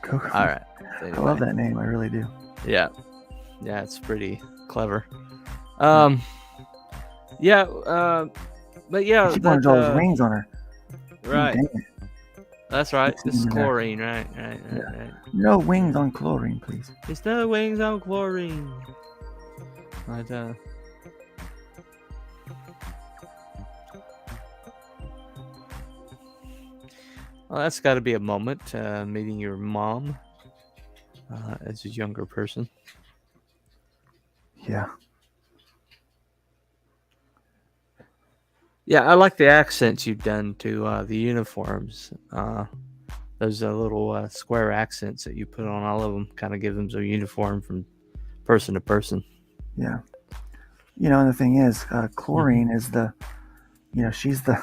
Coco. All right. Anyway. I love that name. I really do. Yeah, it's pretty clever. But yeah. She wanted all those wings on her. Right. Dang it. That's right. This is chlorine, right. No wings on chlorine, please. There's no wings on chlorine. But, well, that's got to be a moment, meeting your mom as a younger person. Yeah. Yeah, I like the accents you've done to the uniforms. Those little square accents that you put on all of them kind of give them a uniform from person to person. Yeah. And the thing is, chlorine is she's the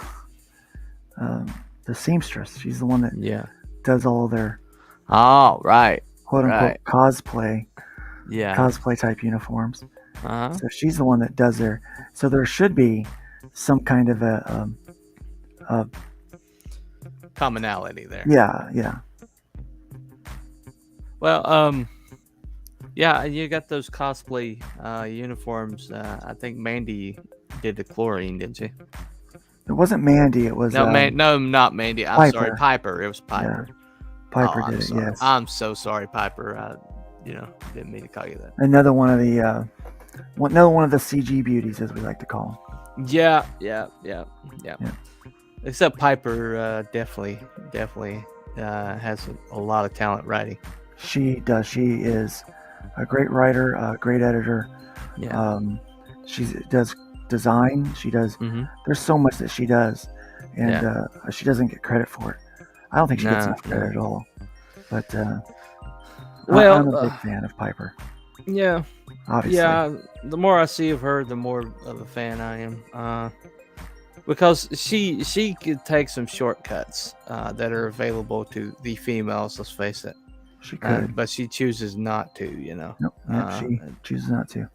seamstress. She's the one that does all their quote unquote cosplay. Yeah. Cosplay type uniforms. Uh-huh. So she's the one that does so there should be some kind of a commonality there. Yeah. Well, you got those cosplay uniforms. I think Mandy did the chlorine, didn't she? It wasn't Mandy. It was no, not Mandy. I'm sorry, Piper. It was Piper. Yeah. Piper did it. Sorry. Yes. I'm so sorry, Piper. Didn't mean to call you that. Another one of the CG beauties, as we like to call them. Yeah. Yeah. Except Piper, definitely has a lot of talent writing. She does. She is a great writer, a great editor. Yeah. She does design. She does. Mm-hmm. There's so much that she does, and Yeah. she doesn't get credit for it. I don't think she gets No, enough credit at all. But I'm Well, a big fan of Piper, yeah, obviously. yeah. The more I see of her, the more of a fan I am. Because she could take some shortcuts that are available to the females. Let's face it. She could, But she chooses not to. You know. nope, yep, she chooses not to.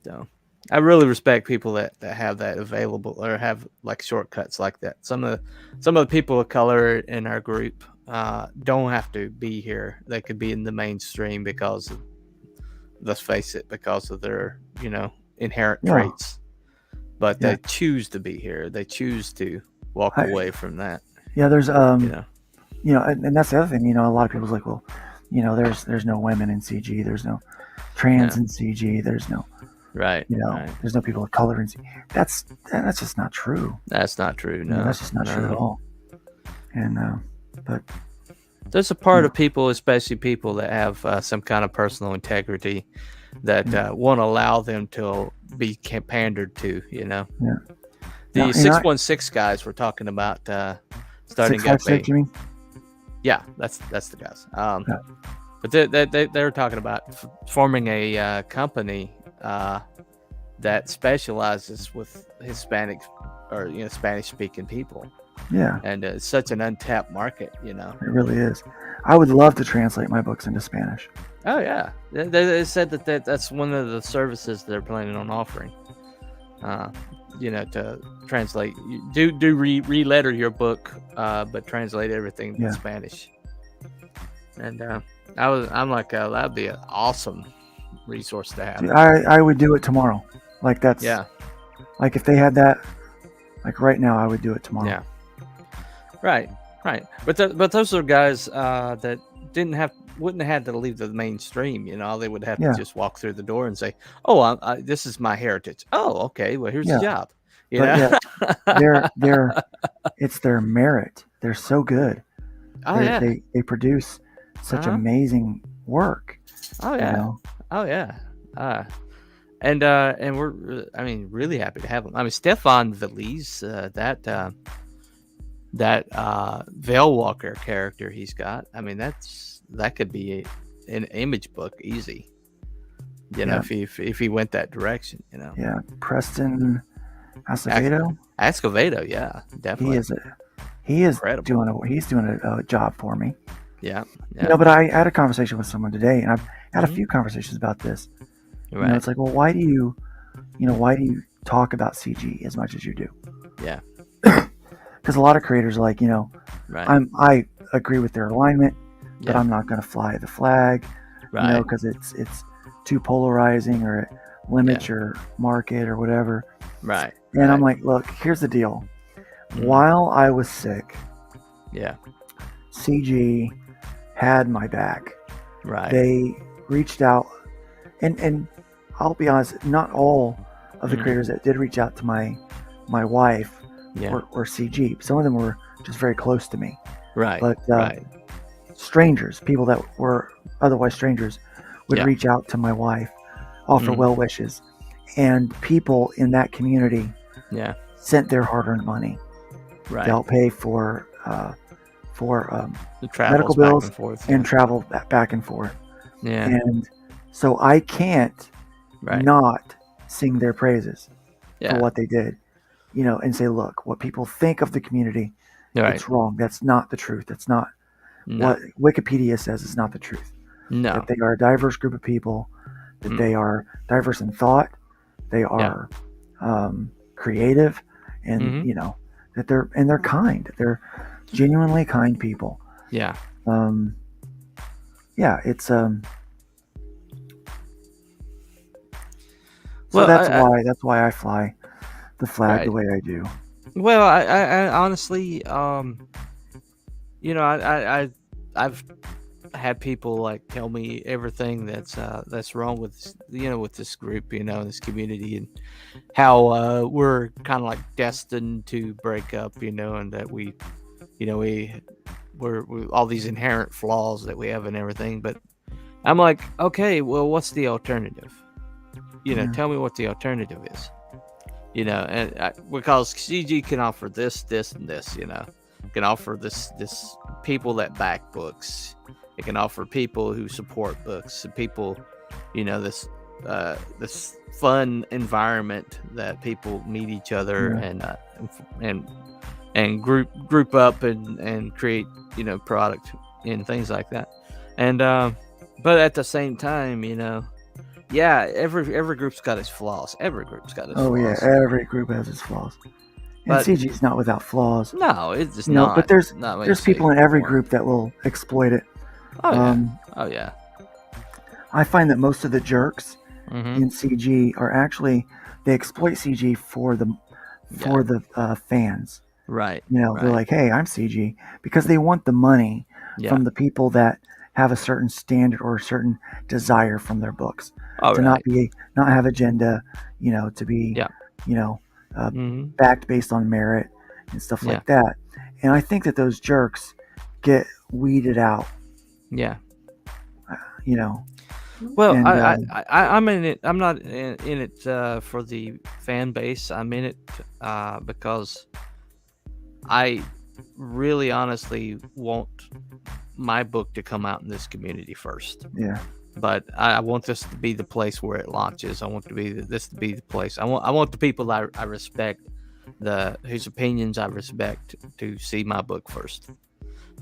So I really respect people that have that available or have like shortcuts like that. Some of the people of color in our group don't have to be here. They could be in the mainstream because of, let's face it, because of their inherent Yeah. traits. But Yeah. they choose to be here. They choose to walk away from that. Yeah, there's You know. and that's the other thing. A lot of people's like, well, there's no women in CG. There's no trans in CG. There's no Right. there's no people of color in CG. That's just not true. That's not true. No, that's just not true at all. And but there's a part of people, especially people that have some kind of personal integrity, that won't allow them to be pandered to. Yeah. The 616 guys we're talking about starting up. 656, you mean? Yeah, that's the guys. But they're talking about forming a company that specializes with Hispanic or Spanish speaking people. Yeah. And it's such an untapped market. It really is. I would love to translate my books into Spanish. Oh yeah, they said that's one of the services they're planning on offering. To translate, re-letter your book, but translate everything in Spanish. And I'm like, that'd be an awesome resource to have. Dude, I would do it tomorrow. Like that's Like if they had that, like right now, I would do it tomorrow. Yeah. Right. But those are guys that wouldn't have had to leave the mainstream. They would have to just walk through the door and say, "Oh, this is my heritage." Oh, okay. Well, here's the job. It's their merit. They're so good. They produce such amazing work. Oh yeah. Oh yeah. And we're really happy to have them. Stefan Veliz, that Veil Walker character he's got. That could be an image book easy. If he went that direction. Yeah, Preston Escovedo, yeah, definitely. He is doing a job for me. Yeah. But I had a conversation with someone today, and I've had a few conversations about this. Right. It's like, well, why do you talk about CG as much as you do? Yeah. Because a lot of creators are like, right. I agree with their alignment, but I'm not going to fly the flag, right? Because it's too polarizing or it limits your market or whatever. Right. And I'm like, look, here's the deal. While I was sick, CG had my back. Right. They reached out, and I'll be honest, not all of the creators that did reach out to my wife were CG. Some of them were just very close to me. Right. But strangers, people that were otherwise strangers, would reach out to my wife, offer well wishes, and people in that community sent their hard-earned money to help pay for medical bills and travel back and forth. Yeah. And so I can't not sing their praises for what they did, and say, look, what people think of the community, it's wrong. That's not the truth. That's not what Wikipedia says is not the truth. No. That they are a diverse group of people, that they are diverse in thought, they are creative, and that they're kind. They're genuinely kind people. Yeah. It's so that's why I fly the flag the way I do. Well, I honestly, I've had people like tell me everything that's wrong with with this group, this community, and how we're kind of like destined to break up, and that we're all these inherent flaws that we have and everything. But I'm like, okay, well, what's the alternative? Tell me what the alternative is. Because CG can offer this, and this. It can offer this people that back books. It can offer people who support books, and people, this fun environment that people meet each other and group up and create product and things like that. And but at the same time, every group's got its flaws. Every group's got its flaws. Oh yeah, every group has its flaws. And CG's not without flaws. No, it's just not. But there's people in every group that will exploit it. Oh yeah. I find that most of the jerks in CG are actually they exploit CG for the fans. Right. They're like, hey, I'm CG, because they want the money from the people that have a certain standard or a certain desire from their books not have agenda, to be backed based on merit and stuff like that. And I think that those jerks get weeded out. Yeah. Well, I'm in it. I'm not in it for the fan base. I'm in it because I really honestly want my book to come out in this community first. Yeah. But I want this to be the place where it launches. I want this to be the place. I want the people I respect, whose opinions I respect, to see my book first,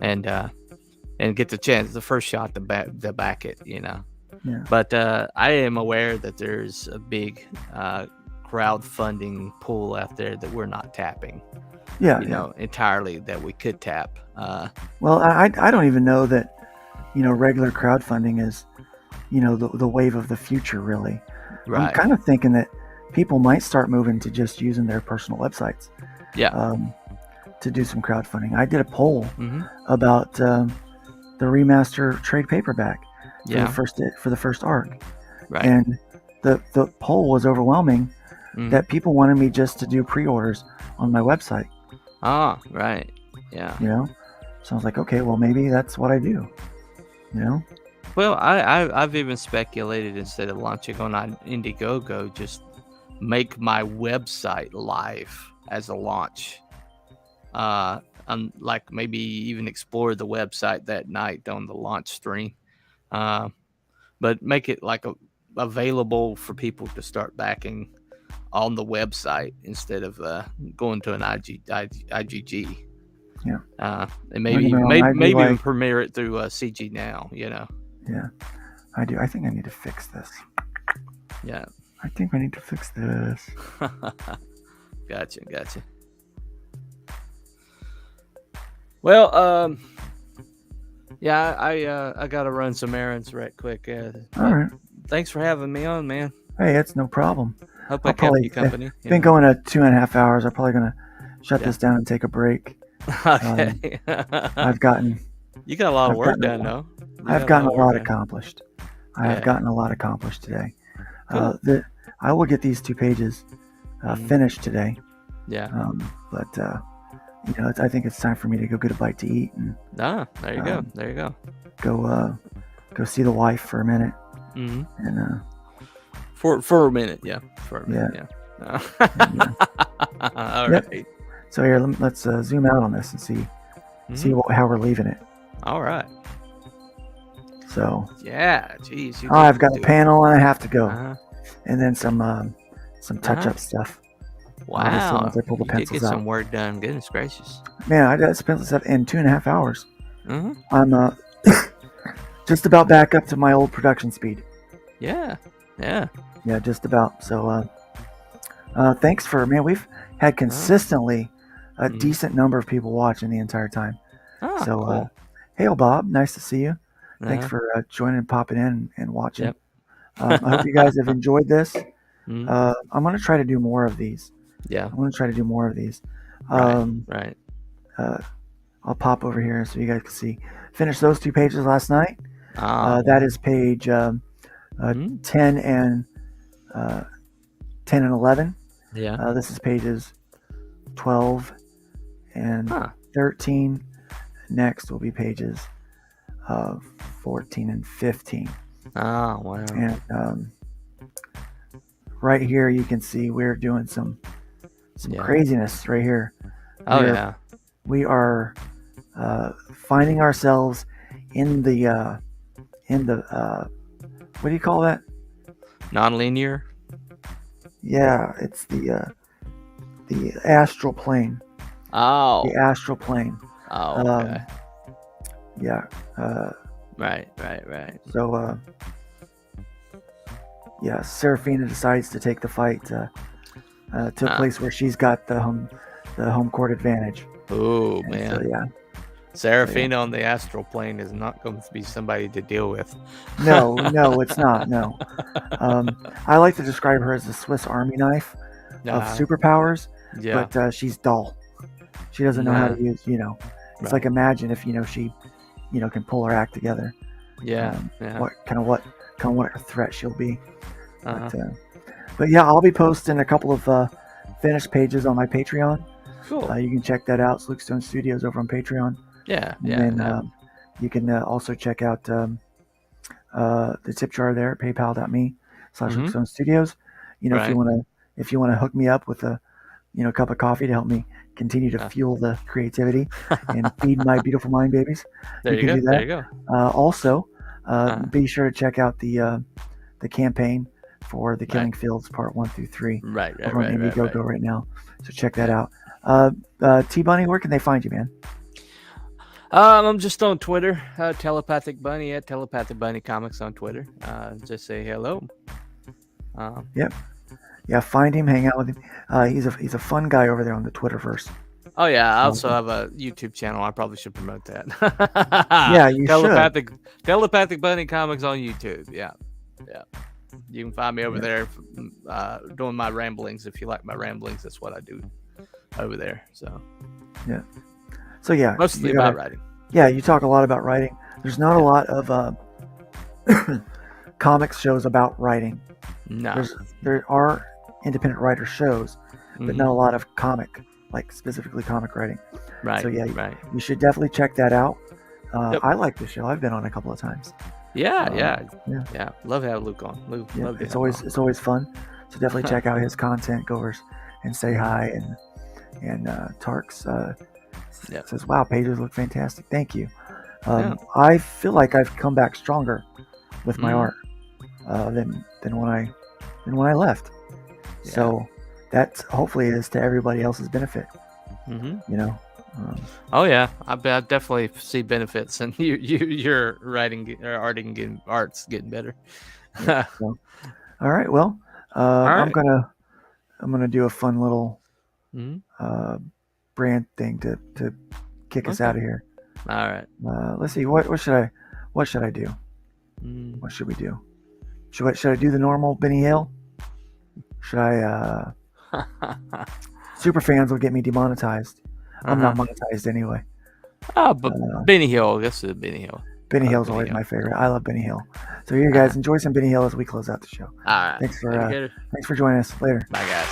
and get the first shot to back it. Yeah. But I am aware that there's a big crowdfunding pool out there that we're not tapping. Entirely, that we could tap. Well, I don't even know that regular crowdfunding is the wave of the future, really. Right. I'm kind of thinking that people might start moving to just using their personal websites. To do some crowdfunding. I did a poll about the remaster trade paperback for the first arc. Right. And the poll was overwhelming that people wanted me just to do pre-orders on my website. Ah, right. Yeah. So I was like, okay, well, maybe that's what I do. Well, I've even speculated, instead of launching on Indiegogo, just make my website live as a launch. Like maybe even explore the website that night on the launch stream. But make it like available for people to start backing on the website instead of going to an IGG. Yeah. And maybe even premiere it through CG Now. Yeah, I do. I think I need to fix this. Yeah. I think I need to fix this. Gotcha. Well, I gotta run some errands right quick. All right. Thanks for having me on, man. Hey, it's no problem. Hope I kept you company. Been going at 2.5 hours. I'm probably gonna shut this down and take a break. Okay. I've gotten. You got a lot of work done, though. I've gotten a lot accomplished. I have gotten a lot accomplished today. Cool. I will get these 2 pages finished today. Yeah. But I think it's time for me to go get a bite to eat and. There you go. There you go. Go see the wife for a minute. Mm-hmm. And for a minute, yeah. For a minute, yeah. All right. So here, let's zoom out on this and see how we're leaving it. All right. So. Yeah. Geez. I've got a panel and I have to go, and then some touch-up stuff. Wow. Once I pull the pencils did get some work done. Goodness gracious. Man, I did some pencil stuff in 2.5 hours. Mm-hmm. I'm just about back up to my old production speed. Yeah. Yeah, just about. So, thanks we've had consistently a decent number of people watching the entire time. Oh, so, cool. Hey, Bob, nice to see you. Thanks for joining and popping in and watching. Yep. I hope you guys have enjoyed this. Mm-hmm. I'm going to try to do more of these. Yeah. I'm going to try to do more of these. Right. I'll pop over here so you guys can see. Finished those 2 pages last night. That is page 10 and 11. Yeah. This is pages 12 and 13. Next will be pages 14 and 15. Oh, wow. And right here you can see we're doing some craziness right here. We are finding ourselves in the what do you call that? Non-linear. Yeah, it's the astral plane. Oh. The astral plane. Oh, okay. Yeah. Right. So, Seraphina decides to take the fight to a place where she's got the home court advantage. Oh, man. So, yeah. Seraphina on the astral plane is not going to be somebody to deal with. No, it's not. No. I like to describe her as a Swiss Army knife of superpowers, but she's dull. She doesn't know how to use, it's like, imagine if, she, can pull her act together. What threat she'll be. But yeah, I'll be posting a couple of finished pages on my Patreon. Cool. You can check that out. It's Luke Stone Studios over on Patreon. And then you can also check out the tip jar there at paypal.me/Luke Stone Studios. If you want to hook me up with a cup of coffee to help me continue to fuel the creativity and feed my beautiful mind babies, you can do that. There you go. Also, be sure to check out the campaign for the Killing Fields Part 1 through 3. Right. Over on Indiegogo right now. So check that out. T Bunny, where can they find you, man? I'm just on Twitter, Telepathic Bunny at Telepathic Bunny Comics on Twitter. Just say hello. Yep. Yeah, find him, hang out with him. He's a fun guy over there on the Twitterverse. Oh yeah, I also have a YouTube channel. I probably should promote that. Yeah, you should. Telepathic Bunny Comics on YouTube. Yeah. You can find me over there doing my ramblings. If you like my ramblings, that's what I do over there. So yeah, mostly about writing. Yeah, you talk a lot about writing. There's not a lot of comics shows about writing. No. There are independent writer shows, but not a lot of specifically comic writing. Right. So you should definitely check that out. I like the show. I've been on a couple of times. Yeah. Love having Luke on. It's always fun. So definitely check out his content. Go over and say hi. And Tarks says, "Wow, pages look fantastic. Thank you." I feel like I've come back stronger with my art than when I left. Yeah. So that hopefully is to everybody else's benefit. Oh yeah, I definitely see benefits, and your writing or art's getting better. All right, well, I'm gonna do a fun little brand thing to kick us out of here. All right. Let's see. What should I do? What should we do? Should I do the normal Benny Hill? Should I? Super fans will get me demonetized. I'm not monetized anyway. Oh, but Benny Hill. This is Benny Hill. Benny Hill's always my favorite. I love Benny Hill. So here, guys, enjoy some Benny Hill as we close out the show. All right. Thanks for joining us. Later. Bye, guys.